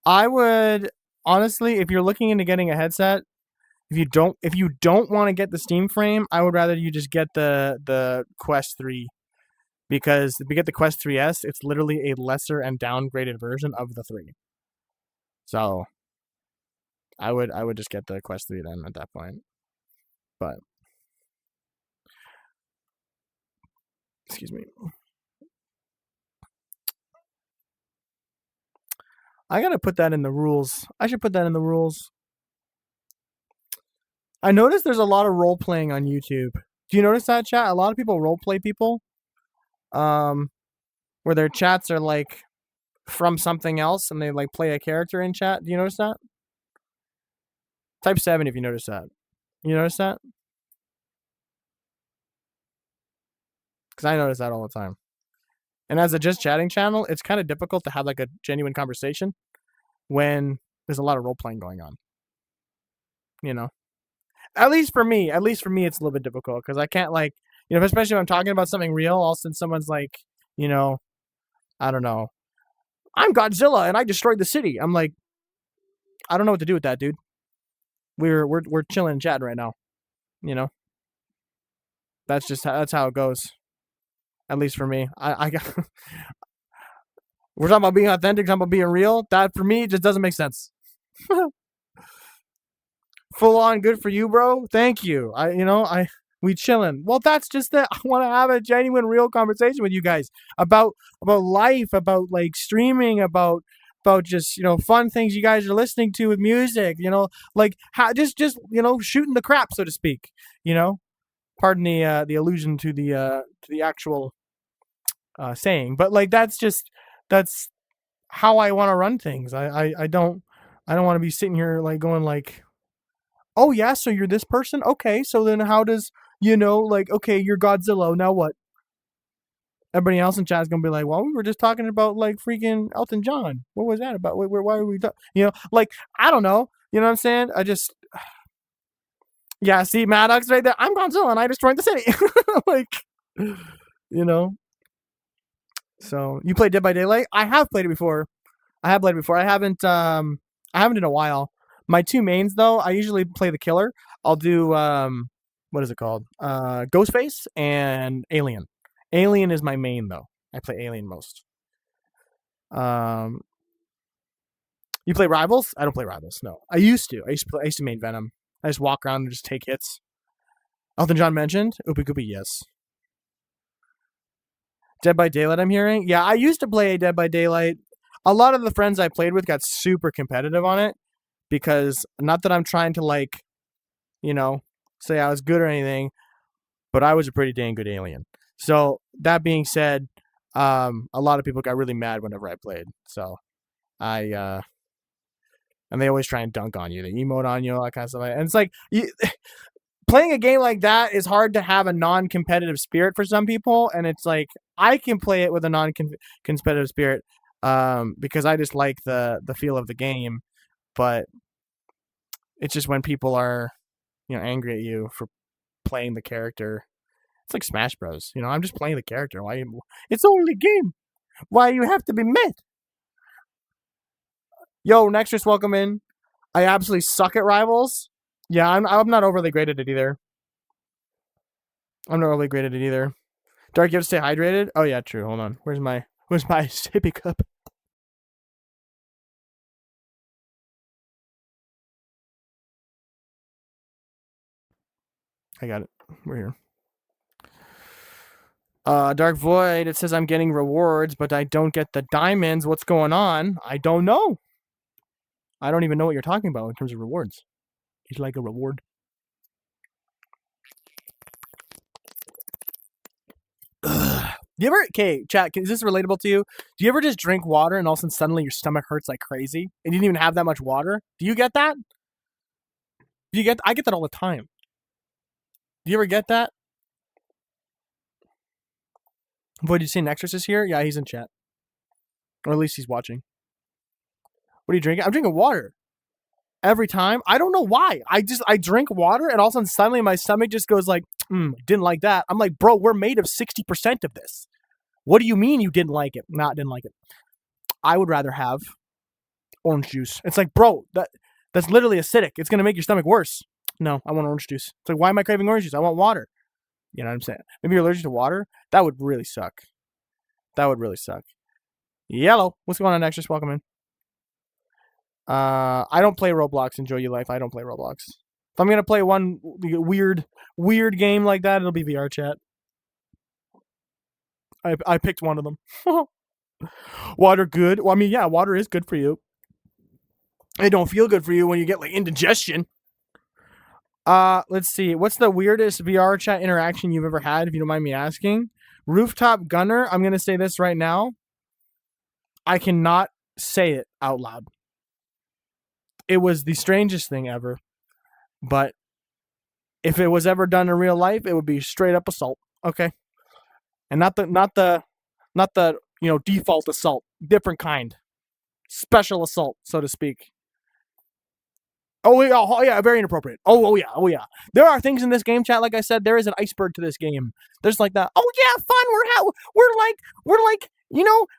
Speaker 1: I would honestly, if you're looking into getting a headset, if you don't want to get the Steam frame, I would rather you just get the Quest 3. Because if you get the Quest 3S, it's literally a lesser and downgraded version of the 3. So I would just get the Quest 3 then at that point. But excuse me. I gotta put that in the rules. I should put that in the rules. I noticed there's a lot of role playing on YouTube. Do you notice that, chat? A lot of people role play people. Where their chats are like from something else and they like play a character in chat. Do you notice that? Type 7 if you notice that. You notice that? Because I notice that all the time. And as a just chatting channel, it's kind of difficult to have like a genuine conversation when there's a lot of role playing going on. You know, at least for me, it's a little bit difficult because I can't like, you know, especially when I'm talking about something real. All of a sudden, someone's like, you know, I don't know, I'm Godzilla and I destroyed the city. I'm like, I don't know what to do with that, dude. We're chilling and chatting right now. You know, that's how it goes. At least for me, I got. We're talking about being authentic, talking about being real. That for me just doesn't make sense. Full on good for you, bro. Thank you. We chilling. Well, that's just that. I want to have a genuine, real conversation with you guys about life, about like streaming, about just fun things you guys are listening to with music. Like how just shooting the crap, so to speak. Pardon the allusion to the actual saying, but like that's how I want to run things. I don't want to be sitting here like going like, oh yeah, so you're this person? Okay, so then how does like, okay, you're Godzilla, now what? Everybody else in chat is gonna be like, well, we were just talking about like freaking Elton John. What was that about? Why were we talking? Like I don't know. You know what I'm saying? I just yeah. See Maddox right there. I'm Godzilla and I destroyed the city. Like So you played Dead by Daylight? I have played it before. I haven't in a while. My two mains though, I usually play the killer. I'll do what is it called? Ghostface and Alien. Alien is my main though. I play Alien most. You play Rivals? I don't play Rivals. No, I used to. I used to main Venom. I just walk around and just take hits. Elton John mentioned Oopie Goopie. Yes. Dead by Daylight. I'm hearing. Yeah, I used to play Dead by Daylight. A lot of the friends I played with got super competitive on it because not that I'm trying to like, say I was good or anything, but I was a pretty dang good alien. So that being said, a lot of people got really mad whenever I played. So and they always try and dunk on you, they emote on you, all that kind of stuff. And it's like playing a game like that is hard to have a non-competitive spirit for some people, and it's like I can play it with a non-competitive spirit because I just like the feel of the game, but it's just when people are angry at you for playing the character. It's like Smash Bros. I'm just playing the character. Why? It's only a game. Why you have to be mad? Yo, Nexus, welcome in. I absolutely suck at Rivals. Yeah, I'm not overly great at it either. Dark, you have to stay hydrated? Oh yeah, true. Hold on. Where's my sippy cup? I got it. We're here. Dark Void, it says I'm getting rewards, but I don't get the diamonds. What's going on? I don't know. I don't even know what you're talking about in terms of rewards. It's like a reward. You ever, okay, chat, is this relatable to you? Do you ever just drink water and all of a sudden suddenly your stomach hurts like crazy and you didn't even have that much water? Do you get that? I get that all the time. Do you ever get that? Boy, did you see an exorcist here? Yeah, he's in chat. Or at least he's watching. What are you drinking? I'm drinking water. Every time. I don't know why. I drink water and all of a sudden suddenly my stomach just goes like, didn't like that. I'm like, bro, we're made of 60% of this. What do you mean you didn't like it? Nah, didn't like it. I would rather have orange juice. It's like, bro, that's literally acidic. It's going to make your stomach worse. No, I want orange juice. It's like, why am I craving orange juice? I want water. You know what I'm saying? Maybe you're allergic to water? That would really suck. That would really suck. Yellow. What's going on, Extras? Welcome in. I don't play Roblox. Enjoy your life. I don't play Roblox. If I'm going to play one weird game like that, it'll be VR chat. I picked one of them. Water good. Well, I mean, yeah, water is good for you. It don't feel good for you when you get like indigestion. Let's see. What's the weirdest VR chat interaction you've ever had, if you don't mind me asking? Rooftop Gunner, I'm going to say this right now. I cannot say it out loud. It was the strangest thing ever. But if it was ever done in real life, it would be straight up assault. Okay? And not the default assault. Different kind. Special assault, so to speak. Oh yeah, very inappropriate. Oh yeah. There are things in this game, chat. Like I said, there is an iceberg to this game. There's like that. Oh yeah, fun. We're like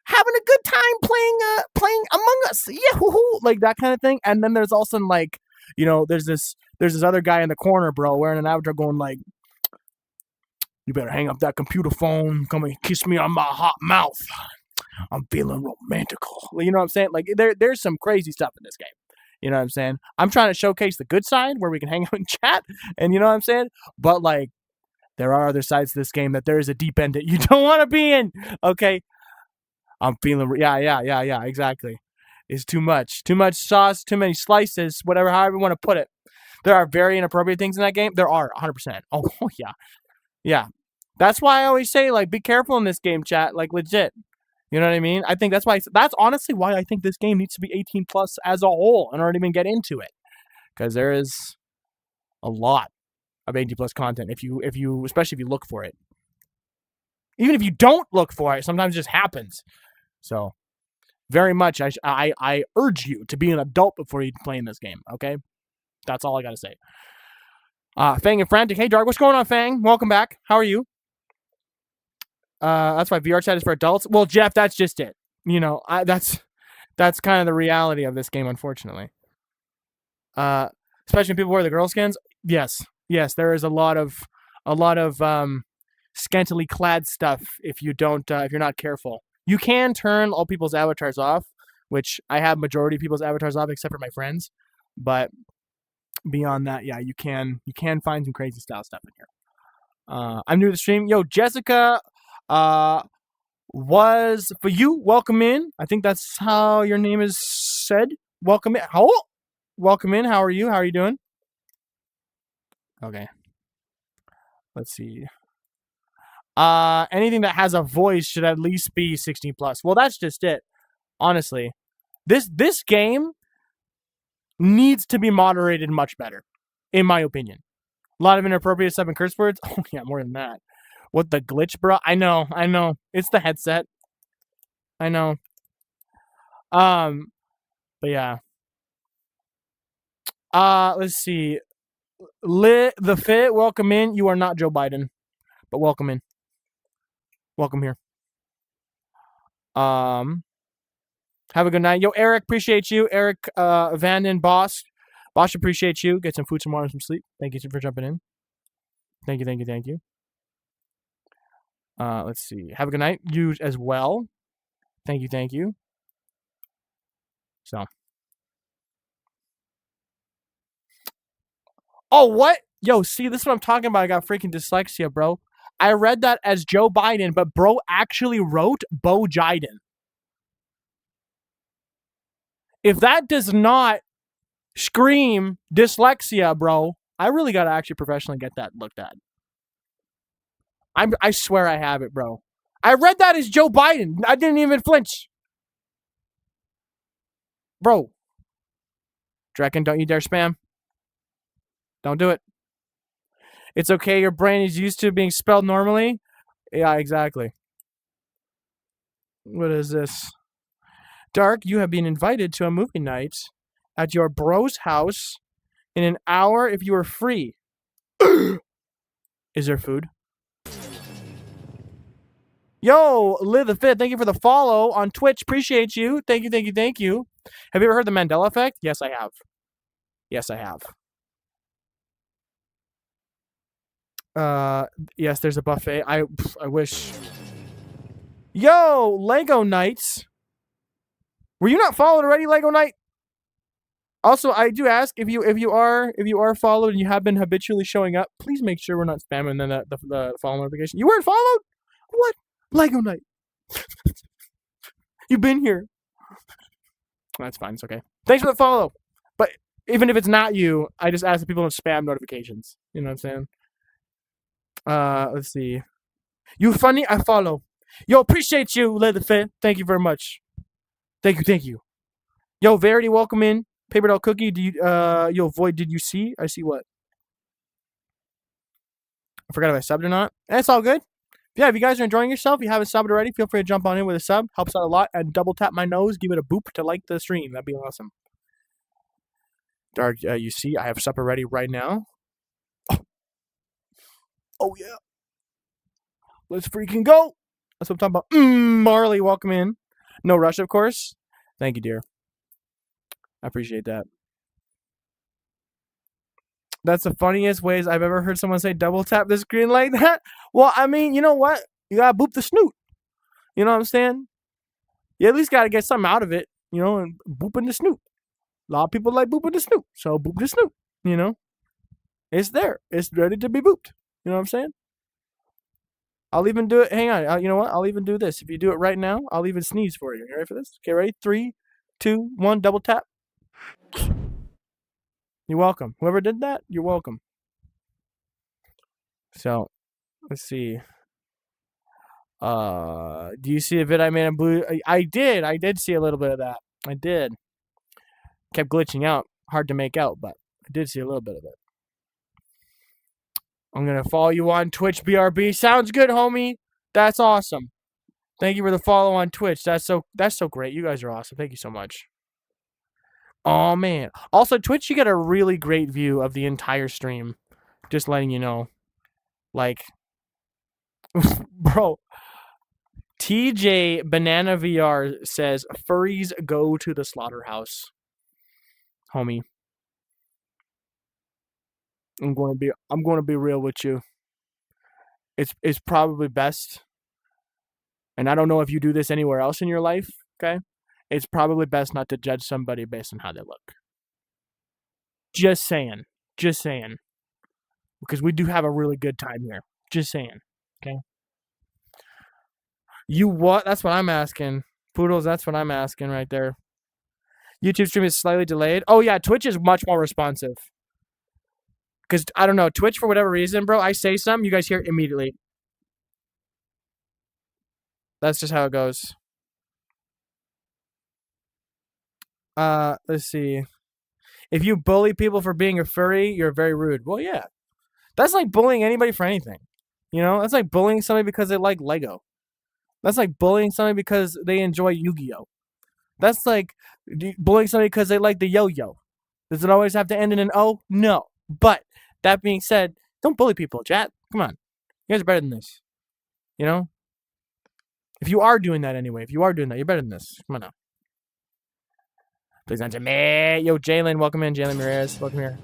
Speaker 1: having a good time playing Among Us. Yeah, like that kind of thing. And then there's also like there's this other guy in the corner, bro, wearing an avatar, going like, "You better hang up that computer phone. Come and kiss me on my hot mouth. I'm feeling romantical." You know what I'm saying? Like there's some crazy stuff in this game. You know what I'm saying? I'm trying to showcase the good side where we can hang out and chat, and you know what I'm saying? But like, there are other sides to this game that there is a deep end that you don't want to be in. Okay, I'm feeling yeah, exactly. It's too much sauce, too many slices, whatever, however you want to put it. There are very inappropriate things in that game. There are 100%. Oh yeah. That's why I always say, like, be careful in this game, chat. Like, legit. You know what I mean? I think that's honestly why I think this game needs to be 18 plus as a whole in order to even get into it. Because there is a lot of 18 plus content especially if you look for it. Even if you don't look for it, sometimes it just happens. So, very much, I urge you to be an adult before you play in this game, okay? That's all I gotta say. Fang and Frantic. Hey, Dark, what's going on, Fang? Welcome back. How are you? That's why VR chat is for adults. Well, Jeff, that's just it. That's kind of the reality of this game, unfortunately. Especially when people wear the girl skins. Yes, there is a lot of scantily clad stuff if you're not careful. You can turn all people's avatars off, which I have majority of people's avatars off except for my friends. But beyond that, yeah, you can find some crazy style stuff in here. I'm new to the stream. Yo, Jessica. Was for you. Welcome in. I think that's how your name is said. Welcome in. Welcome in. How are you? How are you doing? Okay. Let's see. Anything that has a voice should at least be 16 plus. Well, that's just it. Honestly, this game needs to be moderated much better, in my opinion. A lot of inappropriate stuff and curse words. Oh yeah, more than that. What the glitch, bro? I know. It's the headset. I know. But yeah. Let's see. The Fit, welcome in. You are not Joe Biden, but welcome in. Welcome here. Have a good night. Yo, Eric, appreciate you. Eric Vanden Boss. Boss, appreciate you. Get some food, some water, and some sleep. Thank you for jumping in. Thank you. Let's see. Have a good night. You as well. Thank you. So. Oh, what? Yo, see, this is what I'm talking about. I got freaking dyslexia, bro. I read that as Joe Biden, but bro actually wrote Bo Jiden. If that does not scream dyslexia, bro, I really got to actually professionally get that looked at. I swear I have it, bro. I read that as Joe Biden. I didn't even flinch. Bro. Draken, don't you dare spam. Don't do it. It's okay. Your brain is used to being spelled normally. Yeah, exactly. What is this? Dark, you have been invited to a movie night at your bro's house in an hour if you are free. Is there food? Yo, Live the Fit, thank you for the follow on Twitch. Appreciate you. Thank you, thank you, thank you. Have you ever heard the Mandela Effect? Yes, I have. Yes, I have. Yes, there's a buffet. I wish. Yo, Lego Knights. Were you not followed already, Lego Knight? Also, I do ask if you are followed and you have been habitually showing up, please make sure we're not spamming the follow notification. You weren't followed? What? Lego Knight. You've been here. That's fine. It's okay. Thanks for the follow. But even if it's not you, I just ask that people don't spam notifications. You know what I'm saying? Let's see. You funny? I follow. Yo, appreciate you, Leatherfit. Thank you very much. Thank you. Yo, Verity, welcome in. Paper Doll Cookie, do you yo, Void, did you see? I see what? I forgot if I subbed or not. That's all good. Yeah, if you guys are enjoying yourself, you haven't subbed already, feel free to jump on in with a sub. Helps out a lot. And double tap my nose, give it a boop to like the stream. That'd be awesome. Dark, you see, I have supper ready right now. Oh yeah. Let's freaking go. That's what I'm talking about. Marley, welcome in. No rush, of course. Thank you, dear. I appreciate that. That's the funniest ways I've ever heard someone say double tap the screen like that. Well, I mean, you know what? You gotta boop the snoot. You know what I'm saying? You at least gotta get something out of it, you know, and booping the snoot. A lot of people like booping the snoot, so boop the snoot, you know? It's there. It's ready to be booped. You know what I'm saying? I'll even do it. Hang on. You know what? I'll even do this. If you do it right now, I'll even sneeze for you. You ready for this? Okay, ready? 3, 2, 1, double tap. You're welcome. Whoever did that, you're welcome. So, let's see. Do you see a vid I made in blue? I did see a little bit of that. I did. Kept glitching out. Hard to make out, but I did see a little bit of it. I'm gonna follow you on Twitch, BRB. Sounds good, homie. That's awesome. Thank you for the follow on Twitch. That's so great. You guys are awesome. Thank you so much. Oh man. Also, Twitch, you get a really great view of the entire stream. Just letting you know. Like, bro. TJ Banana VR says furries go to the slaughterhouse. Homie. I'm going to be real with you. It's probably best. And I don't know if you do this anywhere else in your life, okay? It's probably best not to judge somebody based on how they look. Just saying. Because we do have a really good time here. Just saying. Okay? You what? That's what I'm asking. Poodles, that's what I'm asking right there. YouTube stream is slightly delayed. Oh yeah, Twitch is much more responsive. Because, I don't know, Twitch, for whatever reason, bro, I say something, you guys hear it immediately. That's just how it goes. Let's see. If you bully people for being a furry, you're very rude. Well, yeah. That's like bullying anybody for anything. You know? That's like bullying somebody because they like Lego. That's like bullying somebody because they enjoy Yu-Gi-Oh! That's like bullying somebody because they like the yo-yo. Does it always have to end in an O? No. But, that being said, don't bully people, chat. Come on. You guys are better than this. You know? If you are doing that anyway, you're better than this. Come on now. Please answer me. Yo, Jalen, welcome in. Jalen Ramirez, welcome here.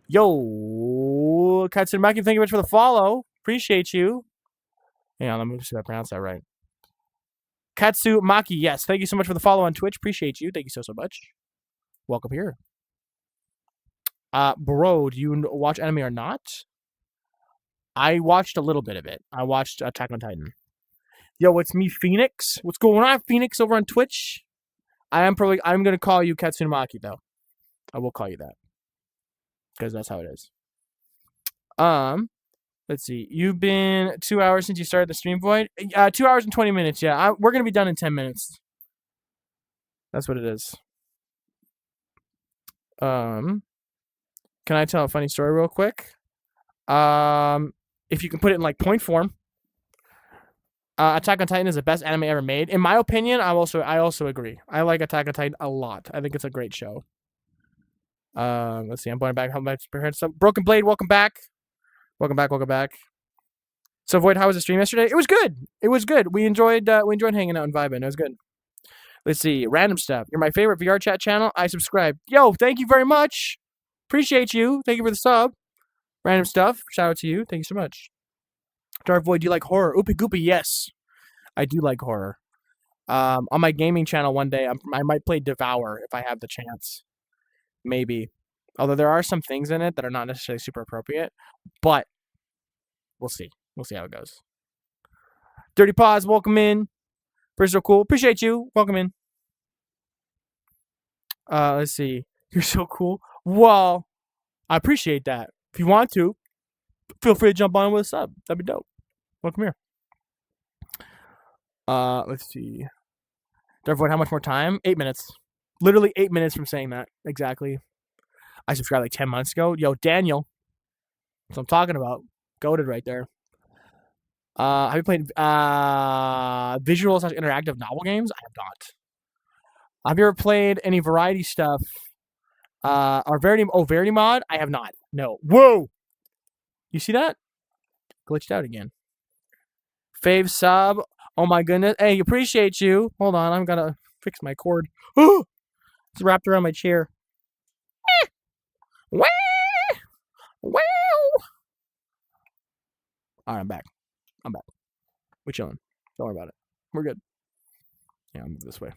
Speaker 1: Yo, Katsunmaki, thank you much for the follow. Appreciate you. Hang on, let me see if I pronounce that right. Katsumaki, yes. Thank you so much for the follow on Twitch. Appreciate you. Thank you so much. Welcome here. Bro, do you watch anime or not? I watched a little bit of it. I watched Attack on Titan. Yo, it's me, Phoenix. What's going on, Phoenix, over on Twitch? I'm gonna call you Katsunumaki though. I will call you that because that's how it is. Let's see. You've been 2 hours since you started the stream, Void. 2 hours and 20 minutes. Yeah, we're gonna be done in 10 minutes. That's what it is. Can I tell a funny story real quick? If you can put it in like point form, Attack on Titan is the best anime ever made. In my opinion, I also agree. I like Attack on Titan a lot. I think it's a great show. Let's see. I'm going back. How much Broken Blade? Welcome back. Welcome back. So Void, how was the stream yesterday? It was good. We enjoyed hanging out and vibing. It was good. Let's see. Random stuff. You're my favorite VR chat channel. I subscribe. Yo, thank you very much. Appreciate you. Thank you for the sub. Random stuff. Shout out to you. Thank you so much. Dark Void, do you like horror? Oopie Goopie, yes. I do like horror. On my gaming channel one day, I might play Devour if I have the chance. Maybe. Although there are some things in it that are not necessarily super appropriate. But we'll see. We'll see how it goes. Dirty Paws, welcome in. Pretty so cool. Appreciate you. Welcome in. Let's see. You're so cool. Well, I appreciate that. If you want to, feel free to jump on with a sub. That'd be dope. Welcome here. Let's see. Therefore, how much more time? 8 minutes. Literally 8 minutes from saying that. Exactly. I subscribed like 10 months ago. Yo, Daniel. That's what I'm talking about. Goated right there. Have you played visual / interactive novel games? I have not. Have you ever played any variety stuff? Or Verity mod? I have not. No. Whoa! You see that? Glitched out again. Fave sub. Oh my goodness. Hey, appreciate you. Hold on, I'm gonna fix my cord. It's wrapped around my chair. Wow! Wow! Alright, I'm back. We're chilling. Don't worry about it. We're good. Yeah, I'll move this way.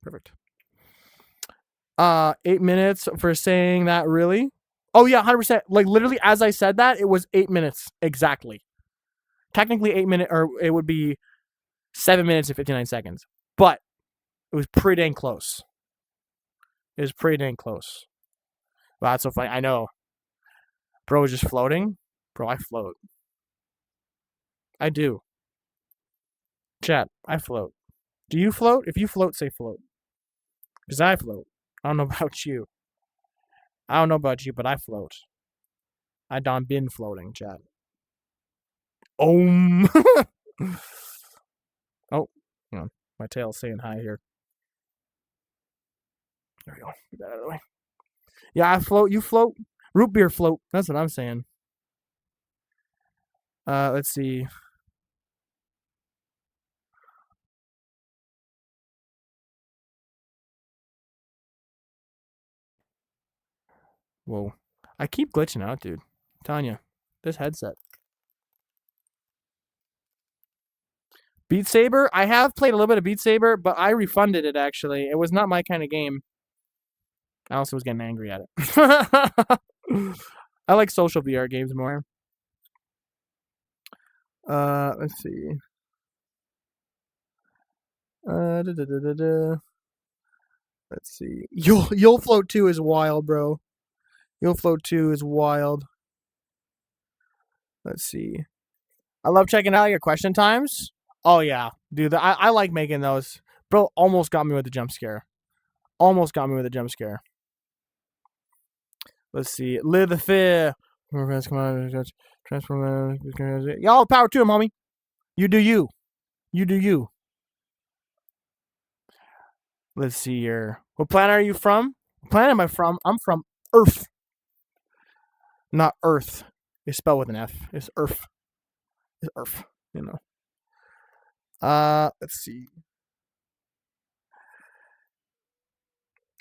Speaker 1: Perfect. 8 minutes for saying that, really? Oh yeah, 100%. Like literally as I said that, it was 8 minutes exactly. Technically 8 minutes, or it would be 7 minutes and 59 seconds. But it was pretty dang close. Wow, that's so funny. I know. Bro is just floating. Bro, I float. I do. Chat, I float. Do you float? If you float, say float. Because I float. I don't know about you. But I float. I done been floating, chat. Oh, hang on. My tail's saying hi here. There we go. Get that out of the way. Yeah, I float. You float. Root beer float. That's what I'm saying. Let's see. Whoa. I keep glitching out, dude. Tanya, this headset. Beat Saber? I have played a little bit of Beat Saber, but I refunded it, actually. It was not my kind of game. I also was getting angry at it. I like social VR games more. Let's see. Let's see. You'll Float 2 is wild, bro. You'll Float 2 is wild. Let's see. I love checking out your question times. Oh, yeah. Dude, I like making those. Bro, almost got me with the jump scare. Let's see. Live the fear. Transform. Y'all power to him, homie. You do you. Let's see here. What planet are you from? What planet am I from? I'm from Earth. Not Earth. It's spelled with an F. It's Earth. It's Earth. You know. Let's see.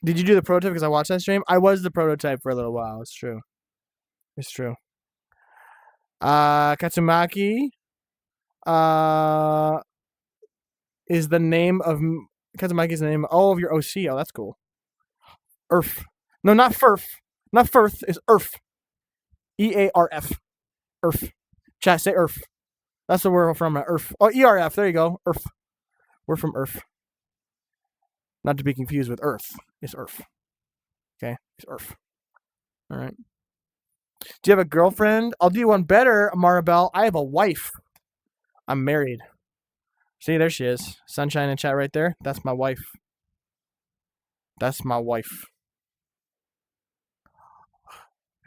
Speaker 1: Did you do the prototype because I watched that stream? I was the prototype for a little while. It's true. Katsumaki is the name of Katsumaki is the name of your OC. Oh, that's cool. Earth. No, not Furf. Not Firth. It's Earth. EARF. Earth. Chat, say Earth. That's where we're from. Earth. Oh, ERF. There you go. Earth. We're from Earth. Not to be confused with Earth. It's Earth. Okay? It's Earth. All right. Do you have a girlfriend? I'll do one better, Maribel. I have a wife. I'm married. See, there she is. Sunshine in chat right there. That's my wife. That's my wife.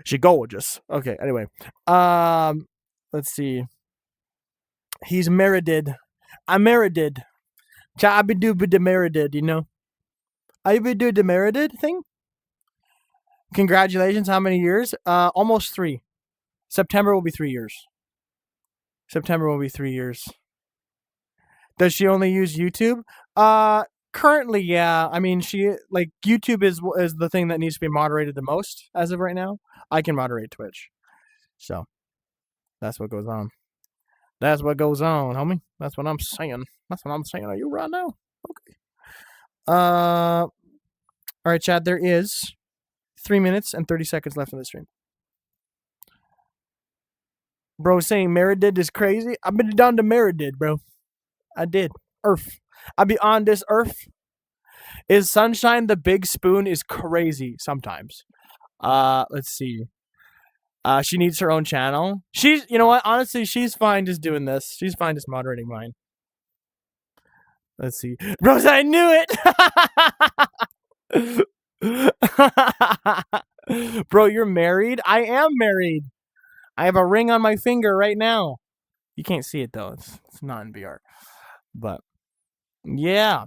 Speaker 1: She gorgeous. Okay, anyway. Let's see. He's married. I'm married. I be do the married, you know. I be do the married thing. Congratulations. How many years? Almost 3. September will be 3 years. September will be 3 years. Does she only use YouTube? Currently, yeah. I mean, she like YouTube is the thing that needs to be moderated the most as of right now. I can moderate Twitch, so that's what goes on. That's what goes on, homie. That's what I'm saying. That's what I'm saying. Are you right now? Okay. All right, Chad. There is 3 minutes and 30 seconds left in the stream. Bro saying Meredith is crazy. I've been down to Meredith, bro. I did. Earth. I be on this earth. Is Sunshine the big spoon is crazy sometimes. Let's see. She needs her own channel. She's, you know what? Honestly, she's fine just doing this. She's fine just moderating mine. Let's see. Rose, I knew it. Bro, you're married? I am married. I have a ring on my finger right now. You can't see it though. It's not in VR. But yeah,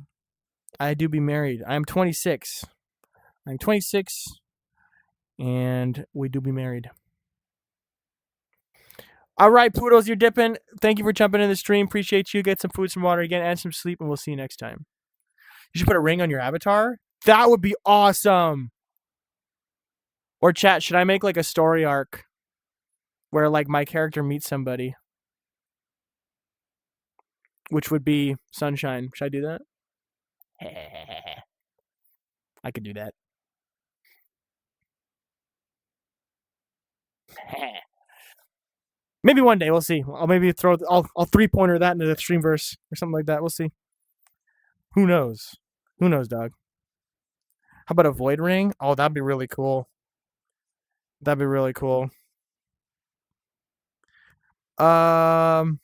Speaker 1: I do be married. I'm 26. I'm 26 and we do be married. All right, Poodles, you're dipping. Thank you for jumping in the stream. Appreciate you. Get some food, some water again, and some sleep, and we'll see you next time. You should put a ring on your avatar. That would be awesome. Or chat, should I make like a story arc where like my character meets somebody? Which would be Sunshine. Should I do that? I could do that. Maybe one day, we'll see. I'll maybe throw, I'll 3-pointer that into the Streamverse or something like that. We'll see. Who knows? Who knows, dog? How about a void ring? Oh, that'd be really cool. That'd be really cool. Bro's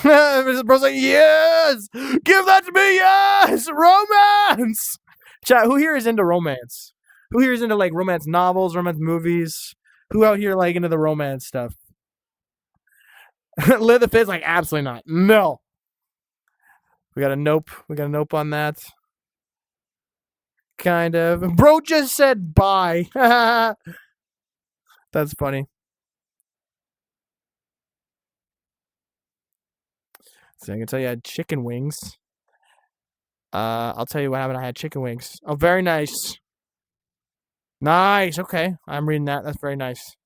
Speaker 1: like, yes! Give that to me, yes! Romance! Chat, who here is into romance? Who here is into like romance novels, romance movies? Who out here like into the romance stuff? Leatherface like, absolutely not. No. We got a nope. We got a nope on that. Kind of. Bro just said bye. That's funny. So I can tell you I had chicken wings. I'll tell you what happened. I had chicken wings. Oh, very nice. Nice. Okay. I'm reading that. That's very nice.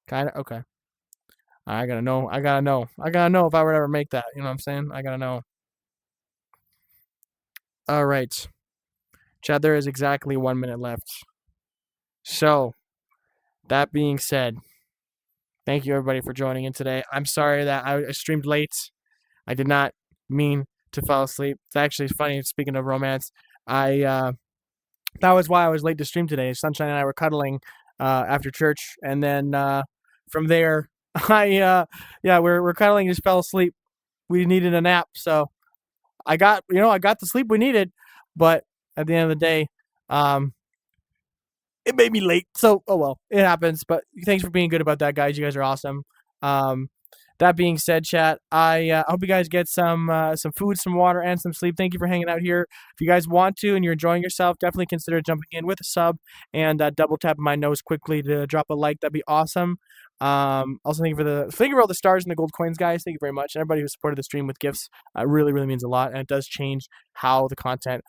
Speaker 1: Kind of. Okay. I gotta know. I gotta know. I gotta know if I would ever make that. You know what I'm saying? I gotta know. All right. Chad, there is exactly 1 minute left. So, that being said, thank you everybody for joining in today. I'm sorry that I streamed late. I did not mean to fall asleep. It's actually funny. Speaking of romance, that was why I was late to stream today. Sunshine and I were cuddling after church, and then from there, we're cuddling. Just fell asleep. We needed a nap, so I got the sleep we needed, but at the end of the day, it made me late. So oh well, it happens. But thanks for being good about that, guys. You guys are awesome. That being said, chat, I hope you guys get some food, some water, and some sleep. Thank you for hanging out here. If you guys want to and you're enjoying yourself, definitely consider jumping in with a sub and double tapping my nose quickly to drop a like. That'd be awesome. Also, thank you for all the stars and the gold coins, guys. Thank you very much. And everybody who supported the stream with gifts really, really means a lot, and it does change how the content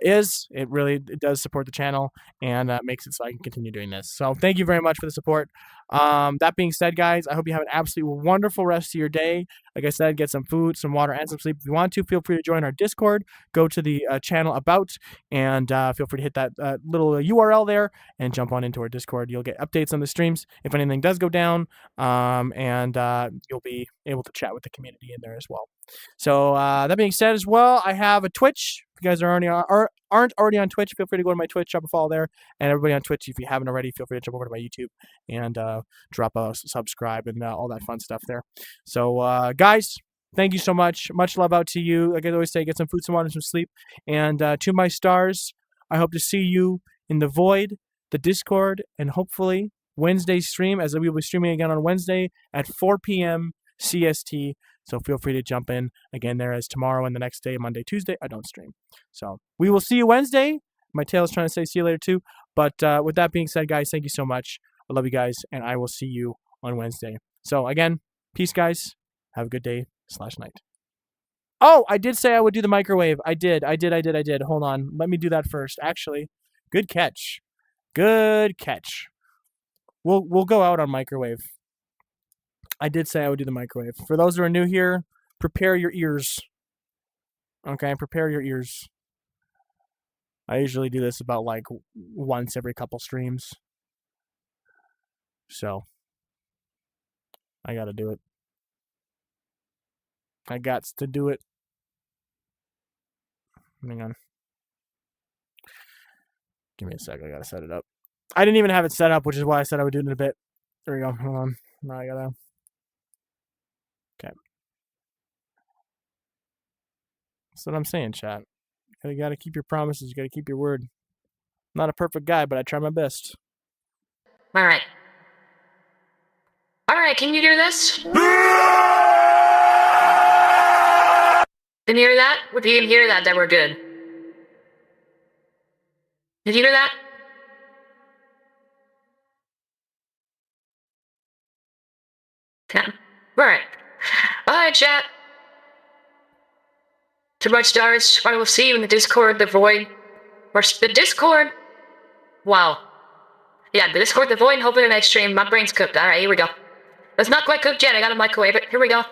Speaker 1: is. It does support the channel and makes it so I can continue doing this. So thank you very much for the support. That being said, guys, I hope you have an absolutely wonderful rest of your day. Like I said, get some food, some water, and some sleep. If you want to, feel free to join our Discord. Go to the channel about, and feel free to hit that little URL there and jump on into our Discord. You'll get updates on the streams if anything does go down, and you'll be able to chat with the community in there as well. So that being said, as well, I have a Twitch. If you guys aren't already on Twitch, feel free to go to my Twitch, drop a follow there. And everybody on Twitch, if you haven't already, feel free to jump over to my YouTube and drop a subscribe and all that fun stuff there. So, guys, thank you so much. Much love out to you. Like I always say, get some food, some water, some sleep. And to my stars, I hope to see you in the Void, the Discord, and hopefully Wednesday's stream, as we will be streaming again on Wednesday at 4 p.m. CST. So feel free to jump in again there, as tomorrow and the next day, Monday, Tuesday, I don't stream. So we will see you Wednesday. My tail is trying to say see you later too. But with that being said, guys, thank you so much. I love you guys, and I will see you on Wednesday. So again, peace, guys. Have a good day/night. Oh, I did say I would do the microwave. I did. Hold on. Let me do that first. Actually, good catch. Good catch. We'll go out on microwave. I did say I would do the microwave. For those who are new here, prepare your ears. Okay, prepare your ears. I usually do this about like once every couple streams. So, I gotta do it. I gots to do it. Hang on. Give me a sec. I gotta set it up. I didn't even have it set up, which is why I said I would do it in a bit. There we go. Hold on. Now I gotta. Okay. That's what I'm saying, chat. You gotta keep your promises. You gotta keep your word. I'm not a perfect guy, but I try my best.
Speaker 2: Alright. Alright, can you hear this? Can you hear that? If you can hear that, then we're good. Did you hear that? Yeah. Alright. Alright, chat. To my stars, I will see you in the Discord, the Void. Or the Discord? Wow. Yeah, the Discord, the Void, hoping the next stream. My brain's cooked. Alright, here we go. It's not quite cooked yet, I gotta microwave it. Here we go.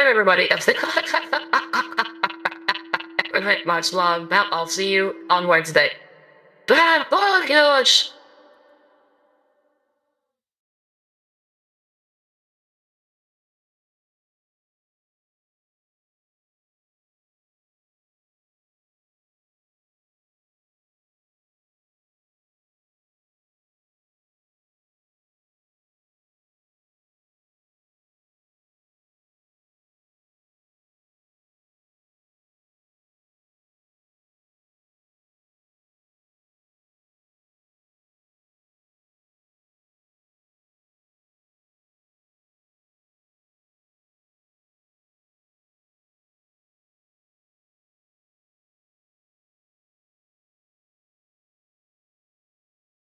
Speaker 2: Everybody, much love. I'll see you on Wednesday. Oh gosh.